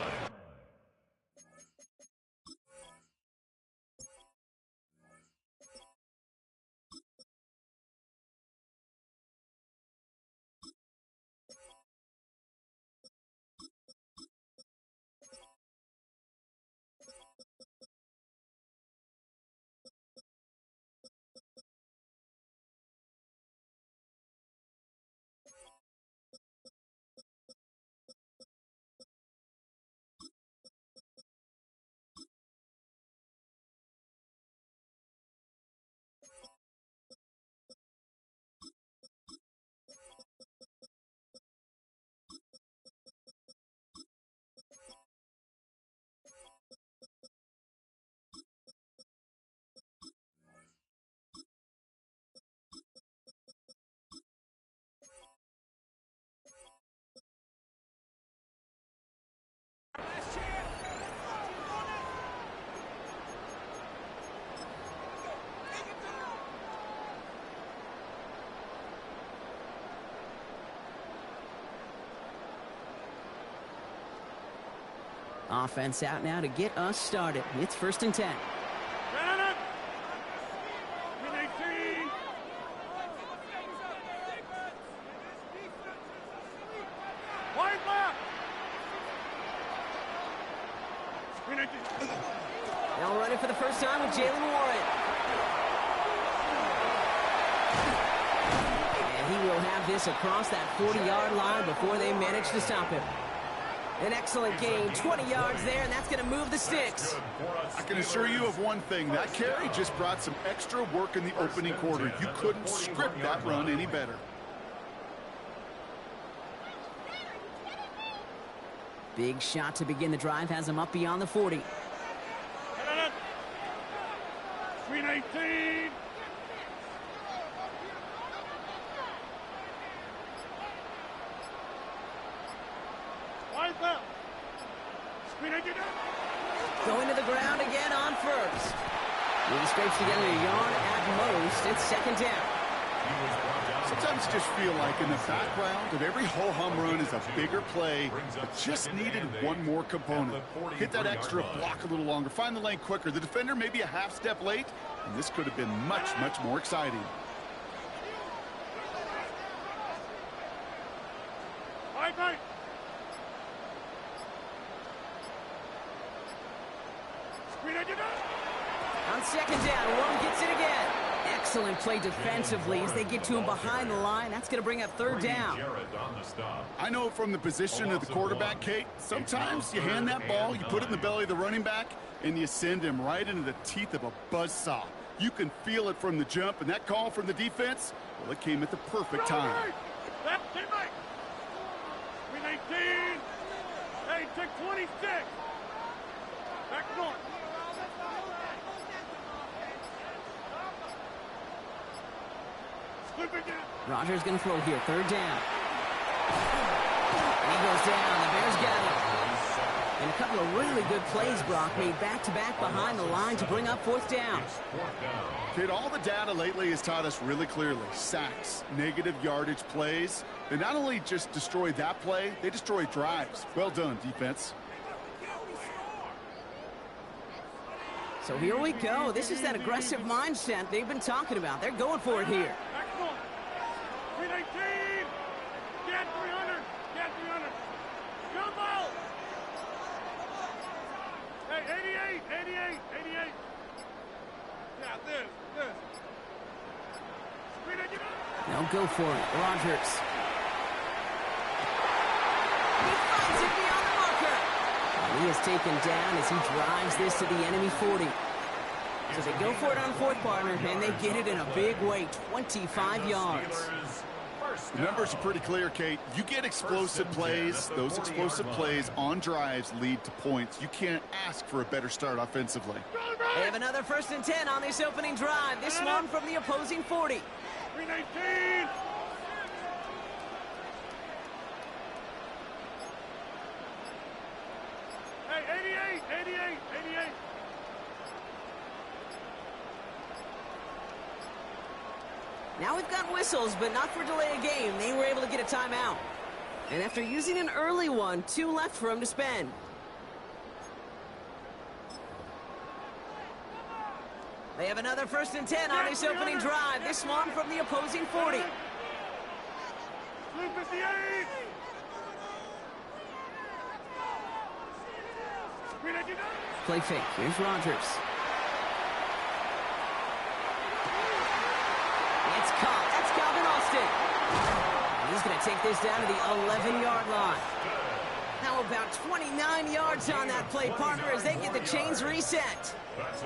Offense out now to get us started. It's 1st and 10. Now running for the first time with Jalen Warren. And he will have this across that 40-yard line before they manage to stop him. An excellent gain, 20 yards there, and that's going to move the sticks. I can assure you of one thing. That carry just brought some extra work in the opening quarter. You couldn't script that run any better. Big shot to begin the drive has him up beyond the 40. Screen 18. Going to the ground again on first. He scrapes together a yard at most. It's 2nd down. Sometimes you just feel like in the background of every ho-hum run is a bigger play that just needed one more component. Hit that extra block a little longer. Find the lane quicker. The defender may be a half step late, and this could have been much, much more exciting. On 2nd down, Warren gets it again. Excellent play defensively as they get to him behind the line. That's going to bring up 3rd down. I know from the position of the quarterback, Kate, sometimes you hand that ball, you put it in the belly of the running back, and you send him right into the teeth of a buzzsaw. You can feel it from the jump, and that call from the defense, well, it came at the perfect time. Screen 18. Hey, check 26. Back north. Rogers going to throw here. 3rd down. And he goes down. The Bears got him. And a couple of really good plays, Brock, made back-to-back behind the line to bring up 4th down. Kid, all the data lately has taught us really clearly. Sacks, negative yardage plays. They not only just destroy that play, they destroy drives. Well done, defense. So here we go. This is that aggressive mindset they've been talking about. They're going for it here. Screen 18. Get 300. Get 300. Jump out. Hey, 88. Yeah, this. Screen 18. They'll go for it. Rogers. He finds it beyond the marker. And he is taken down as he drives this to the enemy 40. So they go for it on fourth, partner, and they get it in a big way, 25 yards. The numbers are pretty clear, Kate. You get explosive plays. Those explosive plays on drives lead to points. You can't ask for a better start offensively. They have another 1st and 10 on this opening drive. This one from the opposing 40. 319. Hey, 88. Now we've got whistles, but not for delay of game. They were able to get a timeout. And after using an early one, 2 left for him to spend. They have another 1st and 10 on this opening drive. This one from the opposing 40. 58. Play fake. Here's Rodgers. It's caught. That's Calvin Austin. He's going to take this down to the 11-yard line. How about 29 yards on that play, partner, as they get the chains reset?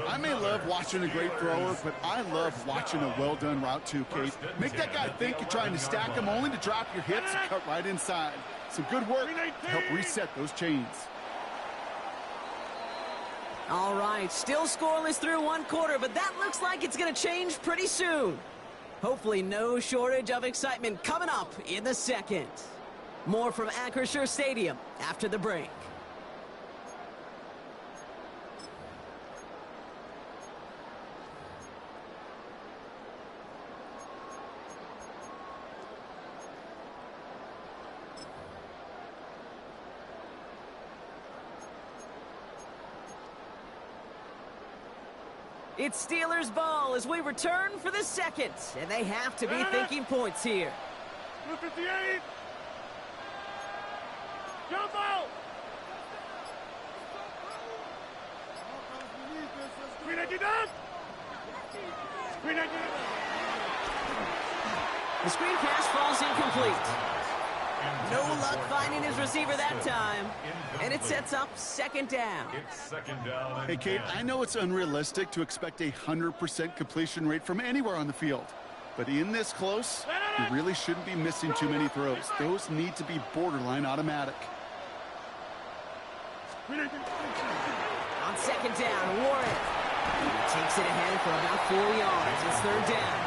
I may love watching a great thrower, but I love watching a well-done route too, Kate. Make that guy think you're trying to stack him only to drop your hips and cut right inside. Some good work to help reset those chains. All right, still scoreless through 1 quarter, but that looks like it's going to change pretty soon. Hopefully no shortage of excitement coming up in the second. More from Acrisure Stadium after the break. It's Steelers ball as we return for the second, and they have to be thinking points here. 58. Jump out. 399. The screen pass falls incomplete. No luck finding his receiver that time. And it sets up 2nd down. It's 2nd down. Hey, Kate, I know it's unrealistic to expect a 100% completion rate from anywhere on the field. But in this close, you really shouldn't be missing too many throws. Those need to be borderline automatic. On 2nd down, Warren. He takes it ahead for about 4 yards. It's 3rd down.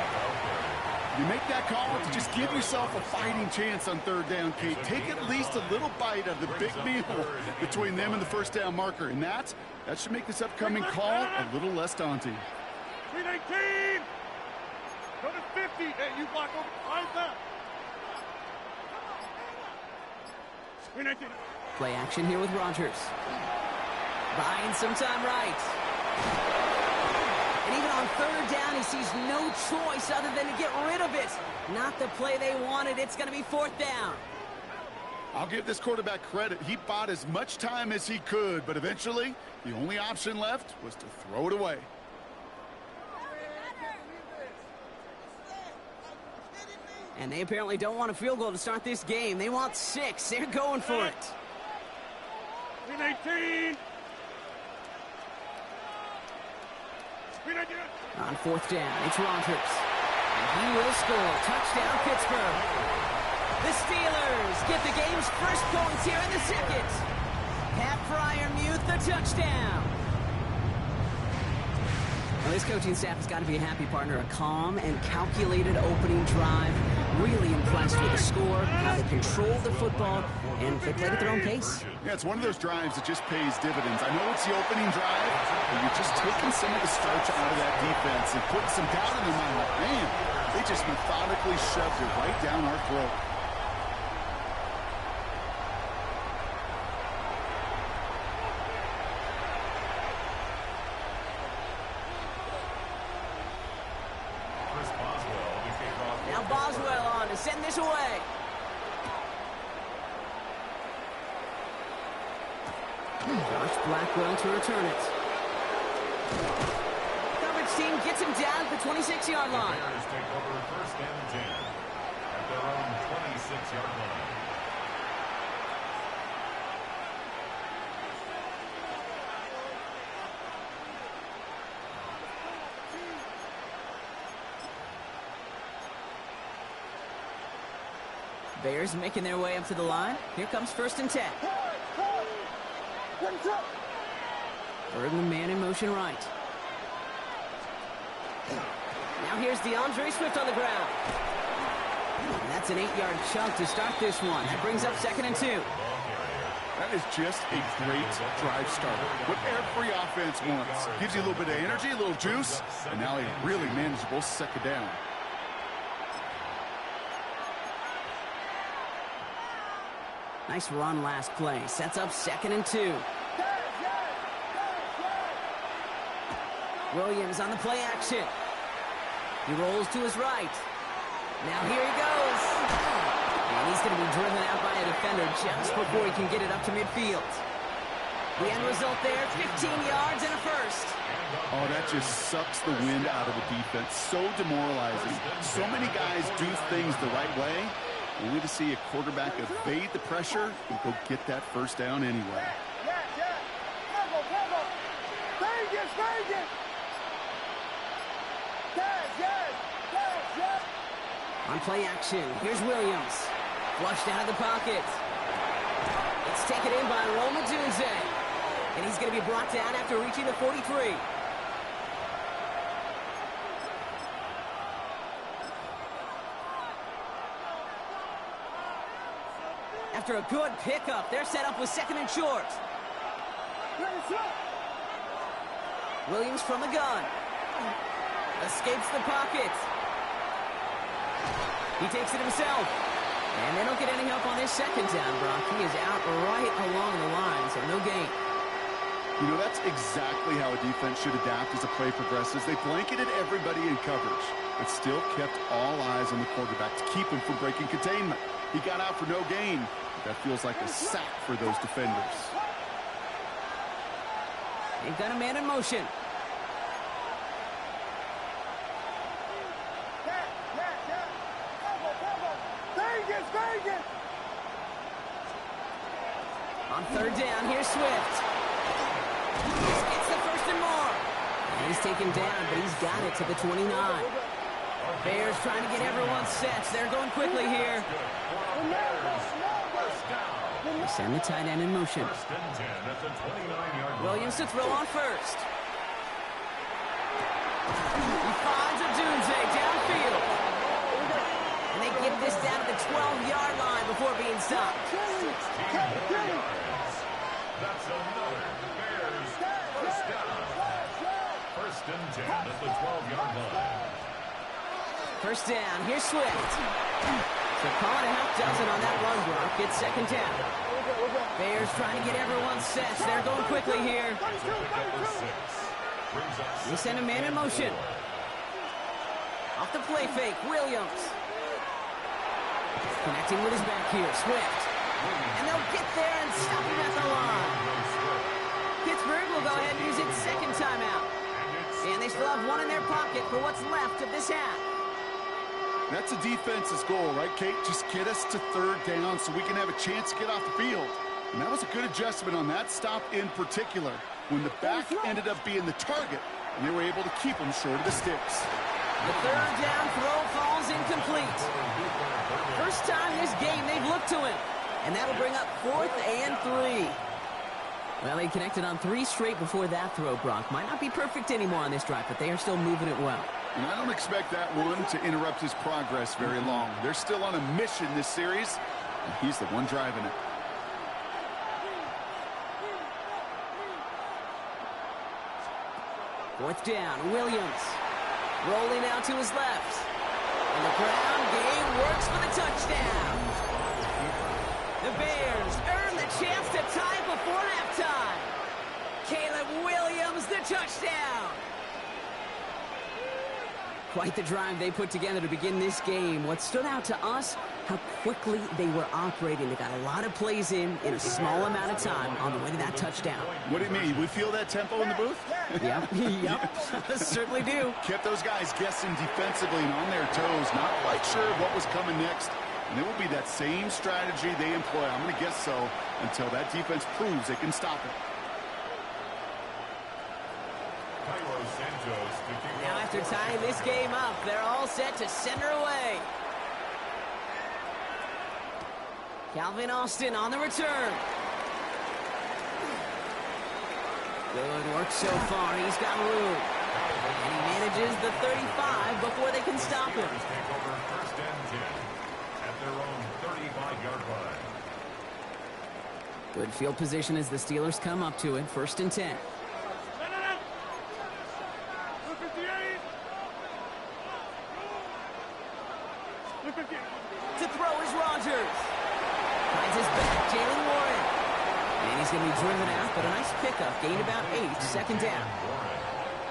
You make that call to just give yourself a fighting chance on 3rd down, Kate. Take at least a little bite of the big meal between them and the 1st down marker. And that should make this upcoming call a little less daunting. 319. Go to 50. Hey, you block over. Eyes up. 319. Play action here with Rodgers. Buying some time right. And even on 3rd down, he sees no choice other than to get rid of it. Not the play they wanted. It's going to be 4th down. I'll give this quarterback credit. He bought as much time as he could, but eventually, the only option left was to throw it away. And they apparently don't want a field goal to start this game. They want 6. They're going for it. 319. On 4th down, it's Rodgers. And he will score. Touchdown, Pittsburgh. The Steelers get the game's first points here in the second. Pat Fryermuth, the touchdown. Well, this coaching staff has got to be a happy partner. A calm and calculated opening drive. Really impressed with the score, how they controlled the football, and they played at their own pace. Yeah, it's one of those drives that just pays dividends. I know it's the opening drive, but you're just taking some of the starch out of that defense and putting some doubt in their mind. Like, man, they just methodically shoved it right down our throat. Now Boswell on to send this away. Josh Blackwell to return it. Coverage team gets him down at the 26-yard line. Bears take over 1st and 10 at their own 26-yard line. Bears making their way up to the line. Here comes 1st and 10. Bergman man in motion right. Now here's DeAndre Swift on the ground. And that's an 8-yard chunk to start this one. That brings up 2nd and 2. That is just a great drive starter. What every offense wants. Gives you a little bit of energy, a little juice, and now a really manageable 2nd down. Nice run last play. Sets up 2nd and 2. Williams on the play action. He rolls to his right. Now here he goes. And he's going to be driven out by a defender just before he can get it up to midfield. The end result there, 15 yards and a 1st. Oh, that just sucks the wind out of the defense. So demoralizing. So many guys do things the right way, only to see a quarterback evade the pressure and go get that 1st down anyway. On play action, here's Williams. Flushed out of the pocket. It's taken in by Roma Dunze. And he's going to be brought down after reaching the 43. After a good pickup, they're set up with 2nd and short. Williams from the gun. Escapes the pocket. He takes it himself. And they don't get any help on this 2nd down, Brock. He is out right along the line, so no gain. You know, that's exactly how a defense should adapt as the play progresses. They blanketed everybody in coverage, but still kept all eyes on the quarterback to keep him from breaking containment. He got out for no gain. That feels like a sack for those defenders. They've got a man in motion. On 3rd down, here's Swift. Gets the 1st and more. And he's taken down, but he's got it to the 29. Bears trying to get everyone set. They're going quickly here. They send the tight end in motion. Williams to throw on 1st. He finds a Dunze downfield. And they get this down to the 12-yard line before being stopped. That's another Bears 1st down. 1st and 10 at the 12-yard line. 1st down, here's Swift. So call it a half dozen on that run block. It's 2nd down. Bears trying to get everyone set. They're going quickly here. They send a man in motion. Off the play fake, Williams. Connecting with his back here, Swift. And they'll get there and stop him at the line. Pittsburgh will go ahead and use its 2nd timeout. And they still have one in their pocket for what's left of this half. That's a defense's goal, right, Kate? Just get us to 3rd down so we can have a chance to get off the field. And that was a good adjustment on that stop in particular, when the back ended up being the target, and they were able to keep him short of the sticks. The 3rd down throw falls incomplete. First time this game they've looked to him. And that'll bring up 4th and 3. Well, they connected on 3 straight before that throw, Brock. Might not be perfect anymore on this drive, but they are still moving it well. And I don't expect that one to interrupt his progress very long. They're still on a mission this series, and he's the one driving it. Fourth down, Williams. Rolling out to his left. And the ground game works for the touchdown. The Bears earn the chance to tie before halftime. Caleb Williams, the touchdown. Quite the drive they put together to begin this game. What stood out to us, how quickly they were operating. They got a lot of plays in a small amount of time on the way to that touchdown. What do you mean? We feel that tempo in the booth? Yep, certainly do. Kept those guys guessing defensively and on their toes, not quite sure what was coming next. And it will be that same strategy they employ, I'm going to guess so, until that defense proves they can stop it. Now after tying this game up, they're all set to send her away. Calvin Austin on the return. Good work so far. He's got room. And he manages the 35 before they can stop him. Take over first and 10 at their own 35-yard line. Good field position as the Steelers come up to it. First and 10. To throw is Rodgers. Finds his back, Jalen Warren. And he's going to be driven out, but a nice pickup. Gained about 8, second down.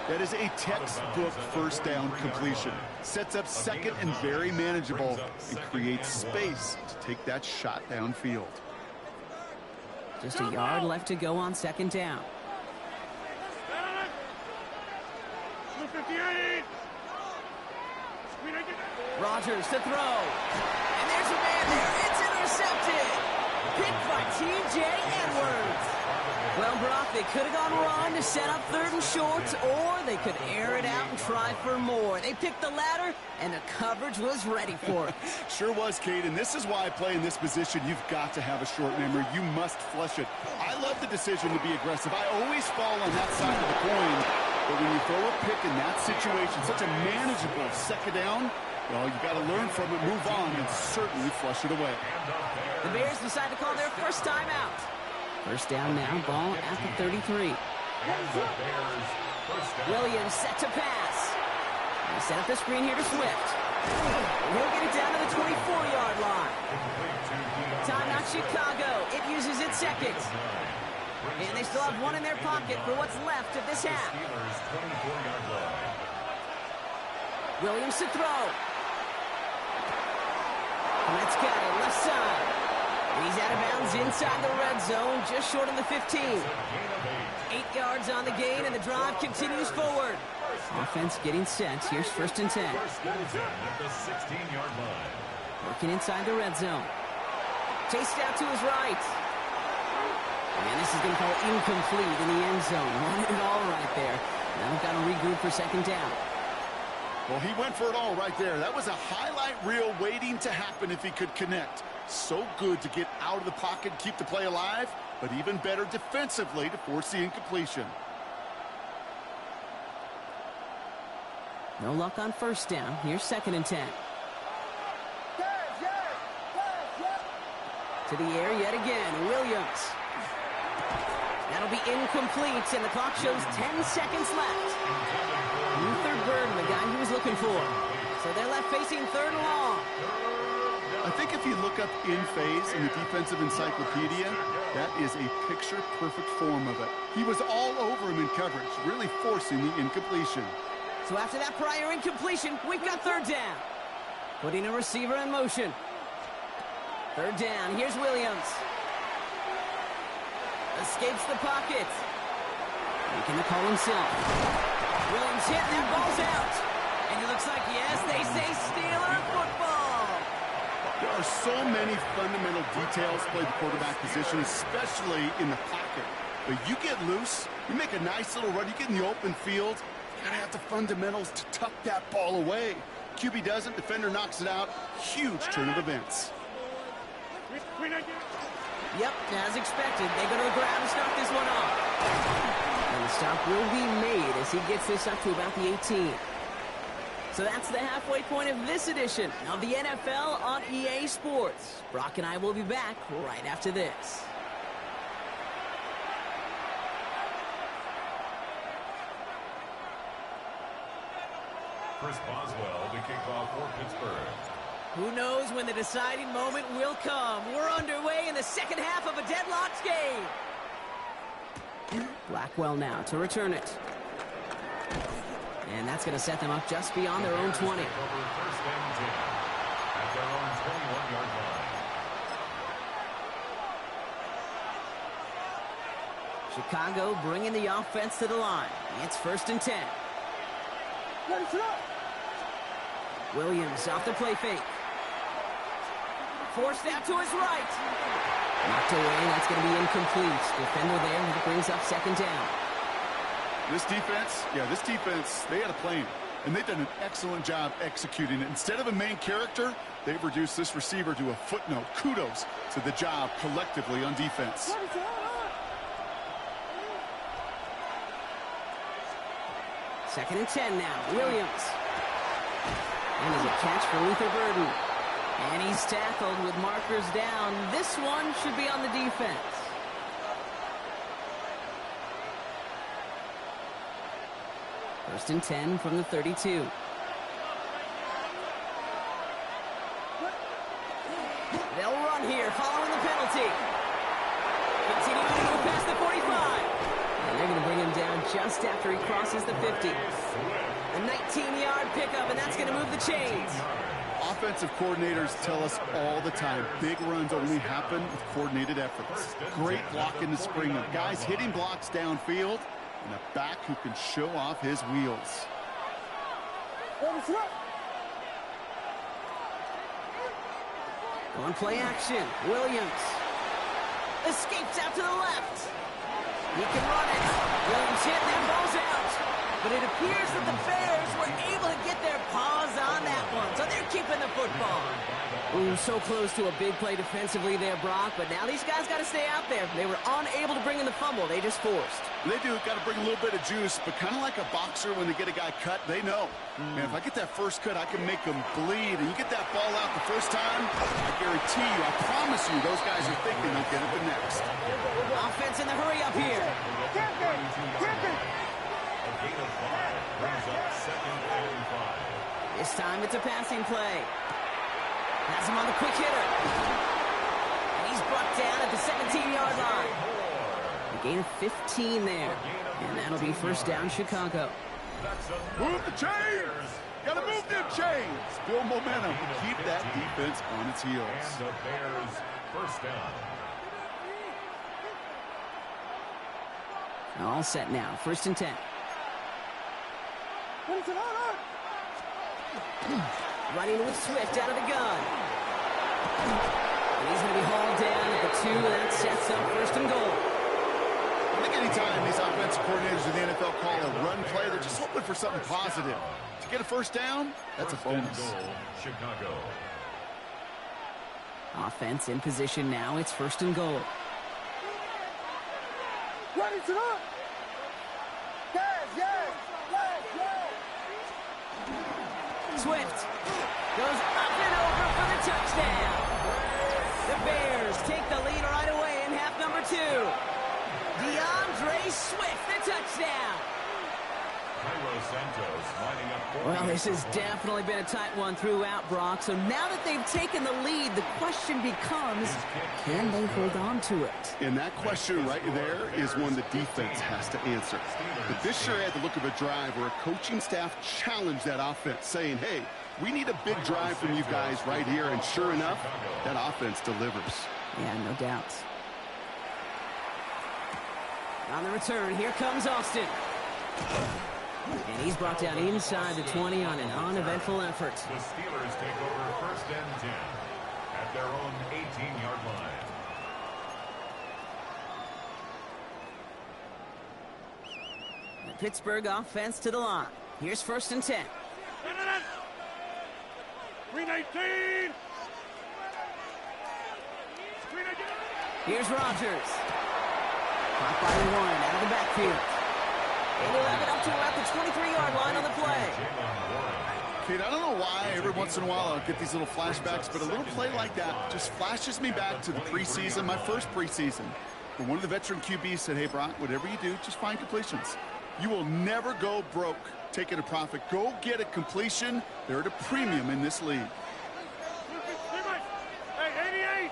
That is a textbook first down completion. Sets up second and very manageable and creates space to take that shot downfield. Just a yard left to go on second down. Rodgers to throw. And there's a man there. It's intercepted. Picked by T.J. Edwards. Well, Brock, they could have gone wrong to set up third and short, or they could air it out and try for more. They picked the latter, and the coverage was ready for it. Sure was, Kate, and this is why I play in this position. You've got to have a short memory. You must flush it. I love the decision to be aggressive. I always fall on that side of the coin, but when you throw a pick in that situation, such a manageable second down, well, you got to learn from it, move on, and certainly flush it away. The Bears decide to call their first time out. First down now, ball at the 33. Williams set to pass. They set up the screen here to Swift. And he'll get it down to the 24-yard line. Timeout Chicago. It uses its second. And they still have one in their pocket for what's left of this half. Williams to throw. Let's got it, left side. And he's out of bounds inside the red zone, just short of the 15. 8 yards on the gain, and the drive continues forward. Offense getting set. Here's first and 10. Working inside the red zone. Chased out to his right. And this is going to call incomplete in the end zone. Wanted it all right there. Now we've got to regroup for second down. Well, he went for it all right there. That was a highlight reel waiting to happen if he could connect. So good to get out of the pocket, keep the play alive, but even better defensively to force the incompletion. No luck on first down. Here's second and 10. To the air yet again, Williams. That'll be incomplete, and the clock shows 10 seconds left. Luther Burden, the guy he was looking for. So they're left facing third and long. I think if you look up in phase in the defensive encyclopedia, that is a picture-perfect form of it. He was all over him in coverage, really forcing the incompletion. So after that prior incompletion, we've got third down. Putting a receiver in motion. Third down, here's Williams. Escapes the pocket. Making the call himself. Williams hit, and that ball's out. And it looks like, yes, they say Steeler football. There are so many fundamental details to play the quarterback position, especially in the pocket. But you get loose, you make a nice little run, you get in the open field, you gotta have the fundamentals to tuck that ball away. QB doesn't, defender knocks it out. Huge turn of events. Yep, as expected, they go to the ground and start this one off. And the stop will be made as he gets this up to about the 18. So that's the halfway point of this edition of the NFL on EA Sports. Brock and I will be back right after this. Chris Boswell to kick off for Pittsburgh. Who knows when the deciding moment will come? We're underway in the second half of a deadlocked game. Blackwell now to return it. And that's going to set them up just beyond their own 20. First and 10 at their own 21-yard line. Chicago bringing the offense to the line. It's first and 10. Williams off the play fake. Forced out to his right. Knocked away. That's going to be incomplete. Defender there, and it brings up second down. This defense, they had a plan. and they've done an excellent job executing it. Instead of a main character, they've reduced this receiver to a footnote. Kudos to the job collectively on defense. Second and 10 now. Williams. And there's a catch for Luther Burden. And he's tackled with markers down. This one should be on the defense. First and 10 from the 32. They'll run here following the penalty. Continuing to move past the 45. And they're going to bring him down just after he crosses the 50. A 19-yard pickup, and that's going to move the chains. Offensive coordinators tell us all the time, big runs only happen with coordinated efforts. Great block in the spring of guys hitting blocks downfield, and a back who can show off his wheels. On play action, Williams escapes out to the left. He can run it. Williams hit, and that ball's out. But it appears that the Bears were able to get their paws on that one, so they're keeping the football. Ooh, so close to a big play defensively there, Brock, but now these guys got to stay out there. They were unable to bring in the fumble. They just forced. They do got to bring a little bit of juice, but kind of like a boxer when they get a guy cut, they know. Man, if I get that first cut, I can make them bleed. And you get that ball out the first time, I guarantee you, I promise you, those guys are thinking they'll get it the next. Offense in the hurry up here. This time it's a passing play. Has him on the quick hitter. And he's brought down at the 17-yard line. A gain of 15 there. And that'll be first down, Chicago. Move the chains! Gotta move them chains! Build momentum. Keep that defense on its heels. And the Bears first down. All set now. First and 10. Running with Swift out of the gun. And he's going to be hauled down at the 2, and that sets up first and goal. I think anytime these offensive coordinators in the NFL call a run play, they're just hoping for something positive. To get a first down, that's a bonus. Goal, Chicago. Offense in position now. It's first and goal. Swift goes up and over for the touchdown. The Bears take the lead right away in half number 2. DeAndre Swift, the touchdown. Well, this has definitely been a tight one throughout, Brock. So now that they've taken the lead, the question becomes, can they hold on to it? And that question right there is one the defense has to answer. But this sure had the look of a drive where a coaching staff challenged that offense, saying, hey, we need a big drive from you guys right here. And sure enough, that offense delivers. Yeah, no doubt. On the return, here comes Austin. And he's brought down inside the 20 on an uneventful effort. The Steelers take over first and 10 at their own 18-yard line. The Pittsburgh offense to the line. Here's first and 10. 319. Here's Rodgers. Caught by 1 out of the backfield. And he'll have it up to about the 23-yard line on the play. Kate, I don't know why every once in a while I'll get these little flashbacks, but a little play like that just flashes me back to the preseason, my first preseason. When one of the veteran QBs said, hey, Brock, whatever you do, just find completions. You will never go broke taking a profit. Go get a completion. They're at a premium in this league. Hey, 88.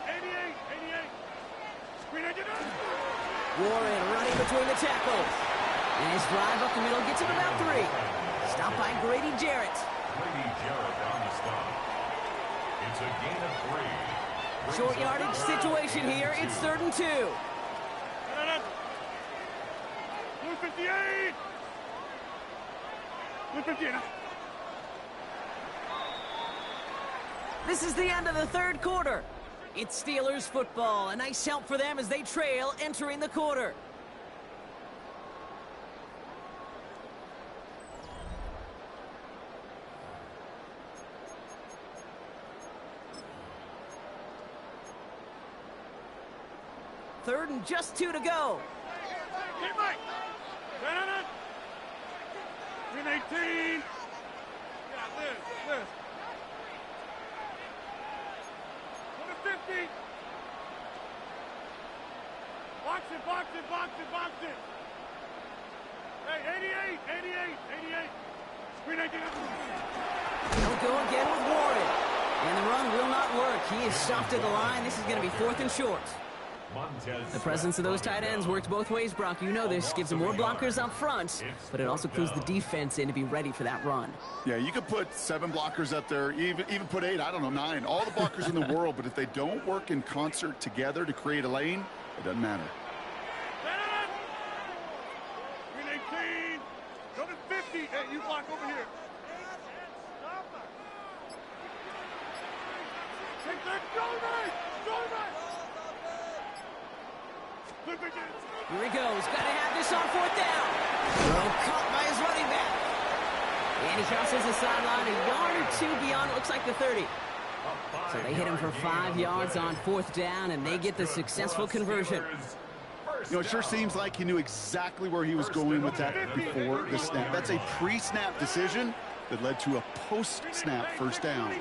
Warren running between the tackles. And his drive up the middle gets him about 3. Stopped by Grady Jarrett. Grady Jarrett on the stop. It's a gain of 3. Short yardage situation here. It's 3rd and 2. 158. 158. This is the end of the 3rd quarter. It's Steelers football. A nice help for them as they trail entering the quarter. 3rd and just 2 to go. Keep right. 18. Yeah, Liz. Go to 50. Box it. Hey, 88. Screen 18. He'll go again with Warren. And the run will not work. He is stopped at the line. This is going to be 4th and short. The presence of those tight ends works both ways, Brock. You know this. Gives them more blockers up front, but it also clues the defense in to be ready for that run. Yeah, you could put 7 blockers up there, even put 8, I don't know, 9. All the blockers in the world, but if they don't work in concert together to create a lane, it doesn't matter. 18. Go to 50. Hey, you block over here. Take that. Go right. Here he goes. Got to have this on 4th down. Oh, caught by his running back. And he crosses the sideline a yard or 2 beyond, it looks like the 30. So they hit him for 5 yards on 4th down, and they get the successful conversion. You know, it sure seems like he knew exactly where he was going with that before the snap. That's a pre-snap decision that led to a post-snap 1st down.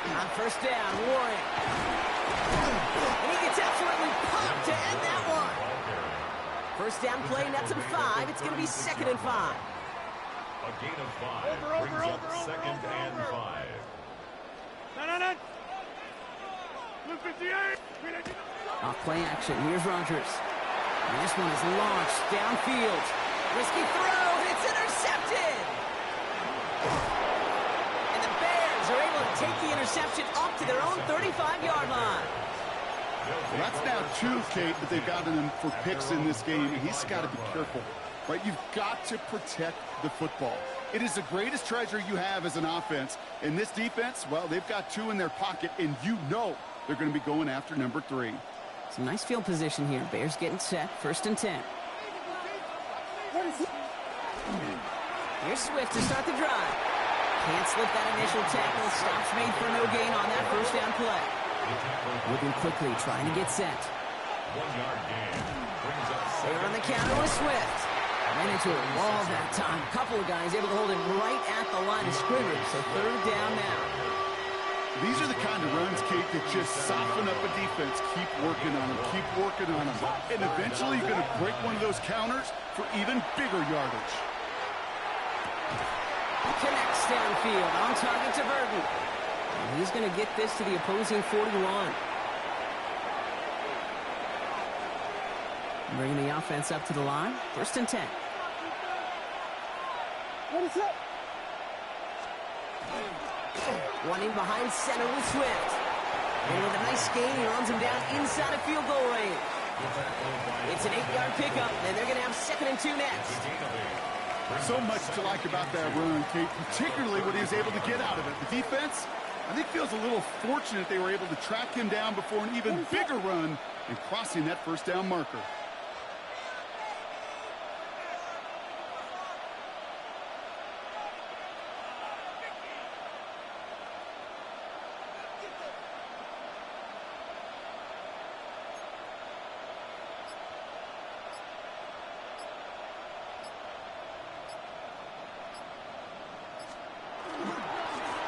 On 1st down, Warren. And he gets absolutely popped to end that one. 1st down play, nets him 5. It's going to be 2nd and 5. A gain of 5 brings up 2nd and 5. No. 58. Off play action. Here's Rodgers. And this one is launched downfield. Risky throw. It's intercepted. And the Bears are able to take the interception up to their own 35-yard line. Well, that's now 2, Kate, that they've gotten him for picks in this game. He's got to be careful, right? You've got to protect the football. It is the greatest treasure you have as an offense. And this defense, well, they've got 2 in their pocket, and you know they're going to be going after number 3. Some nice field position here. Bears getting set. 1st and 10. Here's Swift to start the drive. Can't slip that initial tackle. Stops made for no gain on that 1st down play. Moving quickly, trying to get set. 1-yard gain brings up They're on the counter with Swift. Ran into a wall that time. A couple of guys able to hold him right at the line of scrimmage. So 3rd down now. These are the kind of runs, Kate, that just soften up a defense. Keep working on them. And eventually you're going to break one of those counters for even bigger yardage. Connects downfield. On target to Burton. And he's going to get this to the opposing 41. Bringing the offense up to the line. 1st and 10. What is that? One in behind center with Swift. And with a nice gain, he runs him down inside of field goal range. It's an 8-yard pickup, and they're going to have 2nd and 2 next. So much to like about that run, Kate, particularly what he was able to get out of it. The defense, I think, feels a little fortunate they were able to track him down before an even bigger run and crossing that 1st down marker.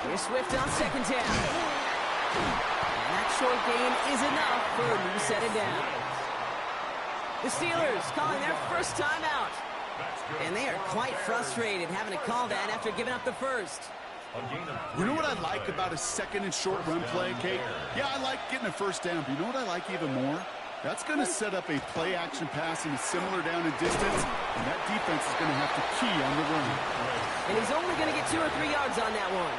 Here's Swift on 2nd down. And that short gain is enough for a new set of downs. The Steelers calling their 1st timeout. And they are quite frustrated having to call that after giving up the 1st. You know what I like about a 2nd and short run play, Kate? Yeah, I like getting a 1st down, but you know what I like even more? That's going to set up a play-action pass in a similar down and distance, and that defense is going to have to key on the run. And he's only going to get 2 or 3 yards on that one.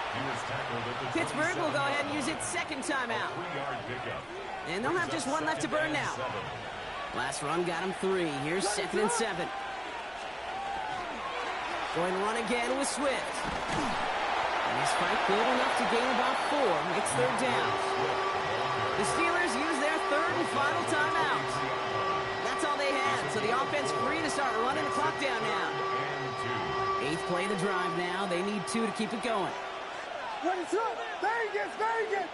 Pittsburgh will go ahead and use its 2nd timeout. And they'll have just 1 left to burn now. Last run got him 3. Here's 2nd and 7. Going to run again with Swift. And his fight good enough to gain about 4. It's 3rd down. The Steelers use their 3rd and final timeout. That's all they had, so the offense free to start running the clock down now. Eighth play of the drive now. They need 2 to keep it going. 22. Vegas, Vegas.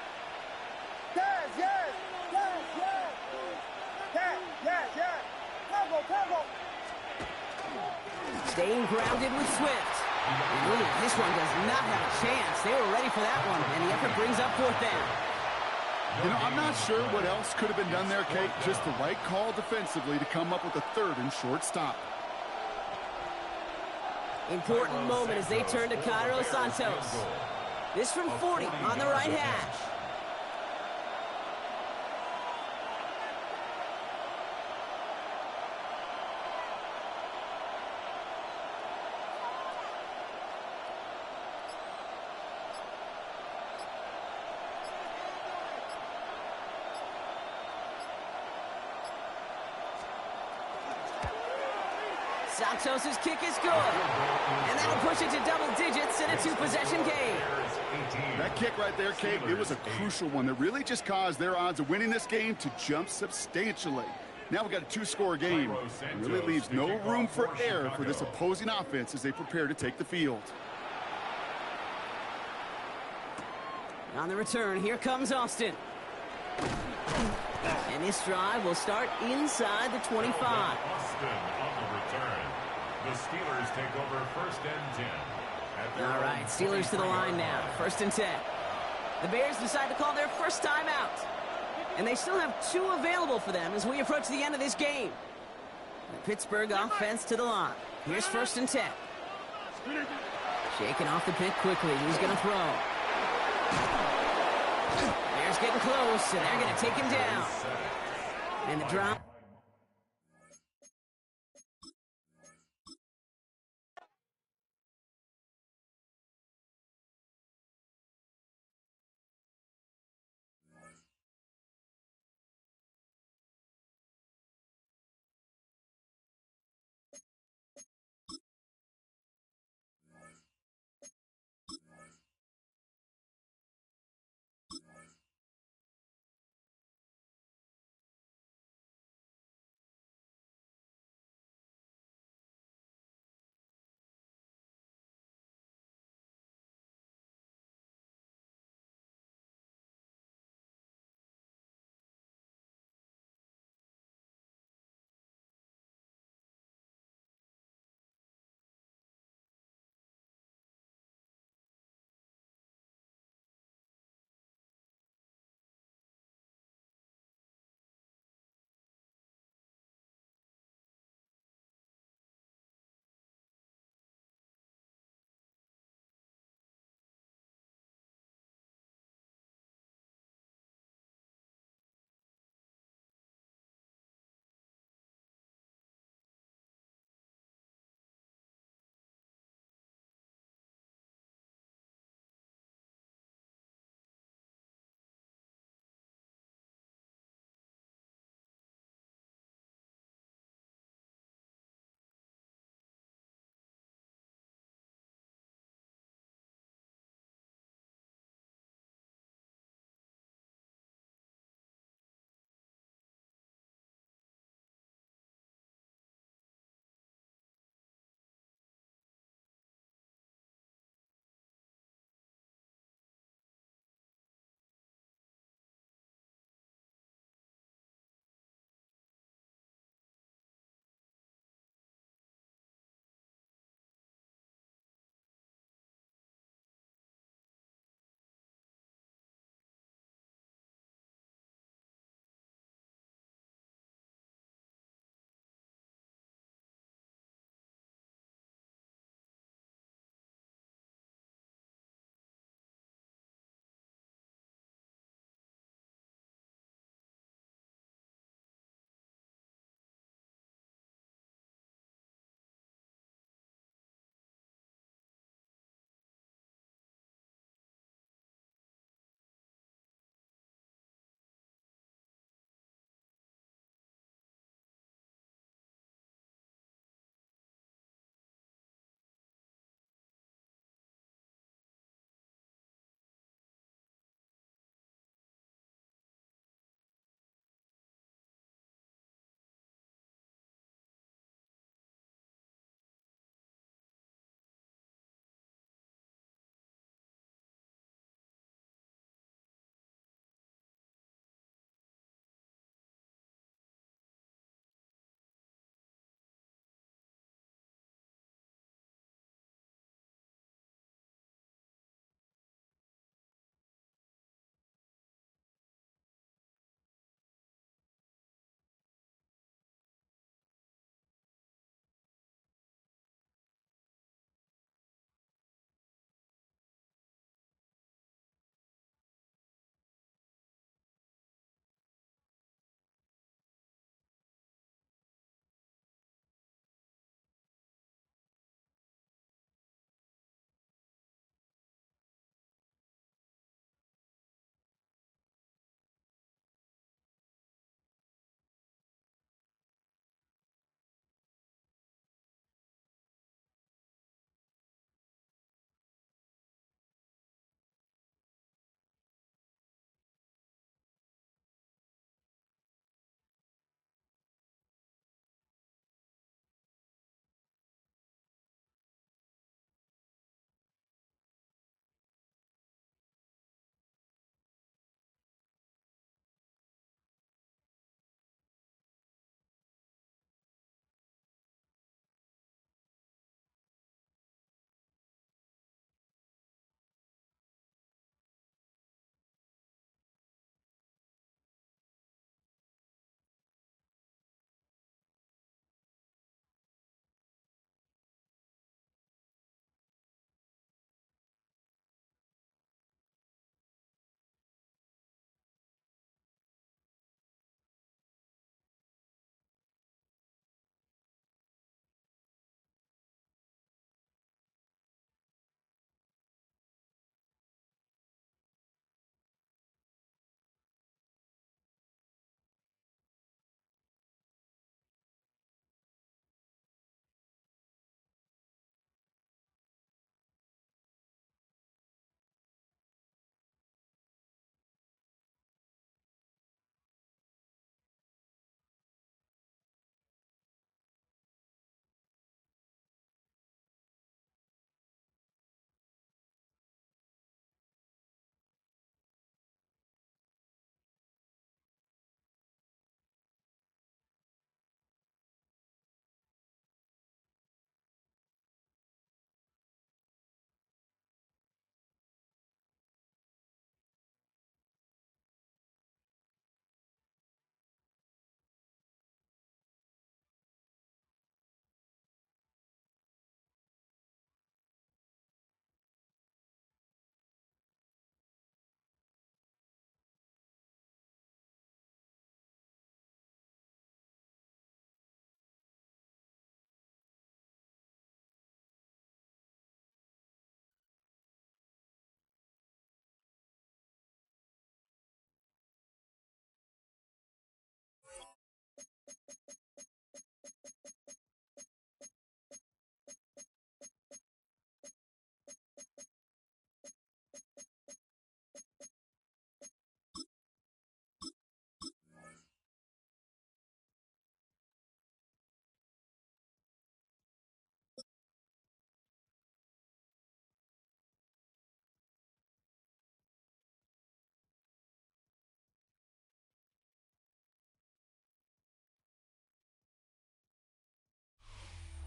Yes, yes, yes, yes. Yes, yes, yes. Tempo. Staying grounded with Swift. And ooh, this one does not have a chance. They were ready for that one, and the effort brings up 4th down. You know, I'm not sure what else could have been done there, Kate. Just the right call defensively to come up with a 3rd and short stop. Important moment as they turn to Cairo Santos. This from 40 on the right hash. Santos' kick is good. And that'll push it to double digits in a 2-possession game. That kick right there, Kate, it was a crucial one that really just caused their odds of winning this game to jump substantially. Now we've got a 2-score game. It really leaves no room for error for this opposing offense as they prepare to take the field. On the return, here comes Austin. And this drive will start inside the 25. Austin on the return. The Steelers take over 1st and 10. All right, Steelers to the line now. 1st and 10. The Bears decide to call their first timeout. And they still have 2 available for them as we approach the end of this game. The Pittsburgh offense to the line. Here's 1st and 10. Shaking off the pick quickly. Who's going to throw? Bears getting close, and they're going to take him down. And the drop.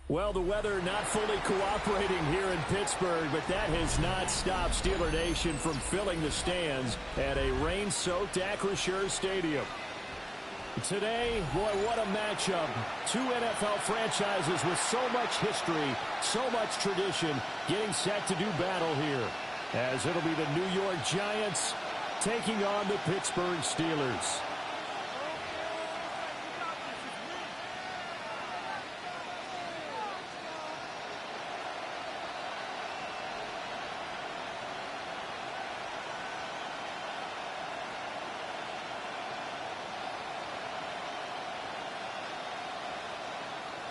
Well, the weather not fully cooperating here in Pittsburgh, but that has not stopped Steeler Nation from filling the stands at a rain-soaked Acrisure Stadium. Today, boy, what a matchup. Two NFL franchises with so much history, so much tradition, getting set to do battle here, as it'll be the New York Giants taking on the Pittsburgh Steelers.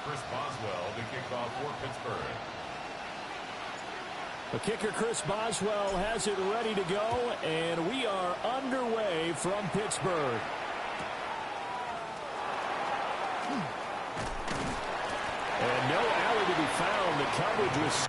Chris Boswell to kick off for Pittsburgh. The kicker, Chris Boswell, has it ready to go, and we are underway from Pittsburgh. And no alley to be found. The coverage was...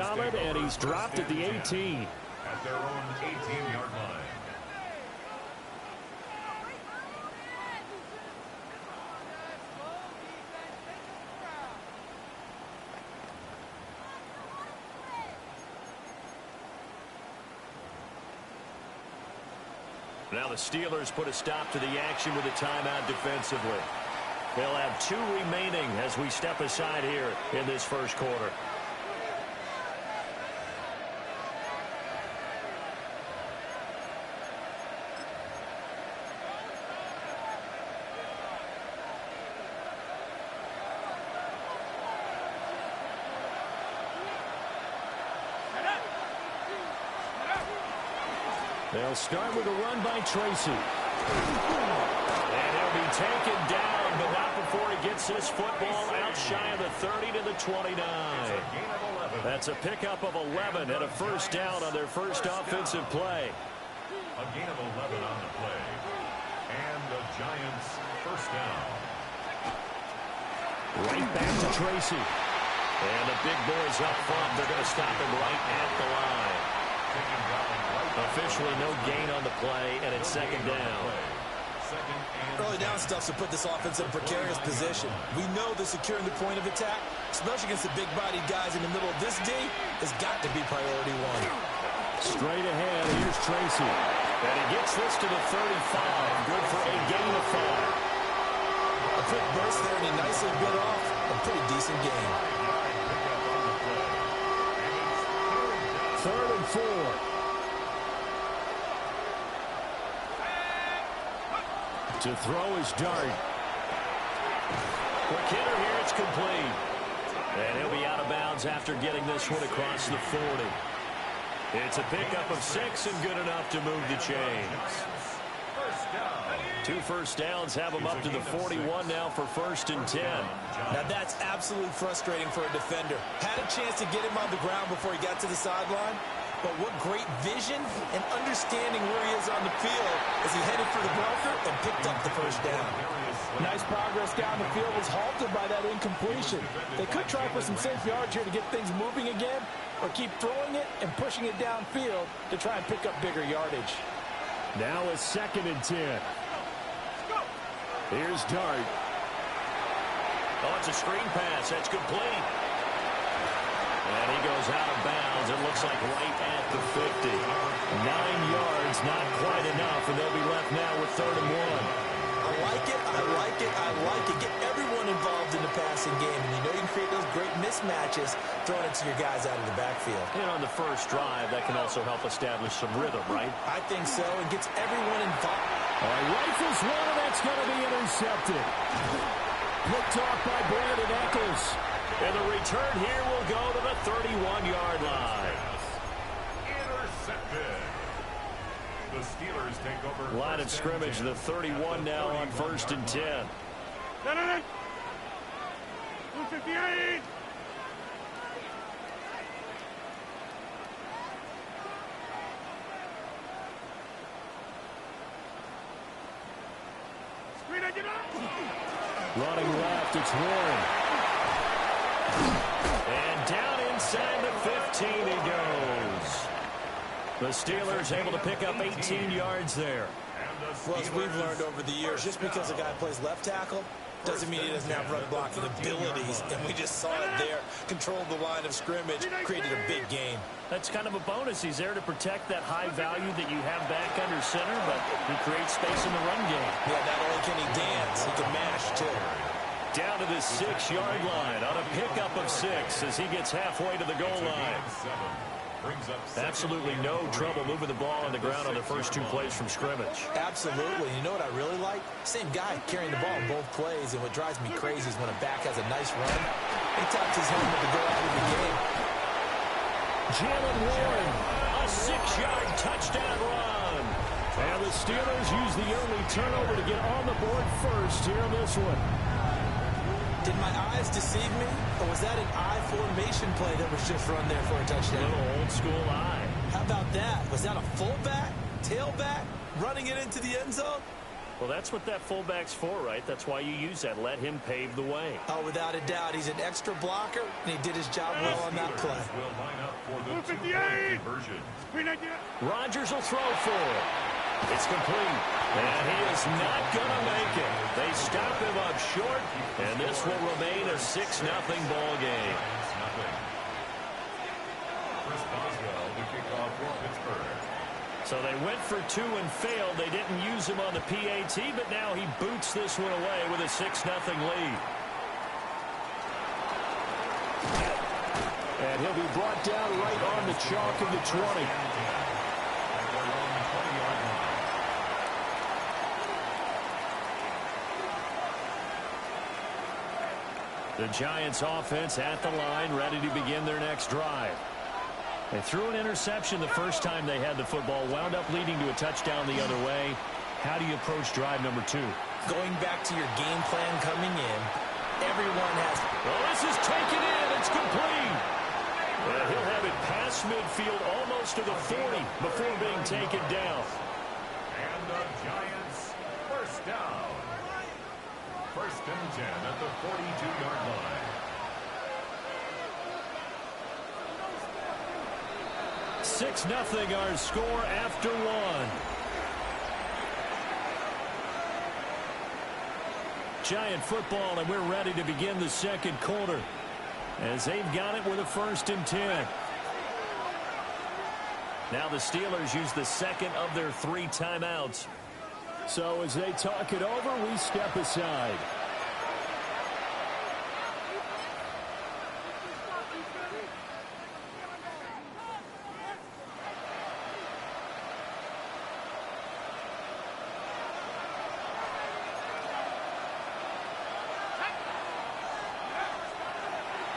And he's dropped at the 18. At their own 18-yard line. Now the Steelers put a stop to the action with a timeout defensively. They'll have 2 remaining as we step aside here in this first quarter. They'll start with a run by Tracy. And he'll be taken down, but not before he gets this football out shy of the 30 to the 29. That's a pickup of 11 and a first down on their first offensive play. A gain of 11 on the play. And the Giants first down. Right back to Tracy. And the big boys up front, they're going to stop him right at the line. Officially no gain on the play, and it's second down. Early down stuff to put this offense in a precarious position. We know that securing the point of attack, especially against the big-bodied guys in the middle of this D, has got to be priority one. Straight ahead, here's Tracy. And he gets this to the 35. Good for a gain of 5. A quick burst there, and he nicely bit off a pretty decent gain. 3rd and 4. To throw his dart. Quick hitter here, it's complete. And he'll be out of bounds after getting this one across the 40. It's a pickup of 6 and good enough to move the chains. 2 first downs have him up to the 41 now for 1st and 10. Now that's absolutely frustrating for a defender. Had a chance to get him on the ground before he got to the sideline, but what great vision and understanding where he is on the field as he headed for the bunker and picked up the first down. Nice progress down the field, was halted by that incompletion. They could try for some safe yards here to get things moving again, or keep throwing it and pushing it downfield to try and pick up bigger yardage. Now it's 2nd and 10. Here's Dart. Oh, it's a screen pass. That's complete. And he goes out of bounds. It looks like right at the 50. 9 yards, not quite enough, and they'll be left now with 3rd and 1. I like it, I like it, I like it. Get everyone involved in the passing game, and you know you can create those great mismatches throwing it to your guys out of the backfield. And on the first drive, that can also help establish some rhythm, right? I think so, and gets everyone involved. All right, rifles one, and that's going to be intercepted. Picked off by Brandon Eccles. And the return here will go to the 31-yard line. Intercepted. The Steelers take over. Line of scrimmage, the 31 now on 1st and 10. 258. Running left, it's Warren. And down inside the 15 he goes. The Steelers able to pick up 18 yards there. Well, as we've learned over the years, just because a guy plays left tackle doesn't mean he doesn't have run blocking abilities. And we just saw it there. Controlled the line of scrimmage, created a big gain. That's kind of a bonus. He's there to protect that high value that you have back under center, but he creates space in the run game. Yeah, not only can he dance, he can mash, too. Down to the 6-yard line on a pickup of 6 as he gets halfway to the goal line. Absolutely no trouble moving the ball on the ground on the first 2 plays from scrimmage. Absolutely. You know what I really like? Same guy carrying the ball in both plays, and what drives me crazy is when a back has a nice run, he taps his helmet to go out of the game. Jalen Warren, A 6-yard touchdown run. and the Steelers use the early turnover to get on the board first here in this one. Did my eyes deceive me, or was that an I formation play that was just run there for a touchdown? Little old school eye. How about that? Was that a fullback, tailback, running it into the end zone? Well, that's what that fullback's for, right? That's why you use that. Let him pave the way. Oh, without a doubt. He's an extra blocker, and he did his job well on that play. Will line up for the 2-point conversion. Rodgers will throw for it. It's complete. And he is not going to make it. They stop him up short, and this will remain a 6-0 ball game. Chris Boswell to kick off for Pittsburgh. So they went for 2 and failed. They didn't use him on the PAT, but now he boots this one away with a 6-0 lead. And he'll be brought down right on the chalk of the 20. The Giants offense at the line, ready to begin their next drive. They threw an interception the first time they had the football, wound up leading to a touchdown the other way. How do you approach drive number 2? Going back to your game plan coming in, everyone has... Well, this is taken in. It's complete. And he'll have it past midfield almost to the 40 before being taken down. And the Giants first down. 1st and 10 at the 42-yard line. 6-0 our score after 1. Giant football, and we're ready to begin the second quarter as they've got it with a 1st and 10. Now the Steelers use the second of their 3 timeouts. So as they talk it over, we step aside.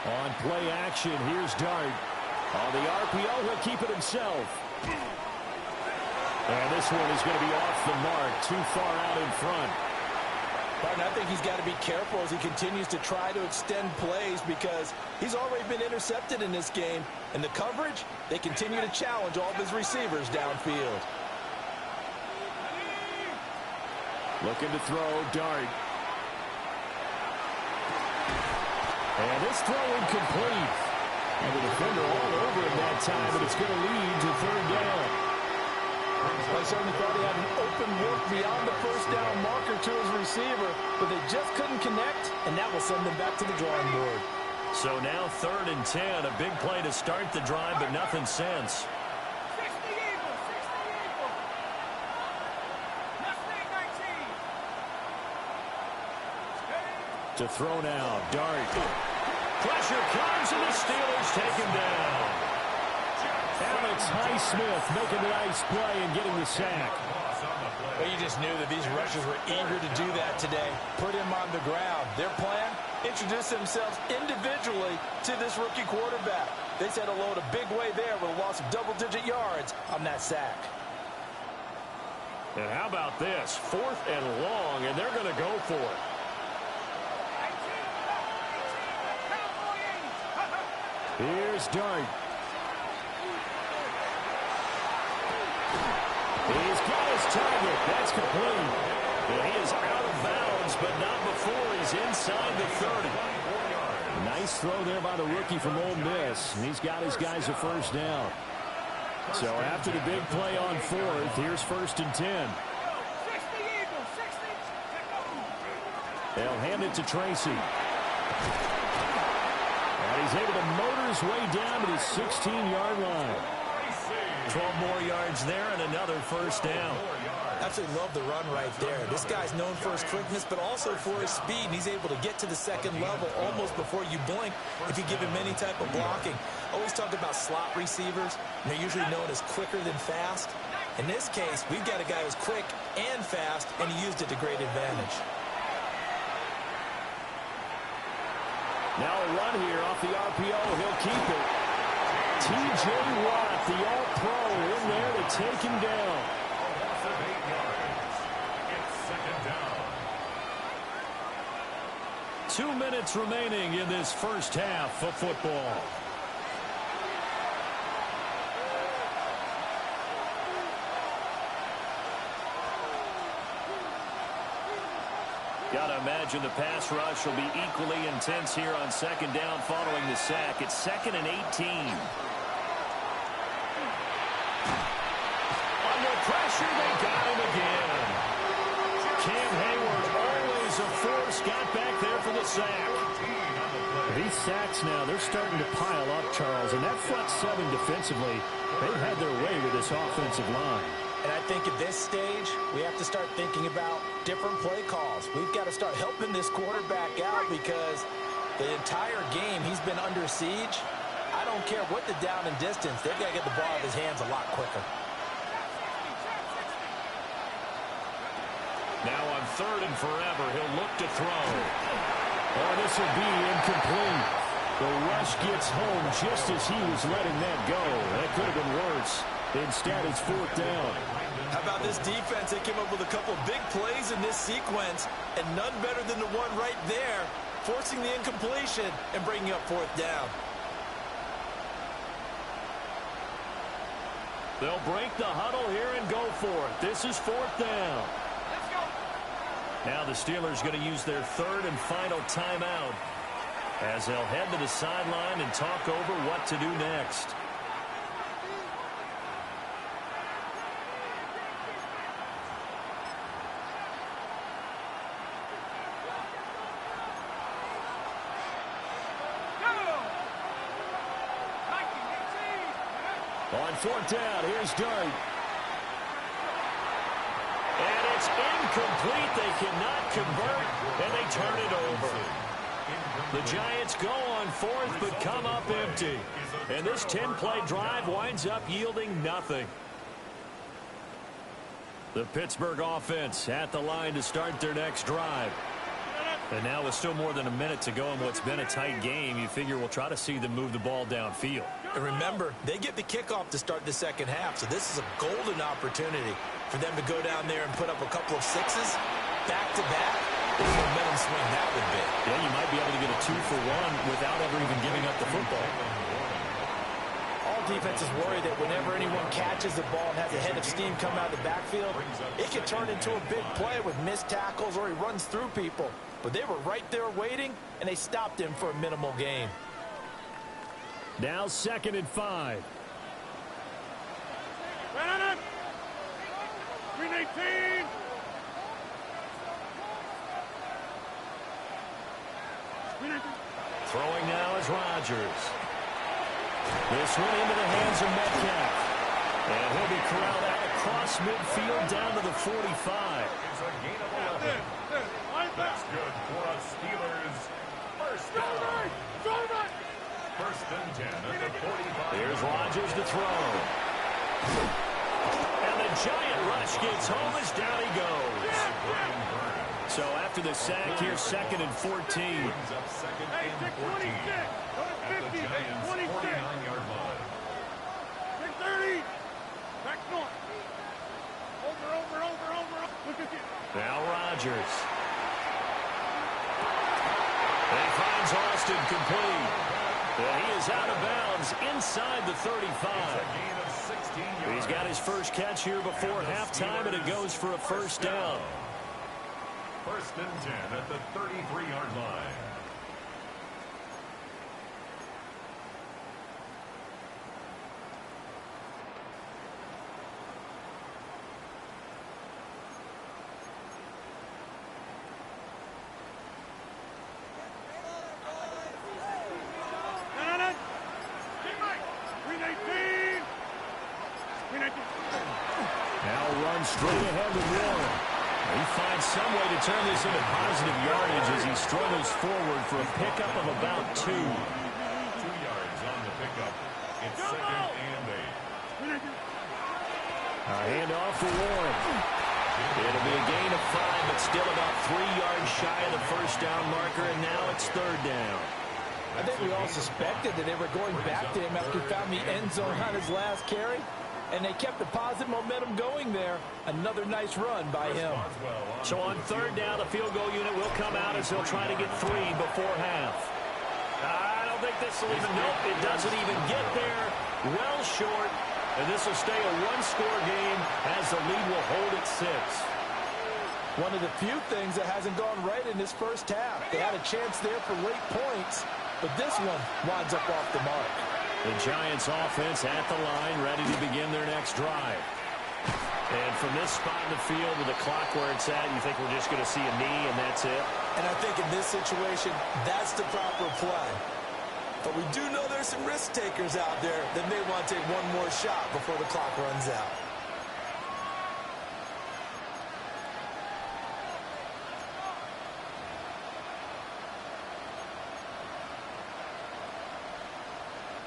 On play action, here's Dart. On the RPO, he'll keep it himself. And this one is going to be off the mark, too far out in front. But I think he's got to be careful as he continues to try to extend plays because he's already been intercepted in this game. And the coverage, they continue to challenge all of his receivers downfield. Looking to throw, Dart. And this throw incomplete. And the defender all over him that time, but it's going to lead to 3rd down. I certainly thought he had an open look beyond the first down marker to his receiver, but they just couldn't connect, and that will send them back to the drawing board. So now 3rd and 10, a big play to start the drive, but nothing since. To throw now, Dart. Pressure comes, and the Steelers take him down. Alex Highsmith making a nice play and getting the sack. Well, you just knew that these rushers were eager to do that today. Put him on the ground. Their plan, introduce themselves individually to this rookie quarterback. They said hello to big way there with a loss of double-digit yards on that sack. And how about this? 4th and long, and they're going to go for it. Here's Dart. He's got his target. That's complete. And he is out of bounds, but not before he's inside the 30. Nice throw there by the rookie from Ole Miss. And he's got his guys a first down. So after the big play on 4th, here's 1st and 10. They'll hand it to Tracy. And he's able to motor his way down to the 16-yard line. 12 more yards there and another first down. Absolutely love the run right there. This guy's known for his quickness, but also for his speed. He's able to get to the second level almost before you blink if you give him any type of blocking. Always talk about slot receivers. They're usually known as quicker than fast. In this case, we've got a guy who's quick and fast, and he used it to great advantage. Now a run here off the RPO. He'll keep it. T.J. Watt, the All-Pro, in there to take him down. Loss of 8 yards. It's 2nd down. 2 minutes remaining in this first half of football. Got to imagine the pass rush will be equally intense here on 2nd down following the sack. It's 2nd and 18. Under pressure, they got him again. Cam Hayward, always a force, got back there for the sack. These sacks now, they're starting to pile up, Charles. And that front 7 defensively, they've had their way with this offensive line. And I think at this stage, we have to start thinking about different play calls. We've got to start helping this quarterback out because the entire game he's been under siege. I don't care what the down and distance. They've got to get the ball out of his hands a lot quicker. Now on 3rd and forever, he'll look to throw. Oh, this will be incomplete. The rush gets home just as he was letting that go. That could have been worse. Instead, it's 4th down. How about this defense? They came up with a couple of big plays in this sequence, and none better than the one right there, forcing the incompletion and bringing up 4th down. They'll break the huddle here and go for it. This is 4th down. Let's go. Now the Steelers going to use their 3rd and final timeout as they'll head to the sideline and talk over what to do next. On 4th down, here's Dart. And it's incomplete. They cannot convert, and they turn it over. The Giants go on 4th, but come up empty. And this 10-play drive winds up yielding nothing. The Pittsburgh offense at the line to start their next drive. And now with still more than a minute to go in what's been a tight game, you figure we'll try to see them move the ball downfield. And remember, they get the kickoff to start the second half, so this is a golden opportunity for them to go down there and put up a couple of sixes back-to-back. What a momentum swing that would be. Yeah, you might be able to get a 2-for-1 without ever even giving up the football. All defenses worry that whenever anyone catches the ball and has a head of steam come out of the backfield, it can turn into a big play with missed tackles or he runs through people. But they were right there waiting, and they stopped him for a minimal gain. Now 2nd and 5. Green 18. Throwing now is Rodgers. This one into the hands of Metcalf. And he'll be corralled out across midfield down to the 45. It's a gain of 11. That's good for us Steelers. First down. Here's Rodgers to throw. And the giant rush gets home as down he goes. So after the sack, here's 2nd and 14. Hey, 626. Go to 50. 26. 49-yard line. 630. Back north. Over. Look at you. Now Rodgers. And he finds Austin complete. And he is out of bounds inside the 35. He's got his first catch here before halftime, and it goes for a first down. 1st and 10 at the 33-yard line. Now runs straight ahead with Warren. He finds some way to turn this into positive yardage as he struggles forward for a pickup of about 2. 2 yards on the pickup. It's 2nd and 8. A handoff for Warren. It'll be a gain of 5, but still about 3 yards shy of the first down marker, and now it's 3rd down. I think we all suspected that they were going back to him after he found the end zone on his last carry. And they kept the positive momentum going there. Another nice run by him. So on 3rd down, the field goal unit will come out as they'll try to get 3 before half. I don't think this will even, nope, it doesn't even get there. Well short. And this will stay a one-score game as the lead will hold at 6. One of the few things that hasn't gone right in this first half. They had a chance there for late points, but this one winds up off the mark. The Giants offense at the line, ready to begin their next drive. And from this spot in the field with the clock where it's at, you think we're just going to see a knee and that's it? And I think in this situation, that's the proper play. But we do know there's some risk takers out there that may want to take one more shot before the clock runs out.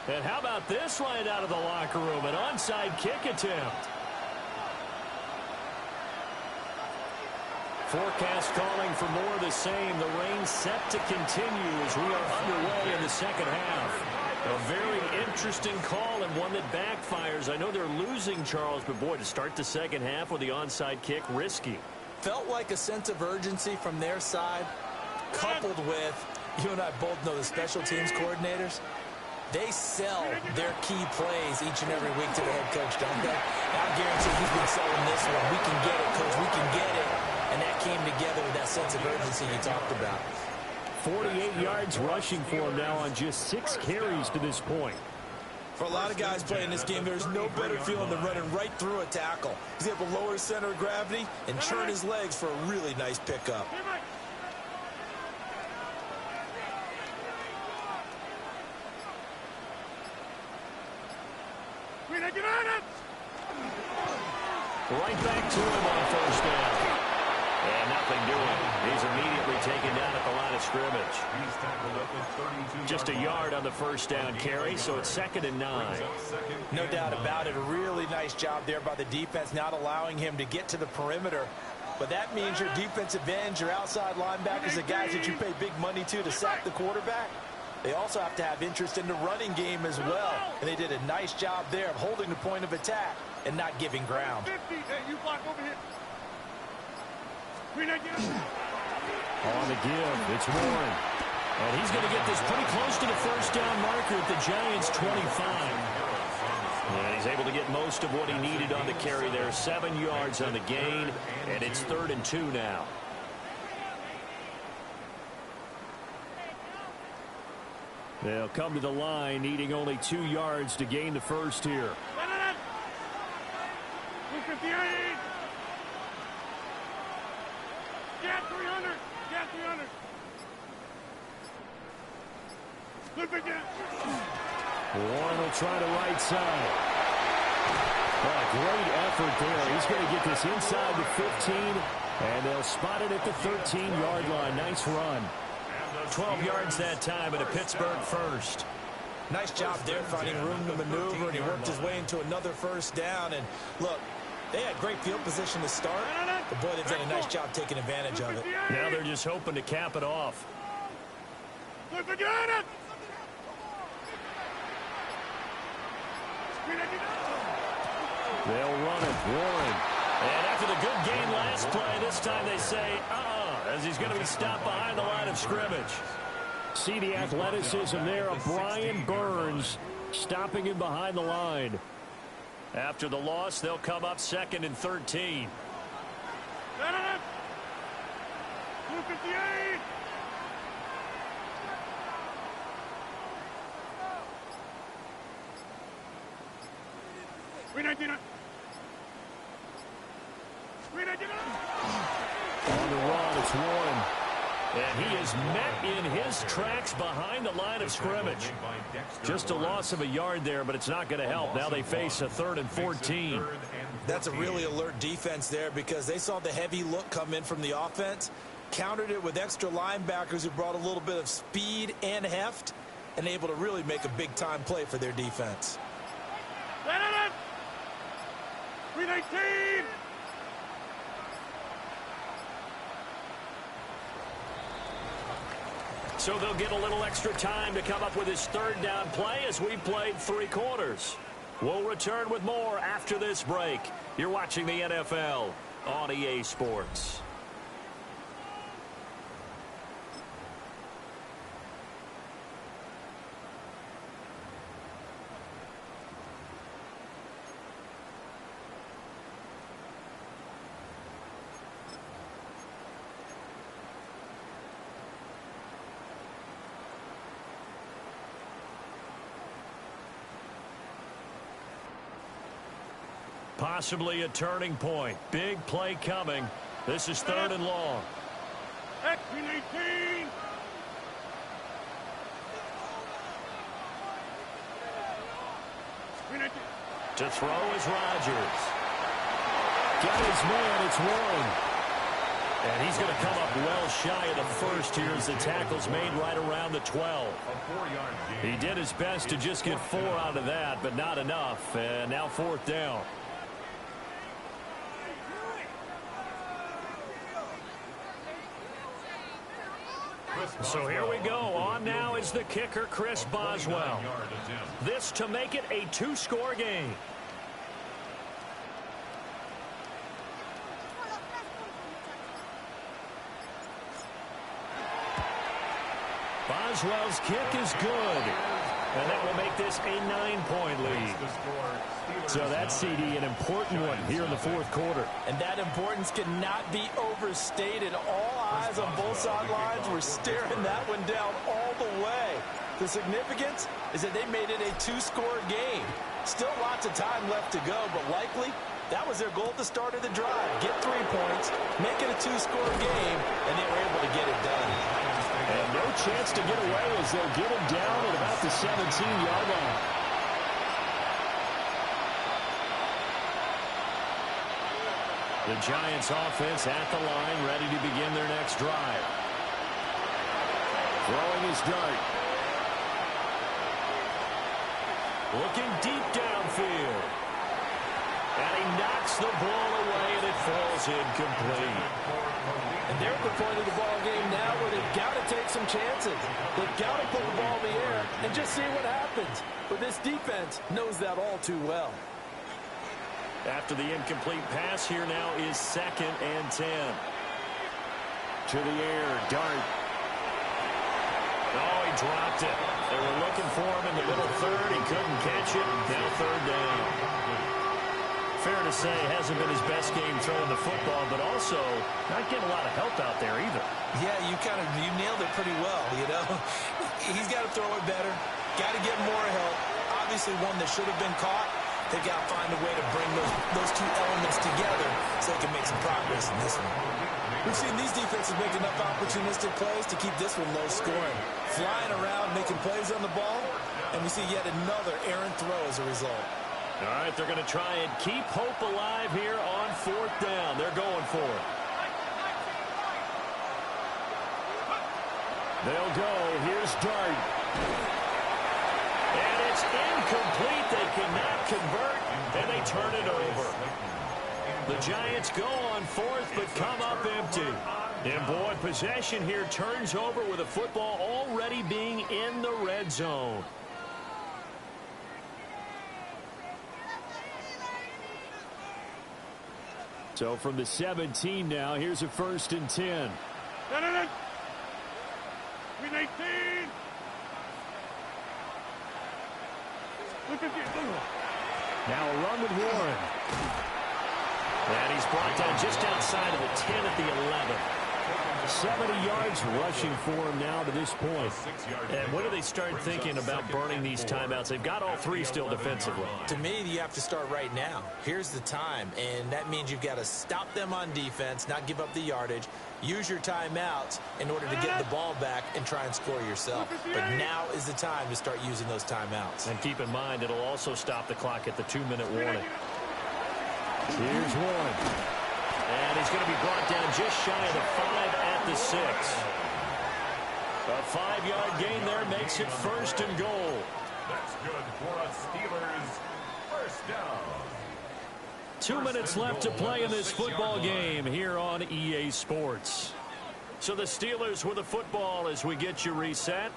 And how about this right out of the locker room? An onside kick attempt. Forecast calling for more of the same. The rain set to continue as we are underway in the second half. A very interesting call and one that backfires. I know they're losing, Charles, but boy, to start the second half with the onside kick, risky. Felt like a sense of urgency from their side, coupled with, you and I both know the special teams coordinators. They sell their key plays each and every week to the head coach, don't they? I guarantee he's been selling this one. We can get it, coach. We can get it. And that came together with that sense of urgency you talked about. 48 yards rushing for him now on just 6 carries to this point. For a lot of guys playing this game, there's no better feeling than running right through a tackle. He's able to lower his center of gravity and churn his legs for a really nice pickup. Right back to him on first down. And nothing doing. He's immediately taken down at the line of scrimmage. He's tackled up at 32. Just a yard on the first down carry, so it's 2nd and 9. No doubt about it. A really nice job there by the defense, not allowing him to get to the perimeter. But that means your defensive ends, your outside linebackers, the guys that you pay big money to sack the quarterback, they also have to have interest in the running game as well. And they did a nice job there of holding the point of attack and not giving ground. 50. Hey, you block over here. On the give, it's Warren. And he's going to get this pretty close to the first down marker at the Giants' 25. And he's able to get most of what he needed on the carry there. 7 yards on the gain, and it's 3rd and 2 now. They'll come to the line, needing only 2 yards to gain the first here. 258. Get 300. Get 300. Look again. Warren will try the right side. Well, a great effort there. He's going to get this inside the 15, and they'll spot it at the 13-yard line. Nice run. 12 yards that time, and a Pittsburgh first. Nice job there finding room to maneuver, and he worked his way into another first down. And look, they had great field position to start, but boy, they've done a nice job taking advantage of it. Now they're just hoping to cap it off. They'll run it, Warren. And after the good game last play, this time they say, as he's going to be stopped behind the line of scrimmage. See the athleticism there of Brian Burns stopping him behind the line. After the loss, they'll come up 2nd and 13. On the run, it's Warren. And he is met in his tracks behind the line of scrimmage. Just a loss of a yard there, but it's not going to help. Now they face a 3rd and 14. That's a really alert defense there because they saw the heavy look come in from the offense, countered it with extra linebackers who brought a little bit of speed and heft, and able to really make a big-time play for their defense. 319! So they'll get a little extra time to come up with his 3rd down play as we played 3 quarters. We'll return with more after this break. You're watching the NFL on EA Sports. Possibly a turning point. Big play coming. This is 3rd and long. X-18! To throw is Rodgers. Got his man, it's Warren. And he's going to come up well shy of the first here as the tackle's made right around the 12. He did his best to just get 4 out of that, but not enough. And now 4th down. So here we go. On now is the kicker, Chris Boswell. This to make it a 2-score game. Boswell's kick is good. And that will make this a 9-point lead. So that's, CD, an important one here in the 4th quarter. And that importance cannot be overstated. All eyes on both sidelines were staring that one down all the way. The significance is that they made it a 2-score game. Still lots of time left to go, but likely that was their goal at the start of the drive. Get 3 points, make it a 2-score game, and they were able to get it done. And no chance to get away as they'll get him down at about the 17-yard line. The Giants offense at the line, ready to begin their next drive. Throwing his dart. Looking deep downfield. And he knocks the ball away, and it falls incomplete. And they're at the point of the ball game now where they've got to take some chances. They've got to put the ball in the air and just see what happens. But this defense knows that all too well. After the incomplete pass, here now is 2nd and 10. To the air, dart. Oh, he dropped it. They were looking for him in the middle 3rd. He couldn't catch it. Now 3rd down. Fair to say, hasn't been his best game throwing the football, but also not getting a lot of help out there either. Yeah, you nailed it pretty well, you know. He's got to throw it better. Got to get more help. Obviously one that should have been caught. They've got to find a way to bring those 2 elements together so they can make some progress in this one. We've seen these defenses make enough opportunistic plays to keep this one low scoring. Flying around, making plays on the ball, and we see yet another errant throw as a result. All right, they're going to try and keep hope alive here on 4th down. They're going for it. They'll go. Here's Dart. And convert, and they turn it over. The Giants go on fourth, but come up empty. And, boy, possession here turns over with the football already being in the red zone. So from the 17 now, here's a 1st and 10. Green 18. Now a run with Warren. And he's brought down just outside of the 10 at the 11. 70 yards rushing for him now to this point. And when do they start thinking about burning these timeouts? They've got all three still defensively. To me, you have to start right now. Here's the time, and that means you've got to stop them on defense, not give up the yardage, use your timeouts in order to get the ball back and try and score yourself. But now is the time to start using those timeouts. And keep in mind, it'll also stop the clock at the 2-minute warning. Here's Warren. And he's going to be brought down just shy of the 5 at the 6. A 5-yard gain there makes it 1st and goal. That's good for us Steelers. First down. 2 minutes left to play in this football game here on EA Sports. So the Steelers with the football as we get you reset.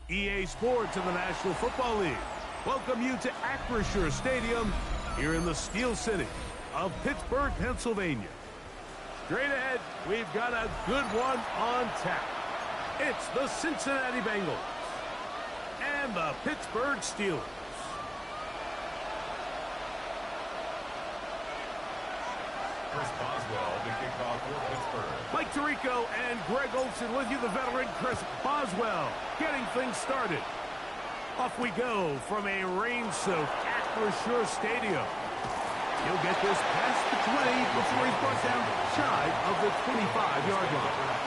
EA Sports and the National Football League welcome you to Acrisure Stadium here in the Steel City of Pittsburgh, Pennsylvania. Straight ahead, we've got a good one on tap. It's the Cincinnati Bengals and the Pittsburgh Steelers. Chris Boswell to kick off for Pittsburgh. Mike Tirico and Greg Olsen with you, the veteran Chris Boswell, getting things started. Off we go from a rain-soaked Acrisure Stadium. He'll get this past the 20 before he's brought down shy of the 25-yard line.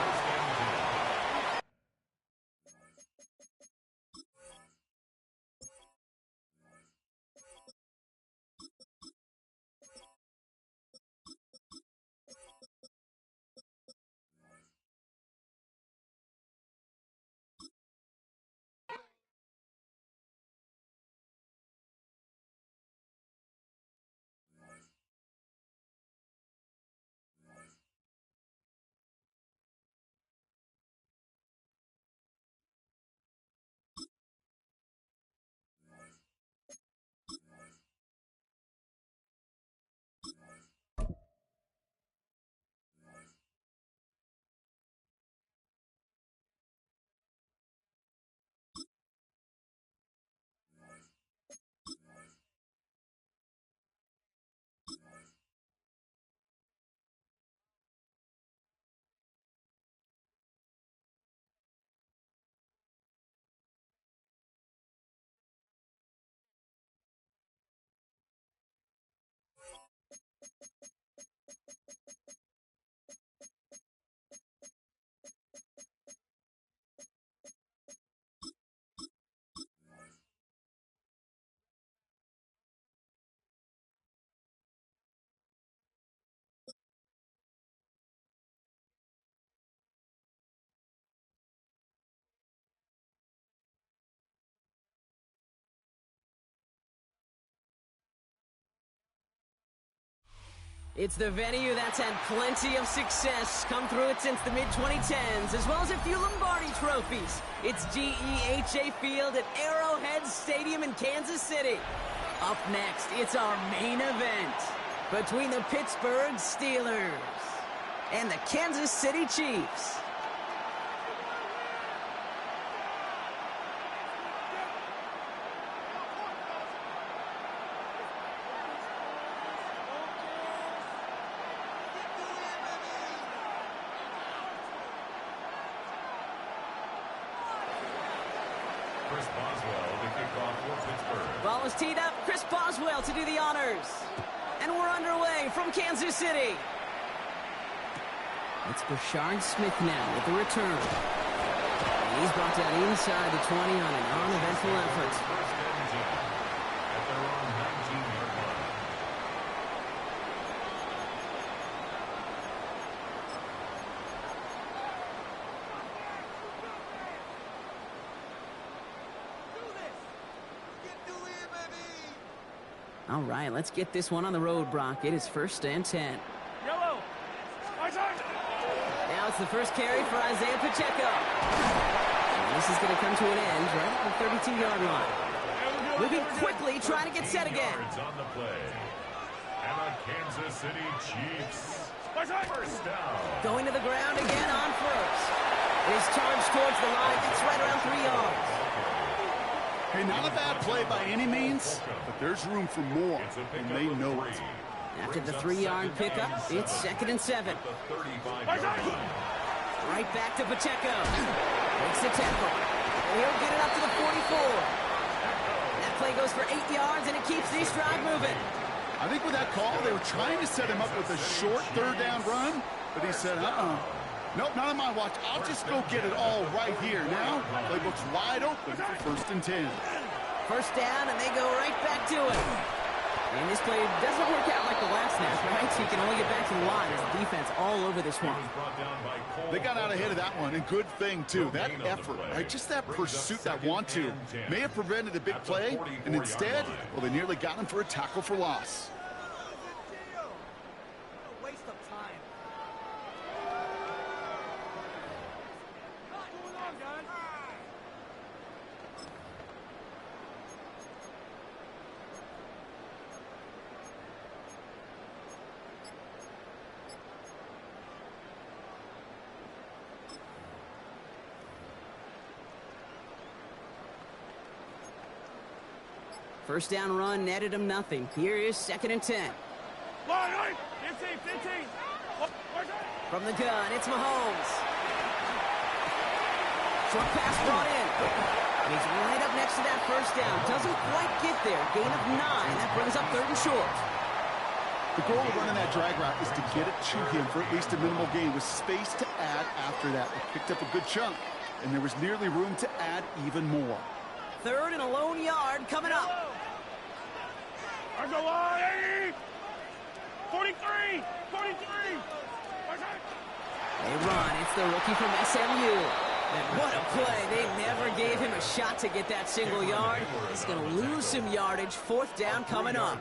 It's the venue that's had plenty of success come through it since the mid-2010s, as well as a few Lombardi trophies. It's GEHA Field at Arrowhead Stadium in Kansas City. Up next, it's our main event between the Pittsburgh Steelers and the Kansas City Chiefs. Chris Boswell to kick off for Pittsburgh. Ball is teed up. Chris Boswell to do the honors. And we're underway from Kansas City. It's Brashard Smith now with the return. And he's brought down inside the 20 on an uneventful effort. First and 10 at their own 19-yard line. All right, let's get this one on the road, Brock. It is first and 10. Yellow. Now it's the first carry for Isaiah Pacheco. And this is going to come to an end right at the 32-yard line. Moving quickly, trying to get set again. Yards on the play. And the Kansas City Chiefs. First down. Going to the ground again on first. His charge towards the line. It's right around 3 yards. Hey, not a bad play by any means, but there's room for more, and they know it. After the 3-yard pickup, it's second and 7. Right back to Pacheco. Makes the tackle. He'll get it up to the 44. That play goes for 8 yards, and it keeps the drive moving. I think with that call, they were trying to set him up with a short third down run, but he said, nope, not on my watch. I'll just go get it all right here. Now, playbook's wide open for first and 10. First down, and they go right back to it. And this play doesn't work out like the last snap, right? So you can only get back to the line as the defense all over this one. They got out ahead of that one, and good thing, too. That effort, right? Just that pursuit, that want-to, may have prevented a big play, and instead, well, they nearly got him for a tackle for loss. First down run netted him nothing. Here is 2nd and 10. 15. From the gun, it's Mahomes. Short pass brought in. And he's right up next to that first down. Doesn't quite get there. Gain of 9. That brings up 3rd and short. The goal of running that drag route is to get it to him for at least a minimal gain with space to add after that. They picked up a good chunk, and there was nearly room to add even more. 3rd and a lone yard coming up. There's a line. 43. They run. It's the rookie from SMU. And what a play. They never gave him a shot to get that single yard. He's going to lose some yardage. 4th down coming up.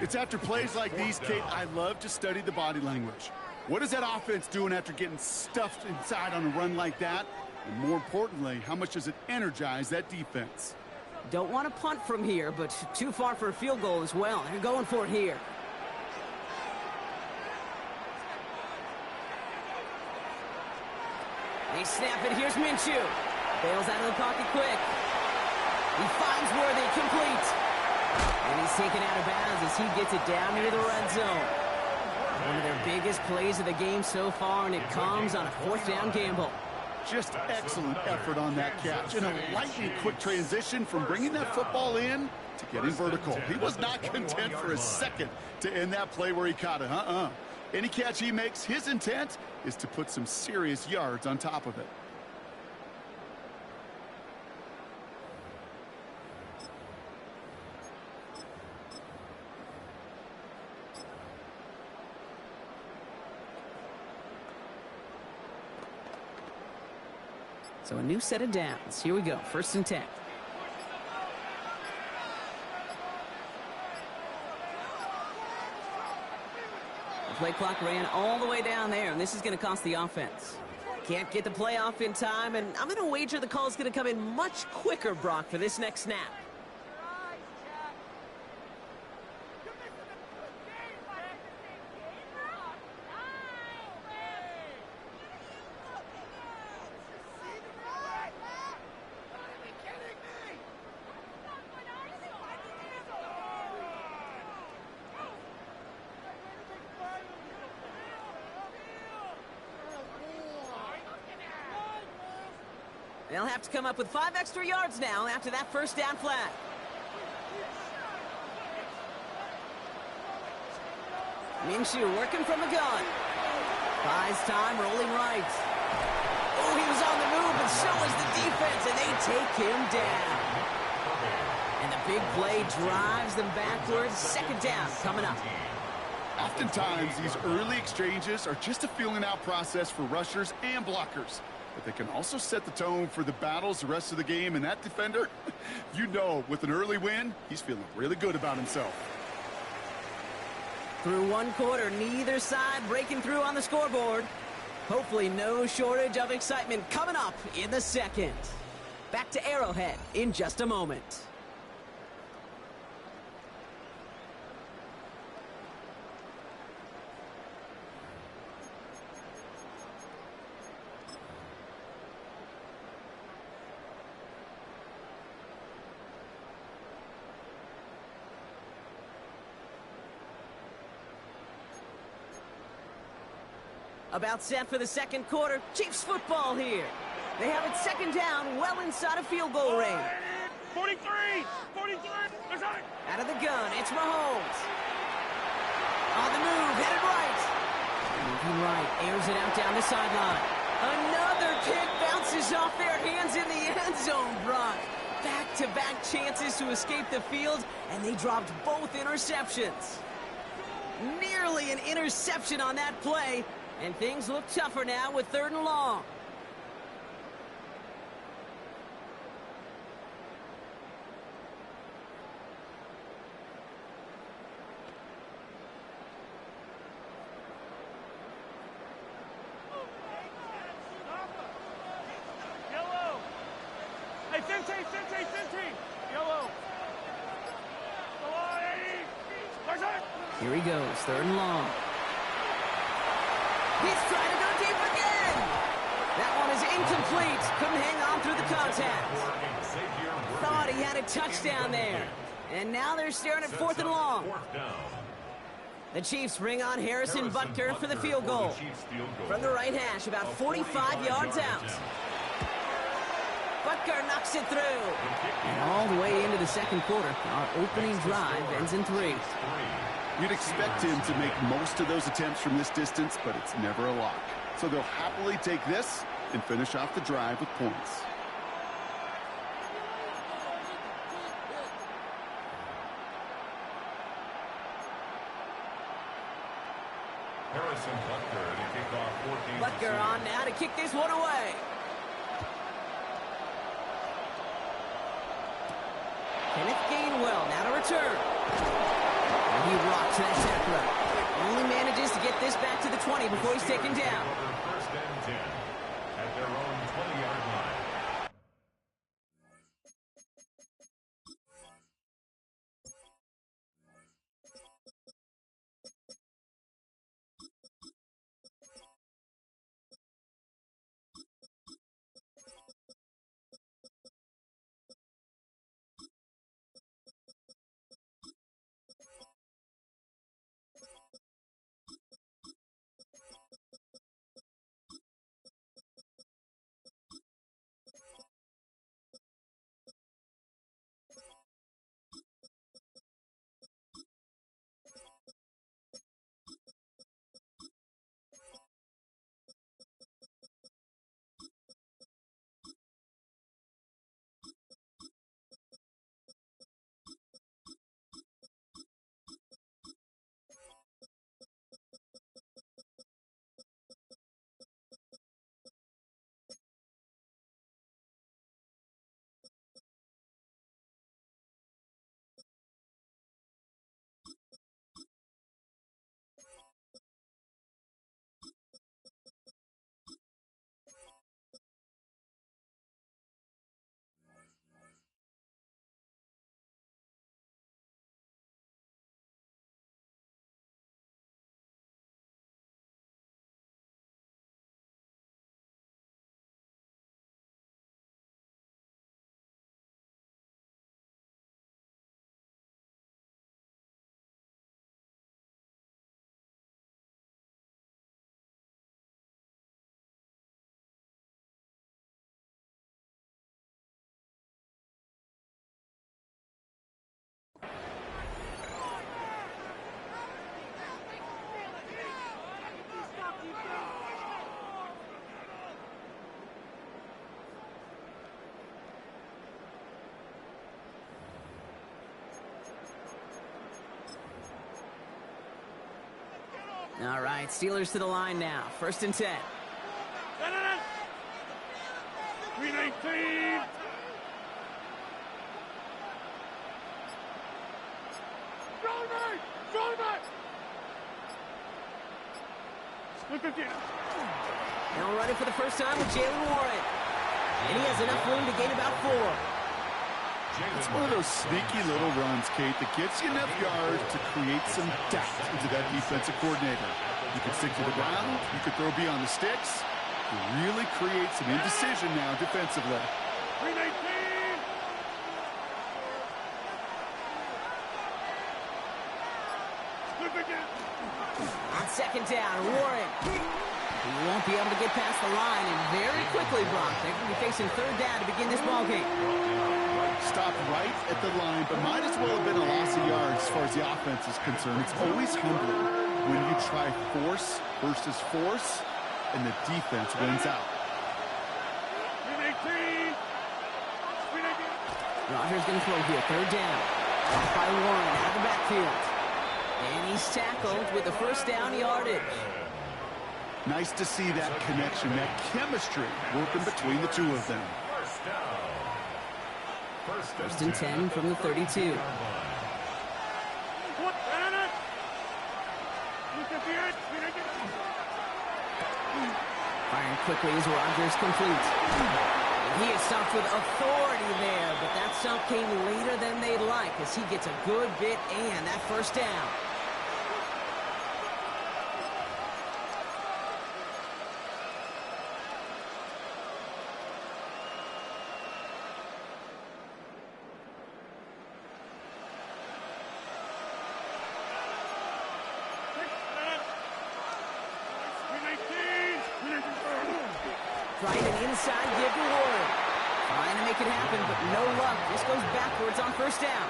It's after plays like these, Kate, I love to study the body language. What is that offense doing after getting stuffed inside on a run like that? And more importantly, how much does it energize that defense? Don't want to punt from here, but too far for a field goal as well. They're going for it here. They snap it. Here's Minshew. Bails out of the pocket quick. He finds Worthy, complete. And he's taken out of bounds as he gets it down near the red zone. One of their biggest plays of the game so far, and it comes on a 4th down gamble. Just excellent effort on that catch. And a lightning quick transition from bringing that football in to getting vertical. He was not content for a second to end that play where he caught it. Any catch he makes, his intent is to put some serious yards on top of it. So a new set of downs. Here we go. 1st and 10. The play clock ran all the way down there, and this is going to cost the offense. Can't get the play off in time, and I'm going to wager the call is going to come in much quicker, Brock, for this next snap. They'll have to come up with 5 extra yards now after that first down flag. Minshew working from the gun. Buys time, rolling right. Oh, he was on the move, but so is the defense, and they take him down. And the big play drives them backwards. 2nd down coming up. Oftentimes, these early exchanges are just a feeling out process for rushers and blockers. But they can also set the tone for the battles the rest of the game. And that defender, you know, with an early win, he's feeling really good about himself. Through 1 quarter, neither side breaking through on the scoreboard. Hopefully no shortage of excitement coming up in the 2nd. Back to Arrowhead in just a moment. About set for the 2nd quarter. Chiefs football here. They have it 2nd down, well inside of field goal range. 43. Out of the gun, it's Mahomes. On the move, headed right. Moving right, airs it out down the sideline. Another kick bounces off their hands in the end zone, Brock. Back-to-back chances to escape the field, and they dropped both interceptions. Nearly an interception on that play. And things look tougher now with 3rd and long. Yellow. Hey, 15. Yellow. Here he goes, 3rd and long. He's trying to go deep again. That one is incomplete. Couldn't hang on through the contact. Thought he had a touchdown there. And now they're staring at 4th and long. The Chiefs bring on Harrison Butker for the field goal. From the right hash, about 45 yards out. Butker knocks it through. And all the way into the second quarter, our opening drive ends in 3. You'd expect him to make most of those attempts from this distance, but it's never a lock. So they'll happily take this and finish off the drive with points. Harrison Butker to kick off 14. Butker on now to kick this one away. Kenneth Gainwell now to return. And he rocks that tackler. Only manages to get this back to the 20 before he's taken down. First and 10 at their own 20-yard line. All right, Steelers to the line now. 1st and 10. 319. Now running for the first time with Jalen Warren. And he has enough room to gain about 4. It's one of those sneaky little runs, Kate, that gets you enough yards to create some doubt into that defensive coordinator. You can stick to the ground, you can throw beyond the sticks. You really create some indecision now defensively. 319. On 2nd down, Warren. He won't be able to get past the line, and very quickly, Brock, they're going to be facing 3rd down to begin this ballgame. Stopped right at the line, but might as well have been a loss of yards as far as the offense is concerned. It's always humbling when you try force versus force, and the defense wins out. 319. Rodgers going to throw here, 3rd down. Off by Warren out of the backfield. And he's tackled with the 1st down yardage. Nice to see that connection, that chemistry working between the two of them. 1st and 10 from the 32. Firing quickly as Rodgers completes. He is stopped with authority there, but that stop came later than they'd like as he gets a good bit and that 1st down. right, an inside give to Warren. Trying to make it happen, but no luck. Just goes backwards on first down.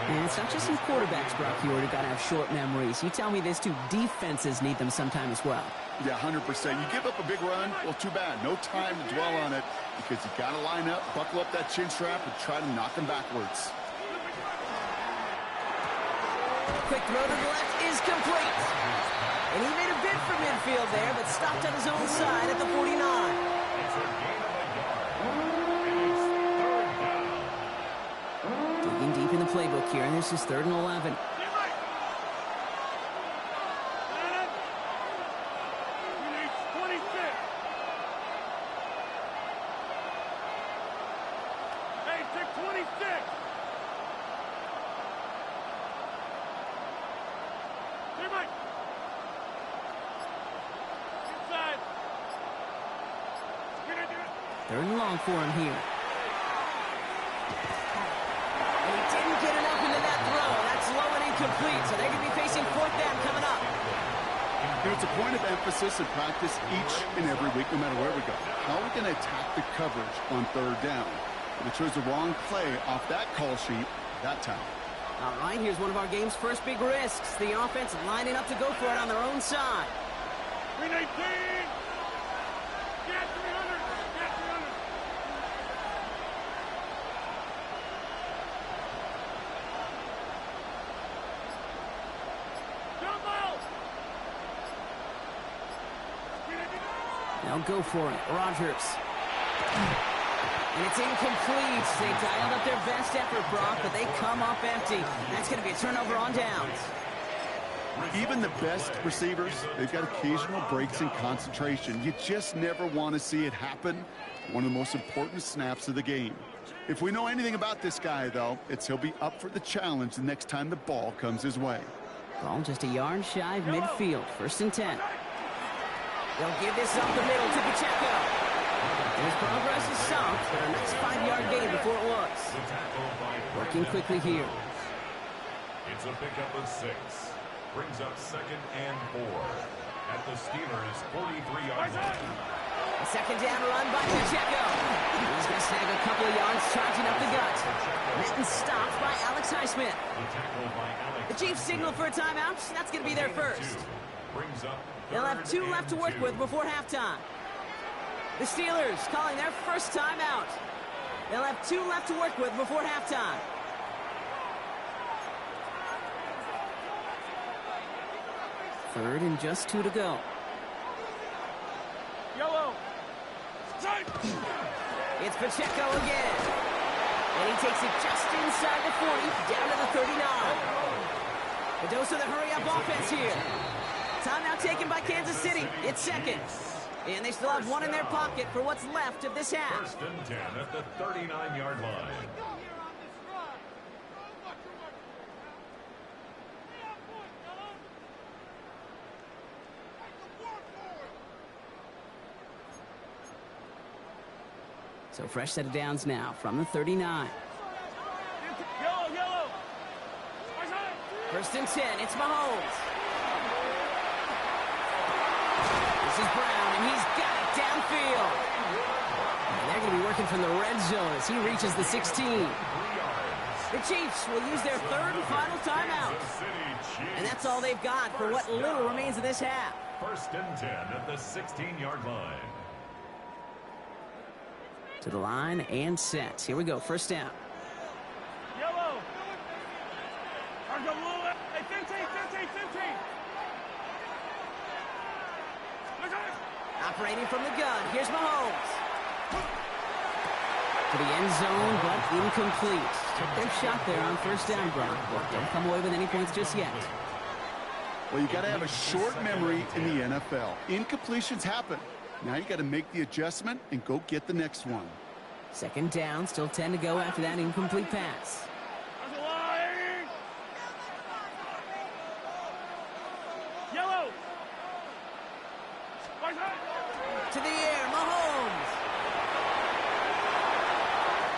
And it's not just some quarterbacks, Brock, who got to have short memories. You tell me this too, defenses need them sometime as well. Yeah, 100%. You give up a big run, well, too bad. No time to dwell on it because you got to line up, buckle up that chin strap, and try to knock them backwards. Quick throw to the left is complete. And he made a bid for midfield there, but stopped on his own side at the 49. Digging deep in the playbook here, and this is 3rd and 11. Third and long for him here. And he didn't get enough into that throw. That's low and incomplete, so they're going to be facing 4th down coming up. It's a point of emphasis in practice each and every week, no matter where we go. How are we going to attack the coverage on 3rd down? They chose the wrong play off that call sheet that time. All right, here's one of our game's first big risks. The offense lining up to go for it on their own side. 319! Get 300! Get 300! They'll go for it. Rodgers. And it's incomplete. They dialed up their best effort, Brock, but they come up empty. That's going to be a turnover on downs. Even the best receivers, they've got occasional breaks in concentration. You just never want to see it happen. One of the most important snaps of the game. If we know anything about this guy, though, it's he'll be up for the challenge the next time the ball comes his way. Ball just a yard shy of midfield. 1st and 10. They'll give this up the middle to Pacheco. His progress is stopped, but a nice 5-yard gain before it was. Working quickly here. It's a pickup of 6. Brings up 2nd and 4 at the Steelers' 43-yard line. A 2nd down run by Pacheco. He's going to snag a couple of yards, charging up the gut. Met and stopped by Alex Highsmith. The Chiefs signal for a timeout. That's going to be their first. They'll have 2 left to work with before halftime. The Steelers calling their first timeout. They'll have 2 left to work with before halftime. Third and just 2 to go. Yellow. It's Pacheco again. And he takes it just inside the 40, down to the 39. The dose of the hurry-up offense here. Timeout taken by Kansas City. It's 2nd. And they still have 1 in their pocket for what's left of this half. 1st and 10 at the 39-yard line. So fresh set of downs now from the 39. Yellow. 1st and 10. It's Mahomes. This is Brown, and he's got it downfield. And they're going to be working from the red zone as he reaches the 16. The Chiefs will use their 3rd and final timeout. And that's all they've got for what little remains of this half. 1st and 10 at the 16-yard line. To the line and set. Here we go. 1st down. Yellow. Hey, 15. Operating from the gun. Here's Mahomes. To the end zone, but incomplete. Took their shot there on 1st down, Brock. But don't come away with any points just yet. Well, you got to have a short memory in the NFL. Incompletions happen. Now you got to make the adjustment and go get the next one. 2nd down, still 10 to go after that incomplete pass. Yellow. To the air, Mahomes.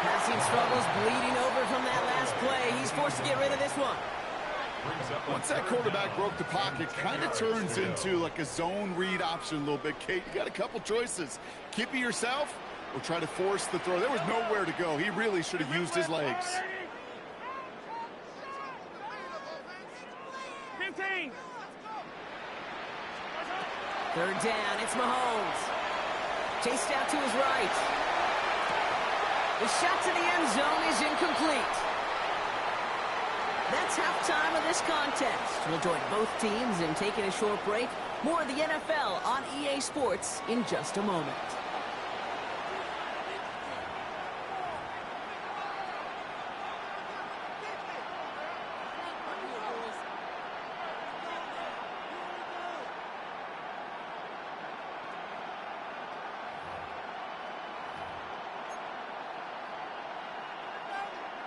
Passing struggles bleeding over from that last play. He's forced to get rid of this one. Once that quarterback broke the pocket, kind of turns into like a zone read option a little bit. Kate, you got a couple choices. Keep it yourself or try to force the throw. There was nowhere to go. He really should have used his legs. 15. Third down, it's Mahomes. Chased out to his right. The shot to the end zone is incomplete. That's halftime of this contest. We'll join both teams in taking a short break. More of the NFL on EA Sports in just a moment.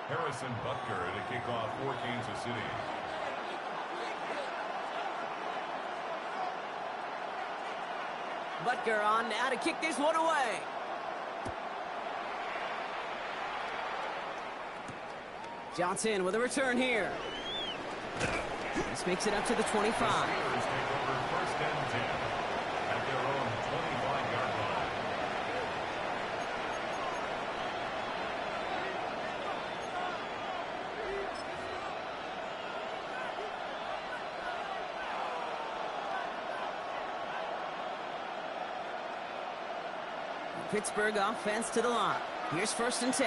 Harrison Butker to kick off for Kansas City. Butker on now to kick this one away. Johnson with a return here. This makes it up to the 25. The Steelers take over first and 10 at their own 25-yard line. Pittsburgh offense to the line. Here's first and 10.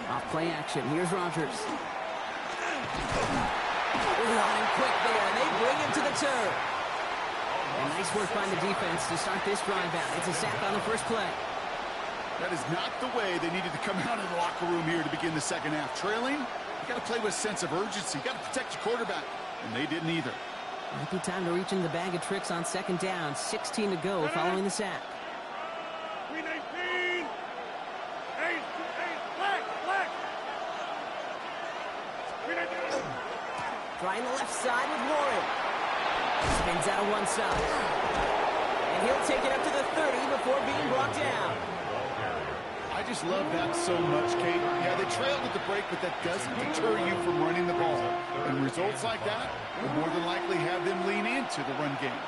Off play action. Here's Rodgers. On him quick there, and they bring him to the turf. And nice work by the defense to start this drive out. It's a sack on the first play. That is not the way they needed to come out in the locker room here to begin the second half. Trailing, you got to play with a sense of urgency. You got to protect your quarterback, and they didn't either. Might be time to reach into the bag of tricks on second down. 16 to go following the sack. Trying the left side with Warren. Spins out of one side. And he'll take it up to the 30 before being brought down. I just love that so much, Kate. Yeah, they trailed at the break, but that doesn't deter you from running the ball. And results like that will more than likely have them lean into the run game.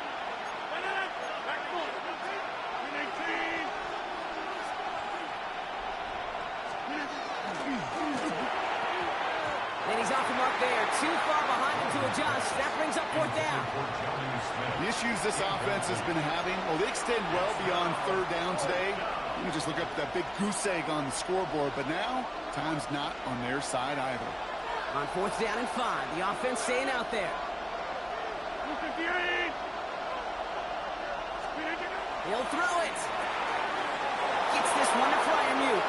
And he's off the mark there. Too far behind him to adjust. That brings up fourth down. The issues this offense has been having, they extend well beyond third down today. You can just look up that big goose egg on the scoreboard, but now time's not on their side either. On fourth down and 5, the offense staying out there. He'll throw it. Gets this one to Freiermuth.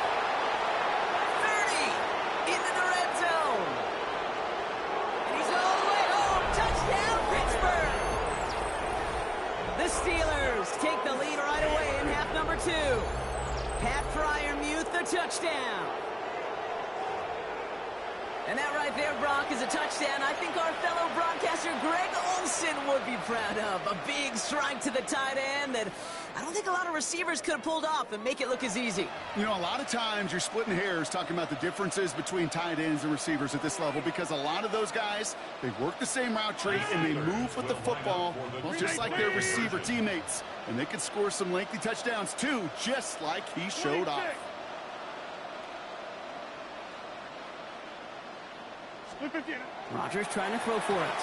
30 into the red zone. And he's all the way home. Touchdown, Pittsburgh. The Steelers take the lead right away in half number 2. Pat Freiermuth, the touchdown. And that right there, Brock, is a touchdown I think our fellow broadcaster Greg Olsen would be proud of. A big strike to the tight end that I don't think a lot of receivers could have pulled off and make it look as easy. You know, a lot of times you're splitting hairs talking about the differences between tight ends and receivers at this level because a lot of those guys, they work the same route tree and they move with the football just like their receiver teammates. And they can score some lengthy touchdowns too, just like he showed off. Rodgers trying to throw for it.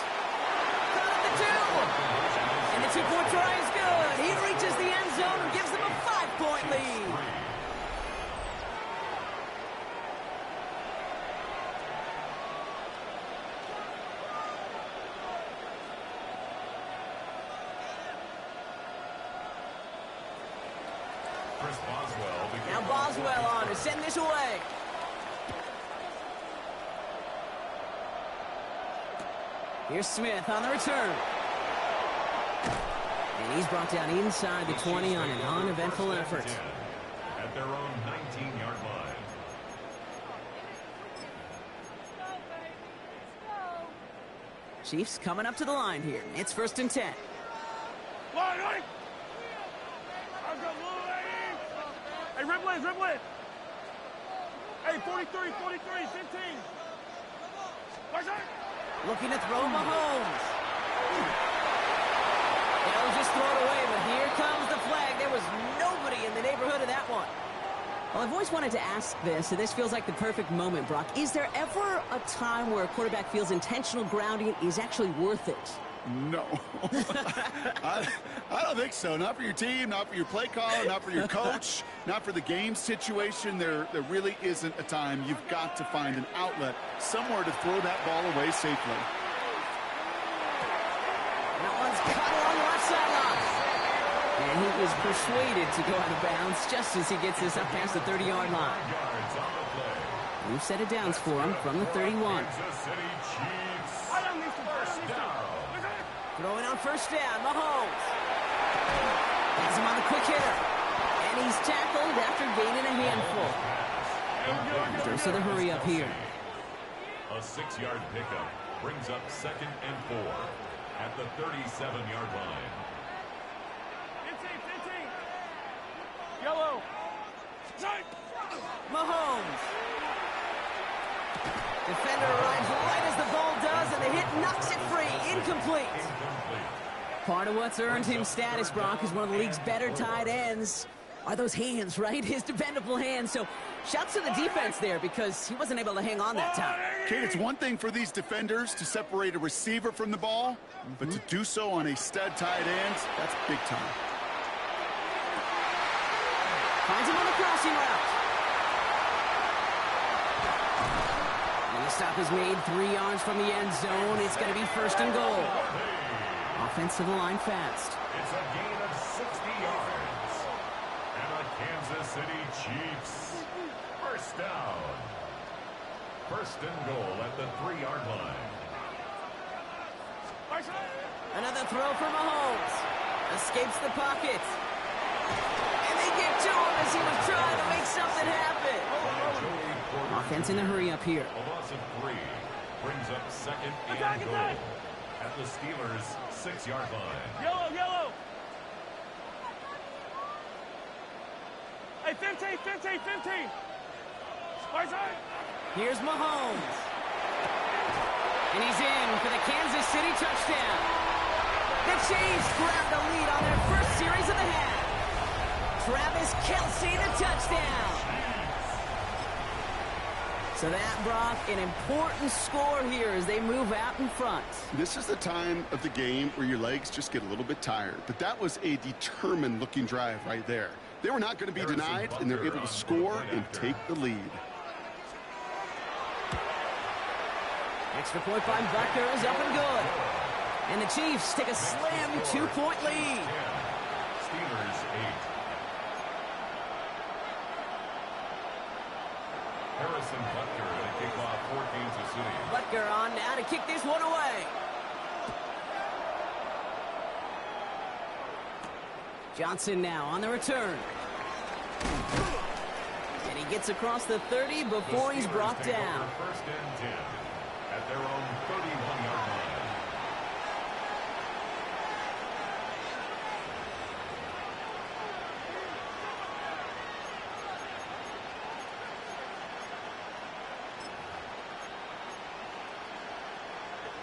The 2! And the 2-point try is good. He reaches the end zone and gives them a 5-point lead. Now Boswell on to send this away. Here's Smith on the return. And he's brought down inside the 20 on an uneventful effort. At their own 19-yard line. Chiefs coming up to the line here. It's 1st and 10. Line. Hey, Ripley. Hey, 43, 15. Looking to throw Mahomes. They'll just throw it away, but here comes the flag. There was nobody in the neighborhood of that one. Well, I've always wanted to ask this, and this feels like the perfect moment, Brock. Is there ever a time where a quarterback feels intentional grounding is actually worth it? No. I don't think so. Not for your team, not for your play caller, not for your coach, not for the game situation. There really isn't a time. You've got to find an outlet, somewhere to throw that ball away safely. That one's caught along the left sideline. And he was persuaded to go out of bounds just as he gets this up past the 30-yard line. We've set it downs for him from the 31. Throwing on 1st down, Mahomes. Has him on the quick hitter. And he's tackled after gaining a handful. Dose of the hurry up here. A 6-yard pickup brings up 2nd and 4 at the 37-yard line. 15. Yellow. Mahomes. Defender arrives right as the ball does, and the hit knocks it free. Incomplete. Part of what's earned him status, Brock, is one of the league's better tight ends. Are those hands, right? His dependable hands. So shouts to the defense there because he wasn't able to hang on that time. Kate, it's one thing for these defenders to separate a receiver from the ball, but to do so on a stud tight end, that's big time. Finds him on the crossing route. And the stop is made 3 yards from the end zone. It's going to be 1st and goal. Offensive line fast. It's a gain of 60 yards. And the Kansas City Chiefs. 1st down. 1st and goal at the 3-yard line. Another throw for Mahomes. Escapes the pocket. And they get to him as he was trying to make something happen. Offense in the hurry up here. A loss of 3 brings up 2nd and goal at the Steelers' 6-yard line. Yellow. Hey, 15. Here's Mahomes. And he's in for the Kansas City touchdown. The Chiefs grab the lead on their first series of the half. Travis Kelce, the touchdown. So that, Brock, an important score here as they move out in front. This is the time of the game where your legs just get a little bit tired. But that was a determined-looking drive right there. They were not going to be denied, and they're able to score and take the lead. Extra point by Butker is up and good. And the Chiefs take a slam 2-point lead. Steelers 8. Harrison Butker at a kickoff for Kansas City. Butker on now to kick this one away. Johnson now on the return. And he gets across the 30 before he's brought down. 1st and 10 at their own 31-yard line.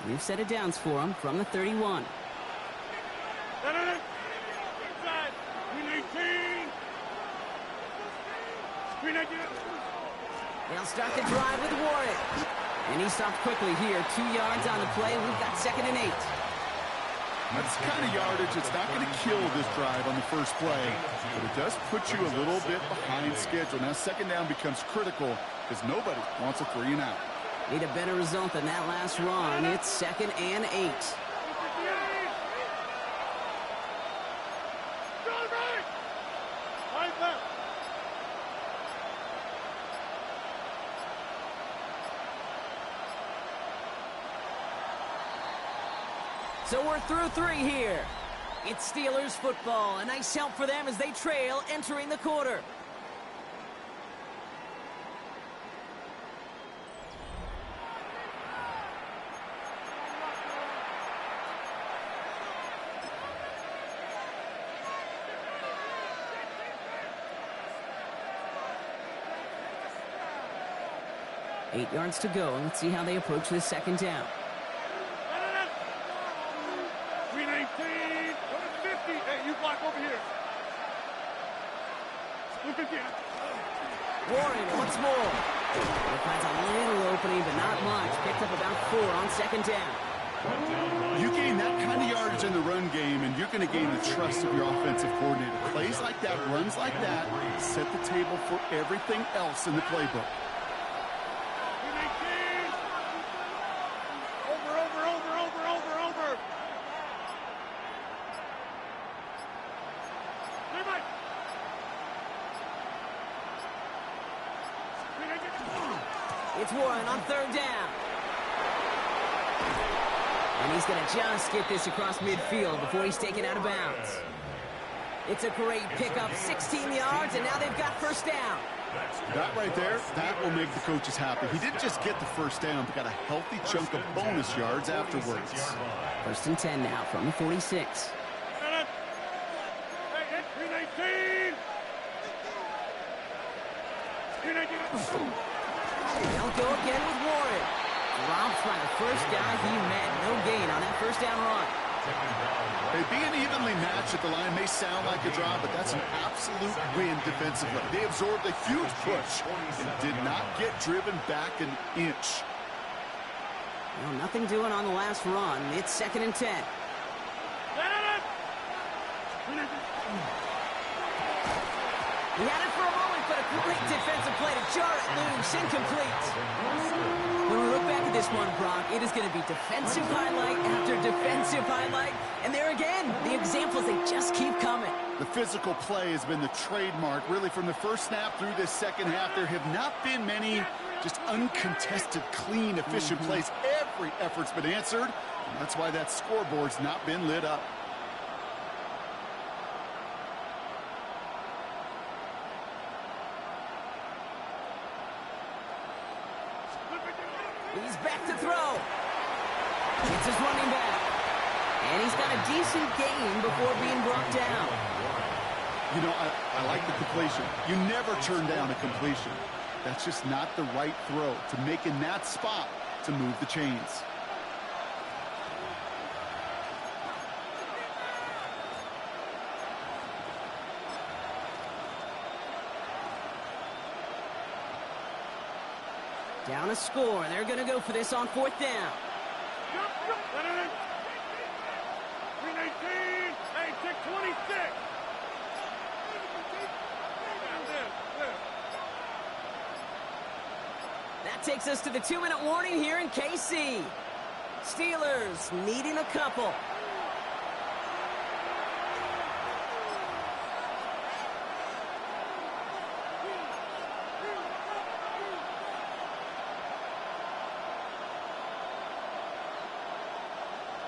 We've set it downs for him from the 31. They'll start the drive with Warwick. And he stopped quickly here. 2 yards on the play. We've got 2nd and 8. That's kind of yardage. It's not going to kill this drive on the first play, but it does put you a little bit behind schedule. Now 2nd down becomes critical because nobody wants a 3 and out. Need a better result than that last run. It's 2nd and 8. So we're through 3 here. It's Steelers football. A nice help for them as they trail entering the quarter. 8 yards to go. Let's see how they approach this second down. 319. Go to 50. Hey, you block over here. Look again. Warren once more. It finds a little opening, but not much. Picked up about 4 on second down. You gain that kind of yardage in the run game, and you're going to gain the trust of your offensive coordinator. Plays like that, runs like that, set the table for everything else in the playbook. Over. It's Warren on third down. And he's going to just get this across midfield before he's taken out of bounds. It's a great pickup, 16 yards, and now they've got first down. That right there, that will make the coaches happy. He didn't just get the first down, but got a healthy chunk of bonus yards afterwards. First and 10 now from the 46. Hey, 319. They'll go again with Warren. Drops by the first guy he met. No gain on that first down run. Hey, being evenly matched at the line may sound like a draw, but that's an absolute win defensively. They absorbed a huge push and did not get driven back an inch. Well, nothing doing on the last run. It's second and 10. He had it for a moment, but a great defensive play to jar it loose. Incomplete. When we look back at this one, Brock, it is going to be defensive highlight after defensive highlight. And there again, the examples, they just keep coming. The physical play has been the trademark, really, from the first snap through this second half. There have not been many just uncontested, clean, efficient plays. Every effort's been answered, and that's why that scoreboard's not been lit up. He's back to throw. It's his running back. And he's got a decent gain before being brought down. You know, I like the completion. You never turn down a completion. That's just not the right throw to make in that spot to move the chains. Down a score. They're going to go for this on fourth down. 319. Hey, take 26. That takes us to the 2-minute warning here in KC. Steelers needing a couple.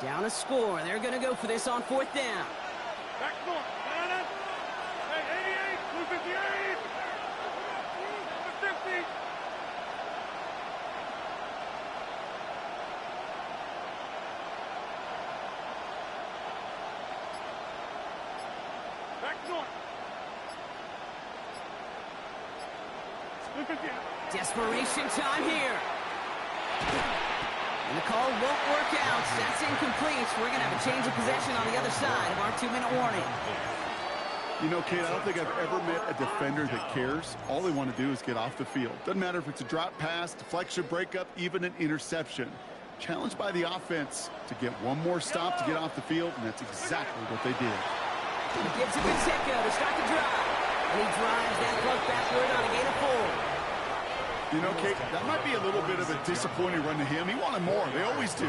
Down a score. They're going to go for this on fourth down. Back north. Hey, 88, 258. 50. Back north. Desperation time here. And the call won't work out. That's incomplete. We're going to have a change of possession on the other side of our 2-minute warning. You know, Kate, I don't think I've ever met a defender that cares. All they want to do is get off the field. Doesn't matter if it's a drop pass, deflection, breakup, even an interception. Challenged by the offense to get one more stop to get off the field, and that's exactly what they did. He gives to Pacheco to start the drive. And he drives that clock backward on a gain of 4. You know, Kate, that might be a little bit of a disappointing run to him. He wanted more. They always do.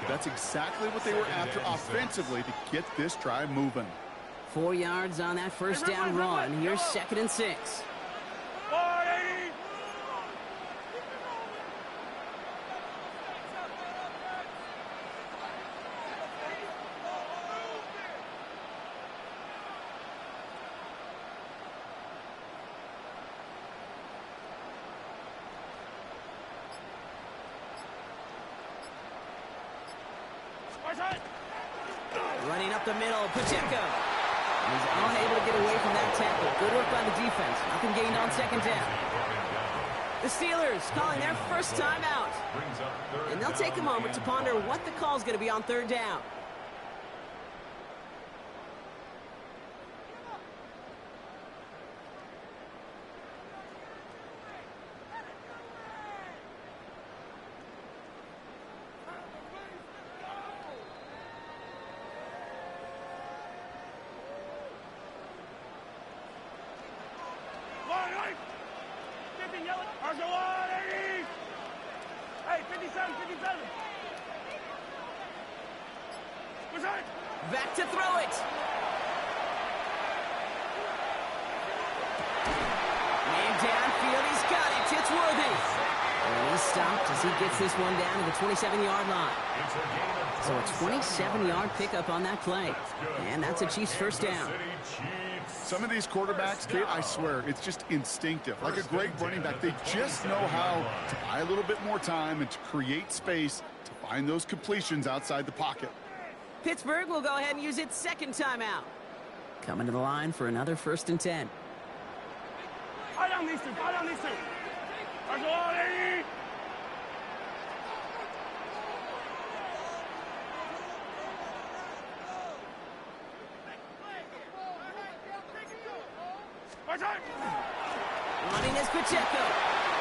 That's exactly what they were after offensively to get this drive moving. 4 yards on that first down run. Here's second and 6. Running up the middle, Pacheco. He's unable to get away from that tackle. Good work by the defense. Nothing gained on second down. The Steelers calling their first time out. And they'll take a moment to ponder what the call's going to be on third down. Back to throw it. Man downfield, he's got it. It's worthy. And he's stopped as he gets this one down to the 27-yard line. So a 27-yard pickup on that play. And that's a Chiefs first down. Some of these quarterbacks, Kate, I swear, it's just instinctive. Like a great running back, they just know how to buy a little bit more time and to create space to find those completions outside the pocket. Pittsburgh will go ahead and use its second timeout. Coming to the line for another 1st and 10. Fire down these two. Fire down these two. Running is Pacheco.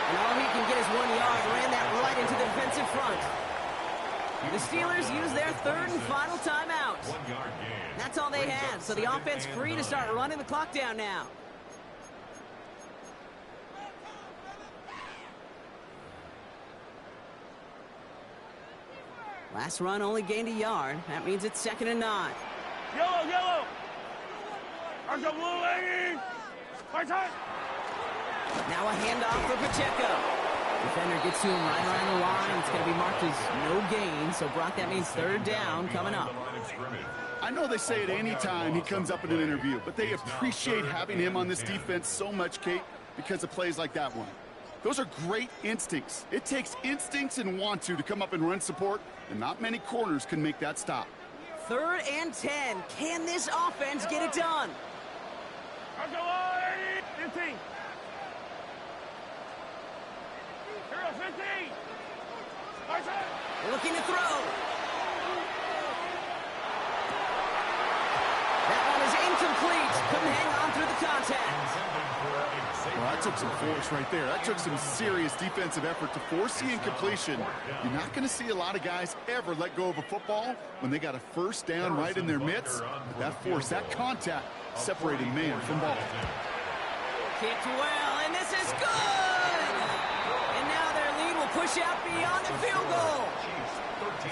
And all he can get is 1 yard. Ran that right into the defensive front. The Steelers use their third and final timeout. That's all they had, so the offense free to start running the clock down now. Last run only gained a yard. That means it's 2nd and 9. Yellow, yellow. Arms up, blue, lady. Now a handoff for Pacheco. Defender gets to him right around the line. It's going to be marked as no gain. So, Brock, that means third down coming up. I know they say it any time he comes up in an interview, but they appreciate having him on this defense so much, Kate, because of plays like that one. Those are great instincts. It takes instincts and want to come up and run support, and not many corners can make that stop. 3rd and 10. Can this offense get it done? 15. 15. Looking to throw. That one is incomplete. Couldn't hang on through the contact. Well, that took some force right there. That took some serious defensive effort to force the incompletion. You're not going to see a lot of guys ever let go of a football when they got a first down right in their midst. But that force, that contact, separated man from ball. Kicked well, and this is good! And now their lead will push out beyond the field goal.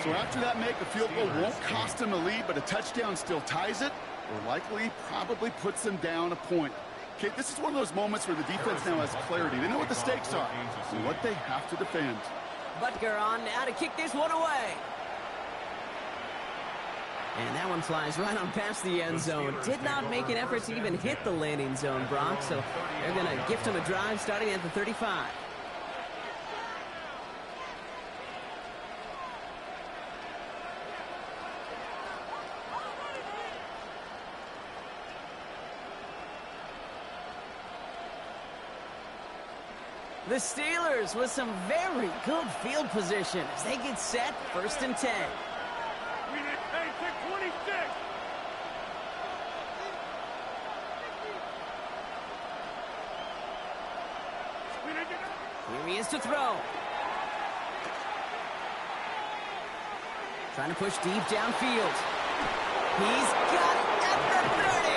So after that make, a field goal won't cost them a lead, but a touchdown still ties it, or likely probably puts them down a point. Okay, this is one of those moments where the defense now has clarity. They know what the stakes are and what they have to defend. Butker on now to kick this one away. And that one flies right on past the end zone. Did not make an effort to even hit the landing zone, Brock. So they're going to gift him a drive starting at the 35. The Steelers with some very good field position as they get set 1st and 10. Hey, pick 26. Here he is to throw. Trying to push deep downfield. He's got it at the 30.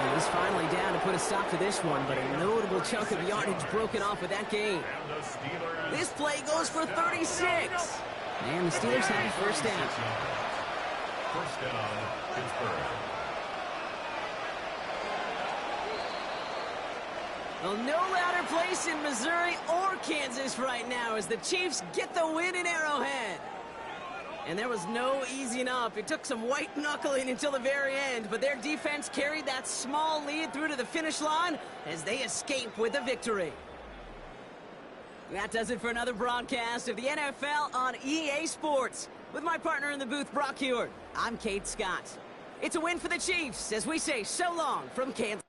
And he's finally down to put a stop to this one, but a notable chunk of yardage broken off with that gain. This play goes for 36. And the Steelers have first down. First down, Pittsburgh. Well, no louder place in Missouri or Kansas right now as the Chiefs get the win in Arrowhead. And there was no easing up. It took some white knuckling until the very end, but their defense carried that small lead through to the finish line as they escape with a victory. That does it for another broadcast of the NFL on EA Sports. With my partner in the booth, Brock Hewitt, I'm Kate Scott. It's a win for the Chiefs as we say so long from Kansas.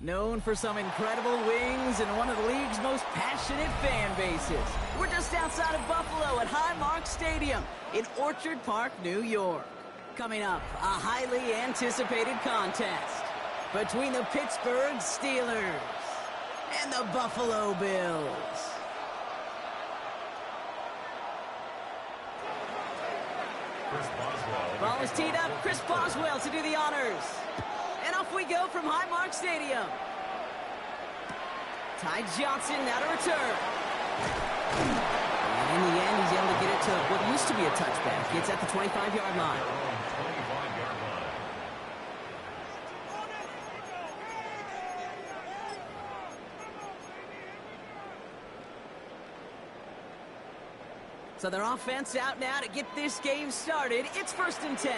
Known for some incredible wings and one of the league's most passionate fan bases. We're just outside of Buffalo at Highmark Stadium in Orchard Park, New York. Coming up, a highly anticipated contest between the Pittsburgh Steelers and the Buffalo Bills. Ball is teed up. Chris Boswell to do the honors. And off we go from Highmark Stadium. Ty Johnson now to return. And in the end, he's able to get it to what used to be a touchback. It's at the 25-yard line. So their offense out now to get this game started. It's 1st and 10.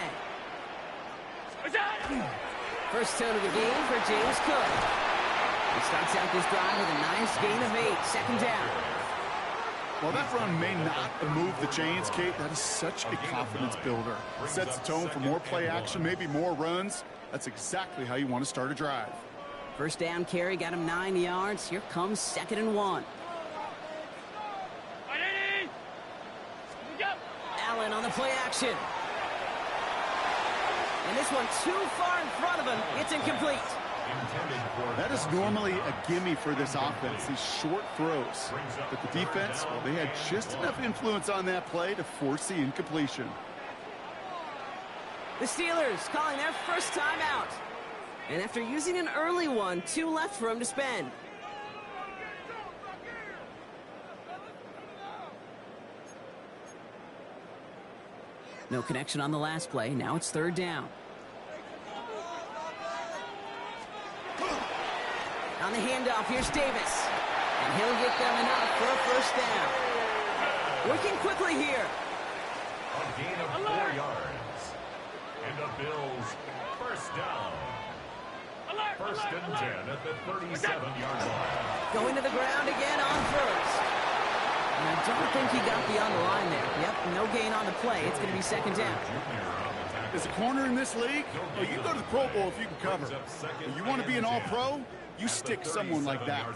First tone of the game for James Cook. He starts out this drive with a nice gain of 8. 2nd down. Well, that run may not move the chains, Kate. That is such a confidence builder. Sets the tone for more play action, maybe more runs. That's exactly how you want to start a drive. First down carry got him 9 yards. Here comes 2nd and 1. Allen on the play action. And this one too far in front of him. It's incomplete. That is normally a gimme for this offense, these short throws. But the defense, well, they had just enough influence on that play to force the incompletion. The Steelers calling their first time out. And after using an early one, 2 left for him to spend. No connection on the last play. Now it's 3rd down. On the handoff, here's Davis. And he'll get them enough for a 1st down. Working quickly here. A gain of 4 yards. And the Bills, 1st down. 1st and 10 at the 37-yard line. Going to the ground again on 1st. And I don't think he got beyond the line there. Yep, no gain on the play. It's going to be 2nd down. As a corner in this league, well, you go to the Pro Bowl if you can cover. You want to be an all-pro? You stick someone like that.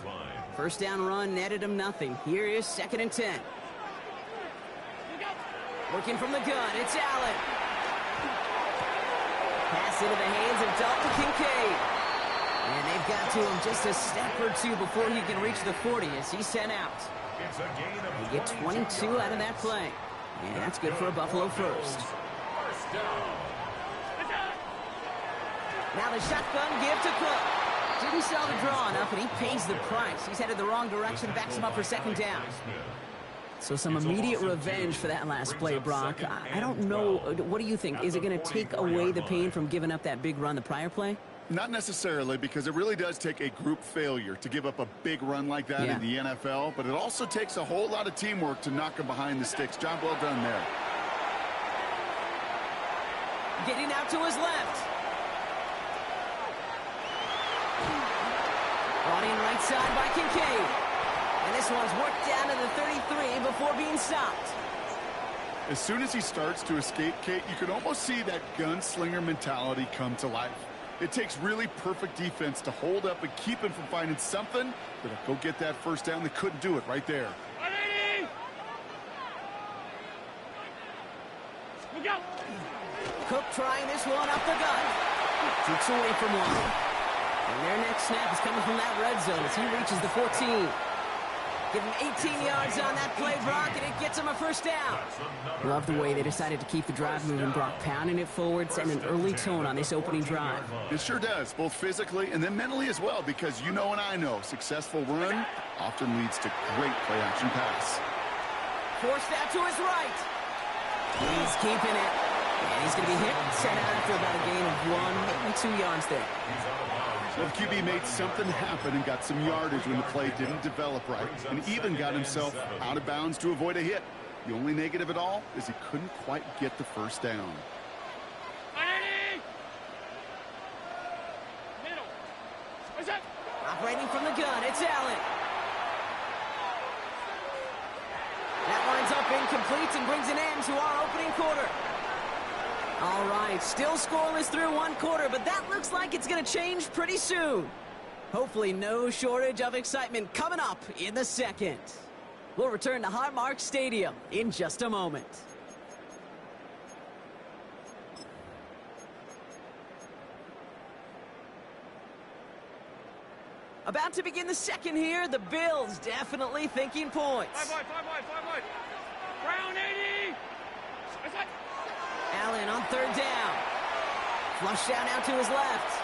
1st down run netted him nothing. Here is 2nd and 10. Working from the gun, it's Allen. Pass into the hands of Dalton Kincaid. And they've got to him just a step or 2 before he can reach the 40 as he's sent out. They get 22 out of that play. And that's good for a Buffalo first. Now the shotgun give to Cook. Didn't sell the draw enough, and he pays the price. He's headed the wrong direction, backs him up for 2nd down. So some immediate revenge for that last play, Brock. I don't know. What do you think? Is it going to take away the pain from giving up that big run the prior play? Not necessarily, because it really does take a group failure to give up a big run like that in the NFL, but it also takes a whole lot of teamwork to knock him behind the sticks. Job well done there. Getting out to his left. Brought in right side by Kincaid. And this one's worked down to the 33 before being stopped. As soon as he starts to escape, Kate, you can almost see that gunslinger mentality come to life. It takes really perfect defense to hold up and keep him from finding something that'll go get that 1st down. They couldn't do it right there. Cook trying this one up the gut. Takes away from one. And their next snap is coming from that red zone as he reaches the 14. Give him 18 yards on that play, Brock, and it gets him a 1st down. Love the way they decided to keep the drive moving, Brock. Pounding it forward, setting an early tone on this opening drive. It sure does, both physically and then mentally as well, because you know and I know, successful run often leads to great play-action pass. Forced out to his right. He's keeping it. And he's going to be hit and sent out after about a gain of 1, maybe 2 yards there. Well, the QB made something happen and got some yardage when the play didn't develop right, and even got himself out of bounds to avoid a hit. The only negative at all is he couldn't quite get the 1st down. Operating from the gun, it's Allen. That lines up incomplete and brings an end to our opening quarter. All right, still scoreless through 1 quarter, but that looks like it's going to change pretty soon. Hopefully no shortage of excitement coming up in the second. We'll return to Highmark Stadium in just a moment. About to begin the second here. The Bills definitely thinking points. Five wide. Round 80. Allen on third down. Flush down out to his left.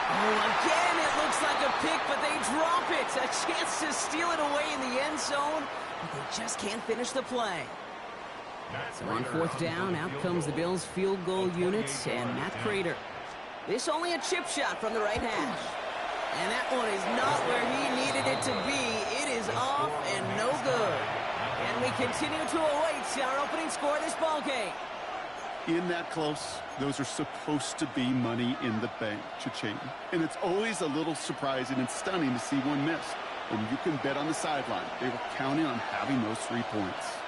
Oh, again, it looks like a pick, but they drop it. A chance to steal it away in the end zone, but they just can't finish the play. So on fourth down, out comes the Bills' field goal unit and Matt Prater. This only a chip shot from the right hash. And that one is not where he needed it to be. It is off and no good. And we continue to await our opening score of this ballgame. In that close, those are supposed to be money in the bank, cha-ching. And it's always a little surprising and stunning to see one miss. And you can bet on the sideline, they were counting on having those 3 points.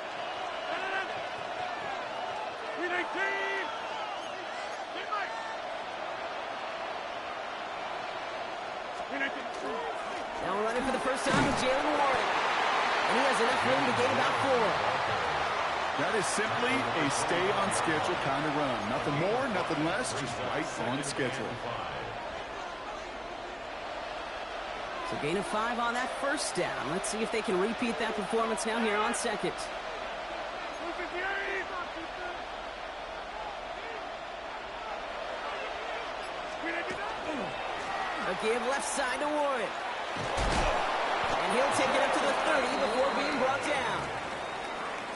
Now running for the first time with Jalen Warren. And he has enough room to gain about 4. That is simply a stay-on-schedule kind of run. Nothing more, nothing less, just right on schedule. So gain of 5 on that first down. Let's see if they can repeat that performance now here on second. A give left side to Warren. And he'll take it up to the 30 before being brought down.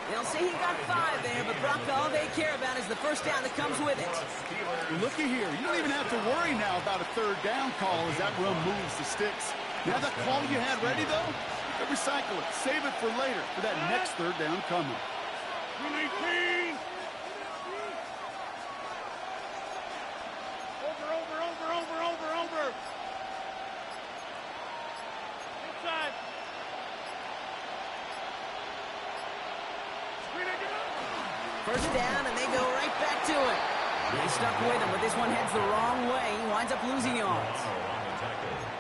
They'll say he got 5 there, but Brock, all they care about is the first down that comes with it. Looky here. You don't even have to worry now about a third down call as that run moves the sticks. Now that call you had ready, though, you can recycle it. Save it for later for that next third down coming. Over. Inside. First down, and they go right back to it. They stuck with him, but this one heads the wrong way. He winds up losing yards.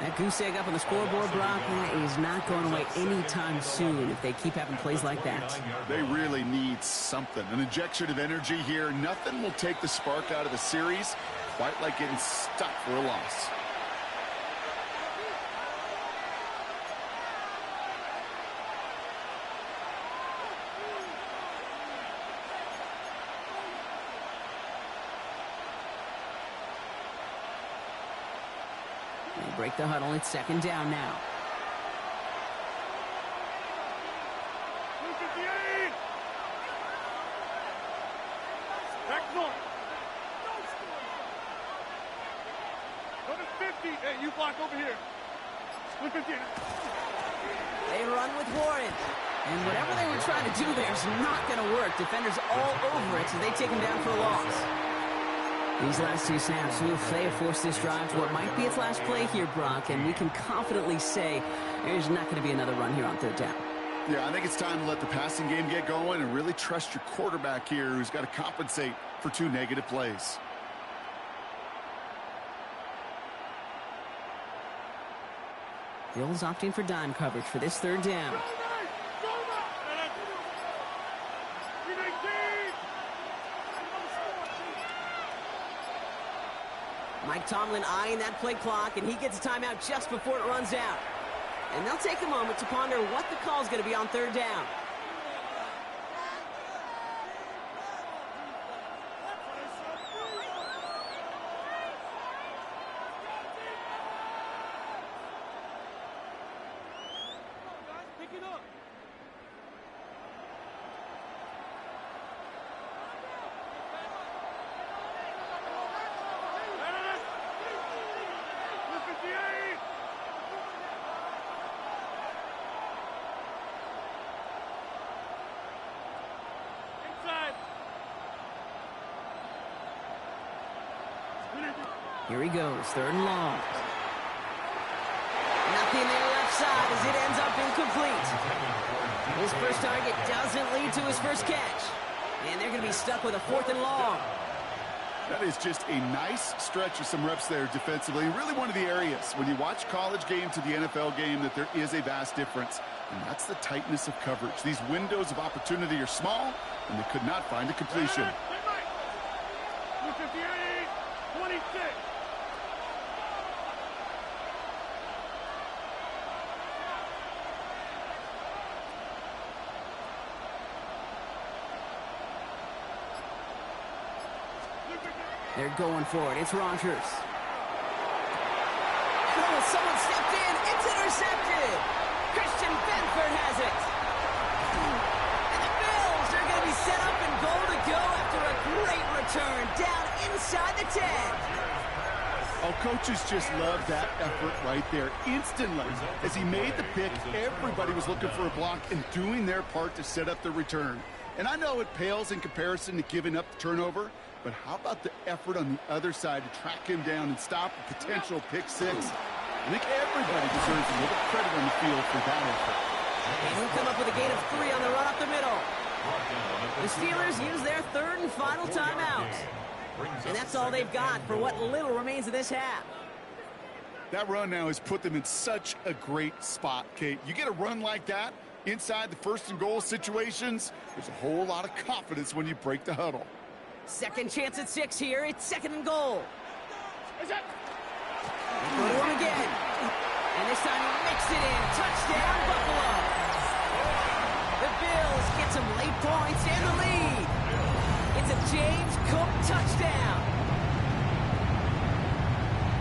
That goose egg up on the scoreboard, Brock, is not going away anytime soon if they keep having plays like that. They really need something. An injection of energy here. Nothing will take the spark out of the series quite like getting stuck for a loss. They break the huddle. It's second down now. Back north. Go to 50. Hey, you block over here. 50. They run with Warren. And whatever they were trying to do there is not going to work. Defenders all over it, so they take him down for a loss. These last 2 snaps, they have forced this drive to what might be its last play here, Brock, and we can confidently say there's not going to be another run here on third down. Yeah, I think it's time to let the passing game get going and really trust your quarterback here who's got to compensate for 2 negative plays. Bills opting for dime coverage for this third down. Mike Tomlin eyeing that play clock, and he gets a timeout just before it runs out. And they'll take a moment to ponder what the call is going to be on third down. Here he goes, third and long. Nothing there left side as it ends up incomplete. His first target doesn't lead to his first catch. And they're going to be stuck with a 4th and long. That is just a nice stretch of some reps there defensively. Really one of the areas when you watch college game to the NFL game that there is a vast difference. And that's the tightness of coverage. These windows of opportunity are small, and they could not find a completion. 26. They're going for it. It's Rogers. Oh, someone stepped in. It's intercepted. Christian Benford has it. And the Bills are going to be set up and goal to go after a great return down inside the 10. Oh, coaches just love that effort right there. Instantly, as he made the pick, everybody was looking for a block and doing their part to set up the return. And I know it pales in comparison to giving up the turnover, but how about the effort on the other side to track him down and stop a potential pick six? I think everybody deserves a little credit on the field for that effort. And he'll come up with a gain of 3 on the run up the middle. The Steelers use their third and final timeout. And that's all they've got for what little remains of this half. That run now has put them in such a great spot, Kate. You get a run like that inside the first and goal situations, there's a whole lot of confidence when you break the huddle. Second chance at 6 here. It's second and goal. Go to him again. And this time he makes it in. Touchdown, Buffalo. The Bills get some late points and the lead. It's a James Cook touchdown.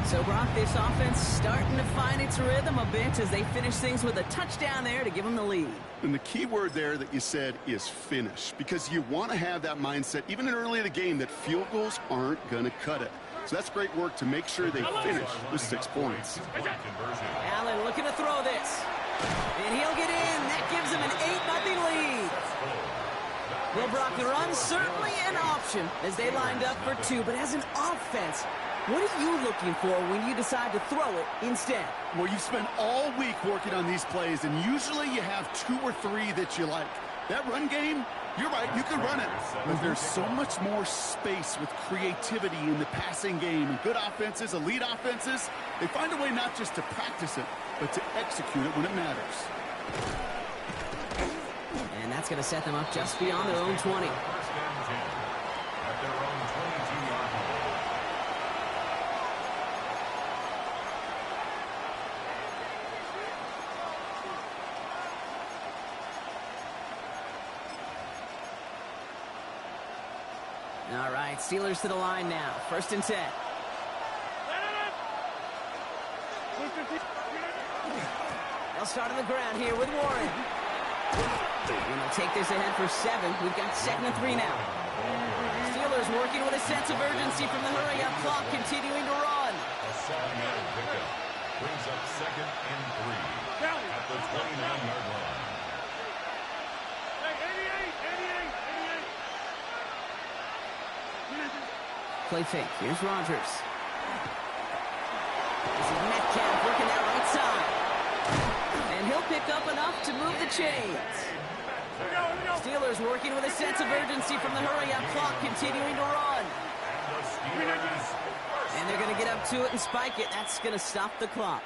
So, Brock, this offense starting to find its rhythm a bit as they finish things with a touchdown there to give them the lead. And the key word there that you said is finish, because you want to have that mindset, even in early in the game, that field goals aren't going to cut it. So that's great work to make sure they finish with 6 points. Allen looking to throw this. And he'll get in. That gives him an 8-0 lead. Well, Brock, the run's certainly an option as they lined up for 2, but as an offense, what are you looking for when you decide to throw it instead? Well, you've spent all week working on these plays, and usually you have 2 or 3 that you like. That run game, you're right, you can run it. But there's so much more space with creativity in the passing game. And good offenses, elite offenses, they find a way not just to practice it, but to execute it when it matters. And that's going to set them up just beyond their own 20. All right, Steelers to the line now. 1st and 10. They'll start on the ground here with Warren. And they'll take this ahead for 7. We've got 2nd and 3 now. Steelers working with a sense of urgency from the hurry-up clock, continuing to run. A 7-yard pickup brings up 2nd and 3 at the 29-yard line. Play fake. Here's Rogers. This is Metcalf working that right side. And he'll pick up enough to move the chains. Steelers working with a sense of urgency from the hurry-up clock, continuing to run. And they're going to get up to it and spike it. That's going to stop the clock.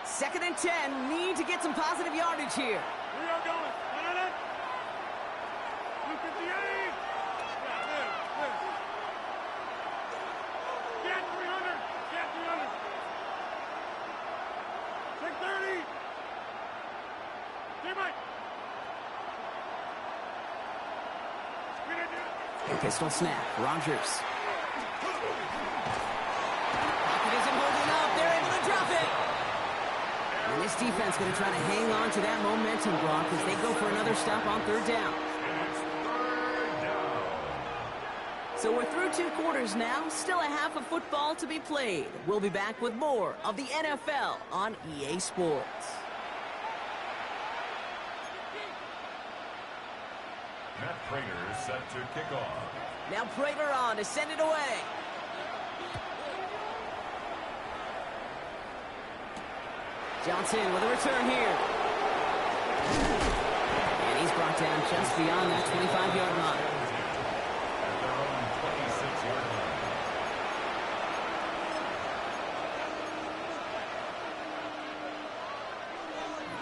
Second and 10. Need to get some positive yardage here. We are going. Look at the aim. Get 300. Get 300. Take 30. Get back. Pistol snap. Rogers. Pocket isn't holding up. They're able to drop it. And this defense going to try to hang on to that momentum, Brock, as they go for another stop on 3rd down. So we're through 2 quarters now. Still a half of football to be played. We'll be back with more of the NFL on EA Sports. Matt Prater set to kick off. Now Prater on to send it away. Johnson with a return here. down just beyond that 25-yard line. At their own 26-yard line.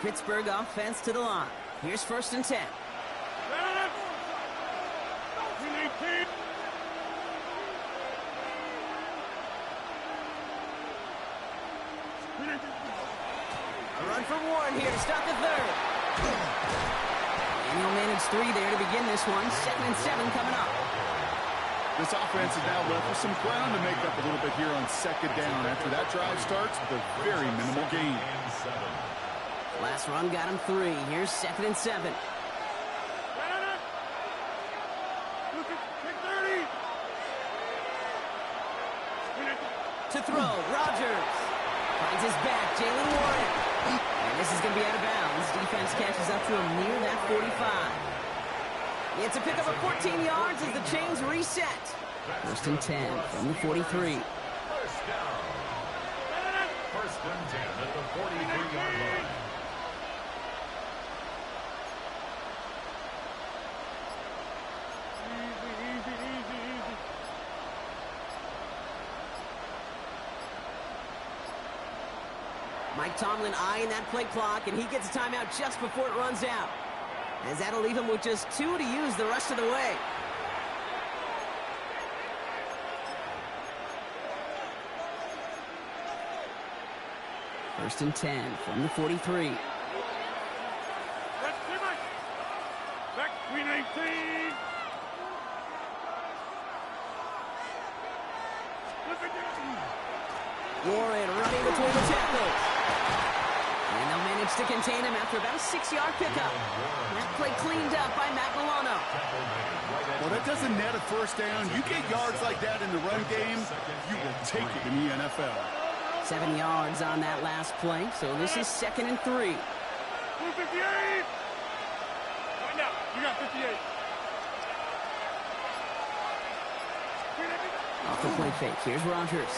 Pittsburgh offense to the line. Here's 1st and 10. A run for Warren here to start the third. And he'll manage 3 there to begin this one. 2nd and 7 coming up. This offense is now left with some ground to make up a little bit here on 2nd down. After that drive starts with a very minimal gain. Last run got him 3. Here's 2nd and 7. To throw, Rodgers. Finds his back, Jalen Warren. And this is going to be out of bounds. Defense catches up to him near that 45. It's a pickup of 14 yards as the chains reset. 1st and 10 from the 43. First down. 1st and 10 at the 43-yard line. Mike Tomlin eyeing that play clock, and he gets a timeout just before it runs out. As that'll leave him with just 2 to use the rest of the way. First and 10 from the 43. Back between 18. Warren running between the tackles. And they'll manage to contain him after about a 6-yard pickup. That play cleaned up by Matt Milano. Well, that doesn't net a 1st down. You get yards like that in the run game, you will take it in the NFL. 7 yards on that last play, so this is 2nd and 3. 258. Find out. You got 58. Off the play fake. Here's Rodgers.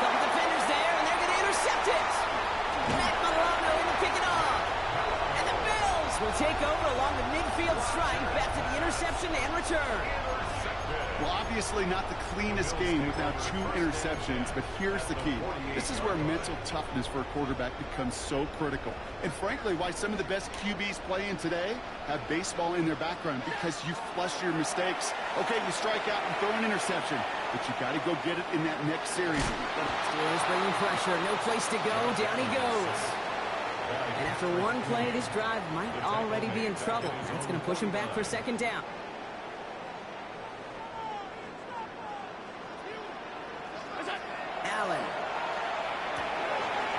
Couple defenders there, and they're going to intercept it. Matt Milano in to pick it off. And the Bills will take over along the midfield stripe after the interception and return. Well, obviously not the cleanest game without 2 interceptions, but here's the key. This is where mental toughness for a quarterback becomes so critical. And frankly, why some of the best QBs playing today have baseball in their background, because you flush your mistakes. Okay, you strike out and throw an interception, but you got to go get it in that next series. Steelers bringing pressure. No place to go. Down he goes. And after one play, this drive might already be in trouble. That's going to push him back for 2nd down. Allen.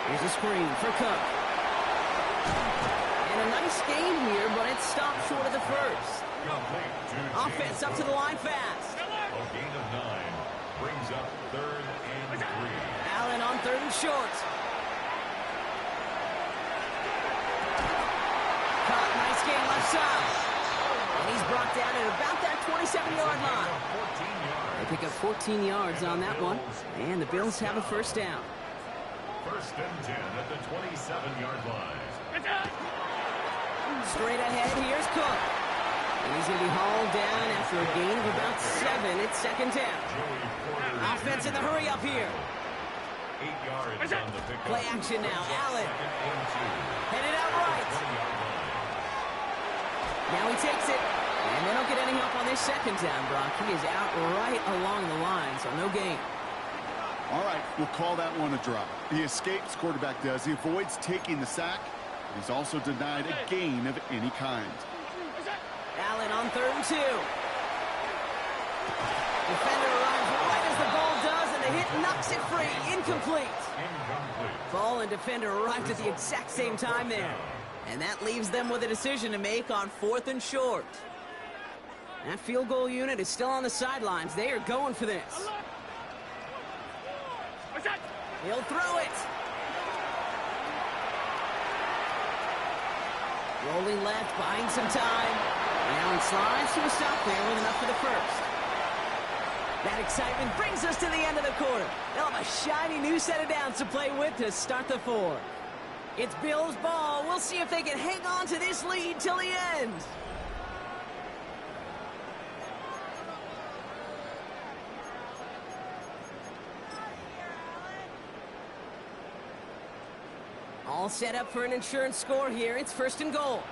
Here's a screen for Cook. And a nice game here, but it stopped short of the first. Offense up to the line fast. A gain of 9 brings up 3rd and 3. Allen on 3rd and short. Caught, nice game left side. And he's brought down at about that 27-yard line. They pick up 14 yards on that one, and the Bills have a 1st down. 1st and 10 at the 27-yard line. Straight ahead, here's Cook. And he's going to be hauled down after a gain of about 7. It's 2nd down. Offense in the hurry up here. 8 yards on the pickup. Play action now. Allen. Headed out right. Now he takes it. And they don't get any help on this 2nd down, Brock. He is out right along the line, so no gain. All right, we'll call that one a drop. He escapes, quarterback does. He avoids taking the sack. He's also denied a gain of any kind. Allen on 3rd and 2. Defender arrives right as the ball does, and the hit knocks it free. Incomplete. Ball and defender arrived at the exact same time there. And that leaves them with a decision to make on 4th and short. That field goal unit is still on the sidelines. They are going for this. He'll throw it. Rolling left, buying some time. Allen slides to a stop there with enough for the first. That excitement brings us to the end of the quarter. They'll have a shiny new set of downs to play with to start the 4th. It's Bills' ball. We'll see if they can hang on to this lead till the end. All set up for an insurance score here. It's 1st and goal.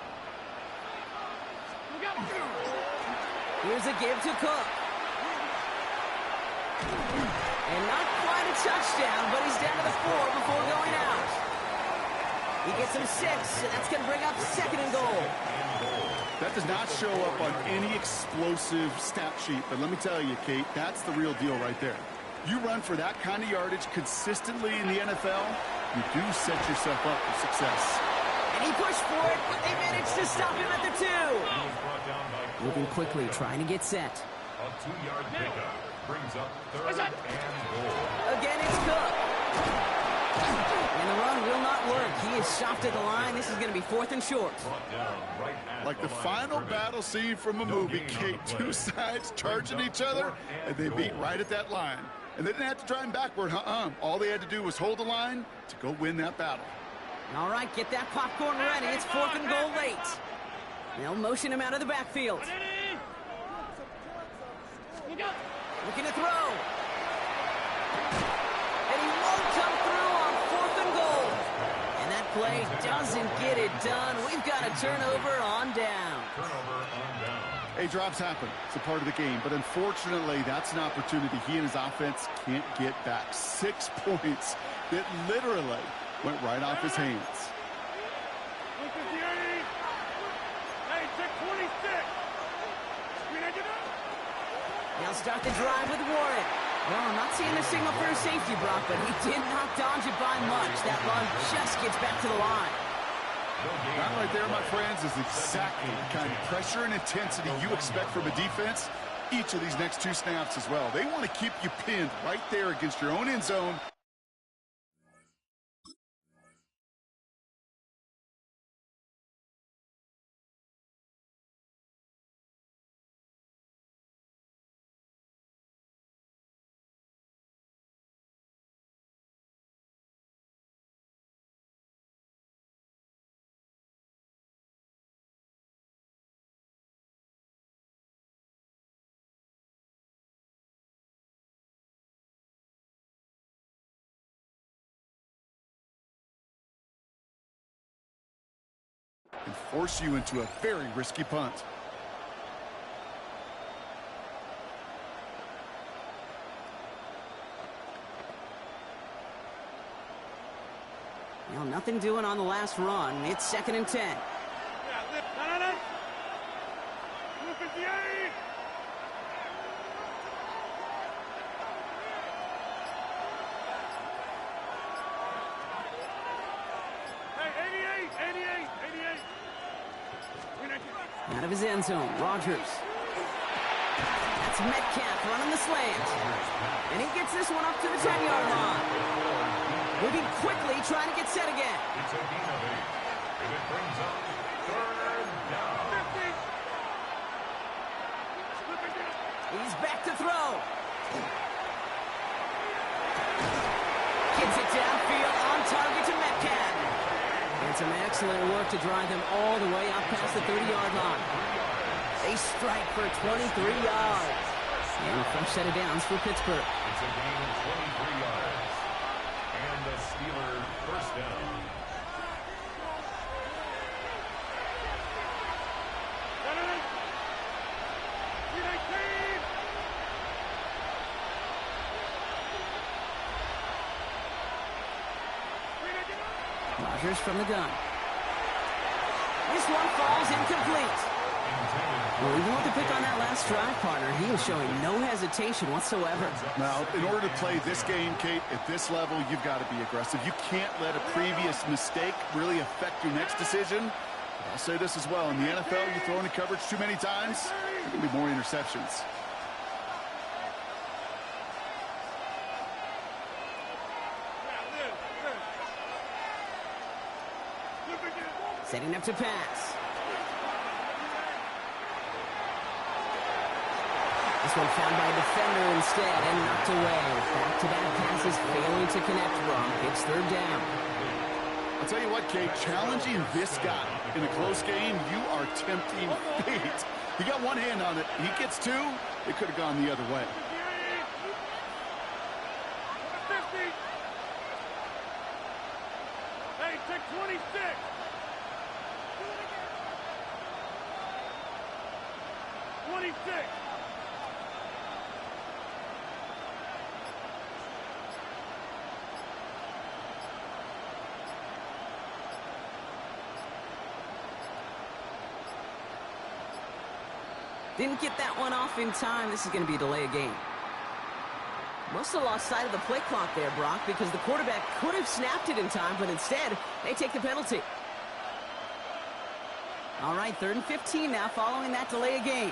Here's a give to Cook. And not quite a touchdown, but he's down to the 4 before going out. He gets him 6, and that's going to bring up 2nd and goal. That does not show up on any explosive stat sheet, but let me tell you, Kate, that's the real deal right there. You run for that kind of yardage consistently in the NFL, you do set yourself up for success. And he pushed for it, but they managed to stop him at the 2. Moving quickly, trying to get set. A 2-yard pickup brings up 3rd and goal. Again, it's Cook. And the run will not work. He is shocked at the line. This is going to be 4th and short. Like the final battle scene from a movie, Kate, two sides charging each other, and they meet right at that line. And they didn't have to drive him backward, All they had to do was hold the line to go win that battle. All right, get that popcorn ready. It's 4th and goal late. They'll motion him out of the backfield. Looking to throw. And he won't come through on 4th and goal. And that play doesn't get it done. We've got a turnover on down. Hey, drops happen. It's a part of the game. But unfortunately, that's an opportunity he and his offense can't get back. 6 points that literally went right off his hands. They'll start the drive with Warren. Well, I'm not seeing the signal for a safety, Brock, but he did not dodge it by much. That run just gets back to the line. That right there, my friends, is exactly the kind of pressure and intensity you expect from a defense. Each of these next 2 snaps as well. They want to keep you pinned right there against your own end zone. And force you into a very risky punt. Well, nothing doing on the last run. It's 2nd and 10. Out of his end zone, Rodgers. That's Metcalf running the slant. And he gets this one up to the 10-yard line. Moving quickly, trying to get set again. It's a gain of 8. And it brings up 3rd down. He's back to throw. Gets it downfield on target to Metcalf. And some excellent work to drive them all the way up past the 30-yard line. They strike for 23 yards. And a fresh set of downs for Pittsburgh. It's a gain of 23 yards. And the Steelers 1st down. Rodgers from the gun. This one falls incomplete. Well, even with the pick on that last drive, partner, he was showing no hesitation whatsoever. Now, in order to play this game, Kate, at this level, you've got to be aggressive. You can't let a previous mistake really affect your next decision. But I'll say this as well. In the NFL, you throw into coverage too many times, there can be more interceptions. Setting up to pass. This one found by a defender instead and knocked away. Back-to-back passes failing to connect, Brock. It's 3rd down. I'll tell you what, Kate, challenging this guy in a close game, you are tempting fate. He got one hand on it. He gets two. It could have gone the other way. Hey, take 26. 26. Didn't get that one off in time. This is going to be a delay of game. Must have lost sight of the play clock there, Brock, because the quarterback could have snapped it in time, but instead, they take the penalty. All right, 3rd and 15 now following that delay of game.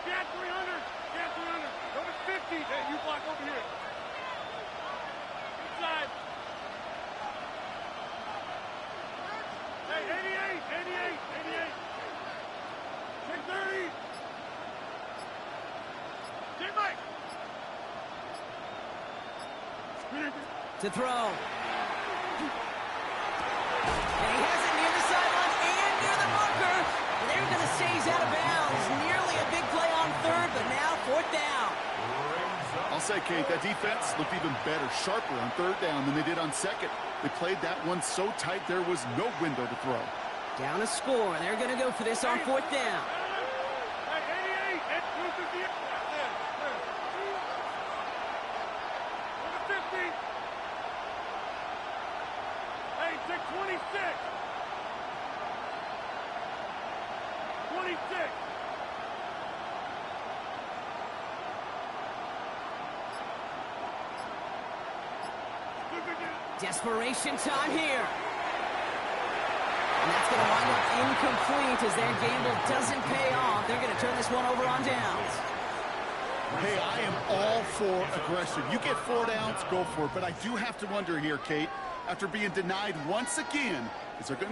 Get 300. Get 300. Number 50. Hey, you block over here. Inside. Hey, 88. Take 30. Get Mike. To throw. And he has it near the sideline and near the marker. They're going to say he's out of bounds. Nearly a big play on 3rd, but now 4th down. I'll say, Kate, that defense looked even better, sharper on 3rd down than they did on 2nd. They played that one so tight there was no window to throw. Down a score. They're going to go for this on 4th down. Hey, 88. Number 50. Hey, take 26. 26. Desperation time here. And that's going to wind up incomplete as their gamble doesn't pay off. They're going to turn this one over on downs. Hey, I am all for aggression. You get 4 downs, go for it. But I do have to wonder here, Kate, after being denied once again, is there going to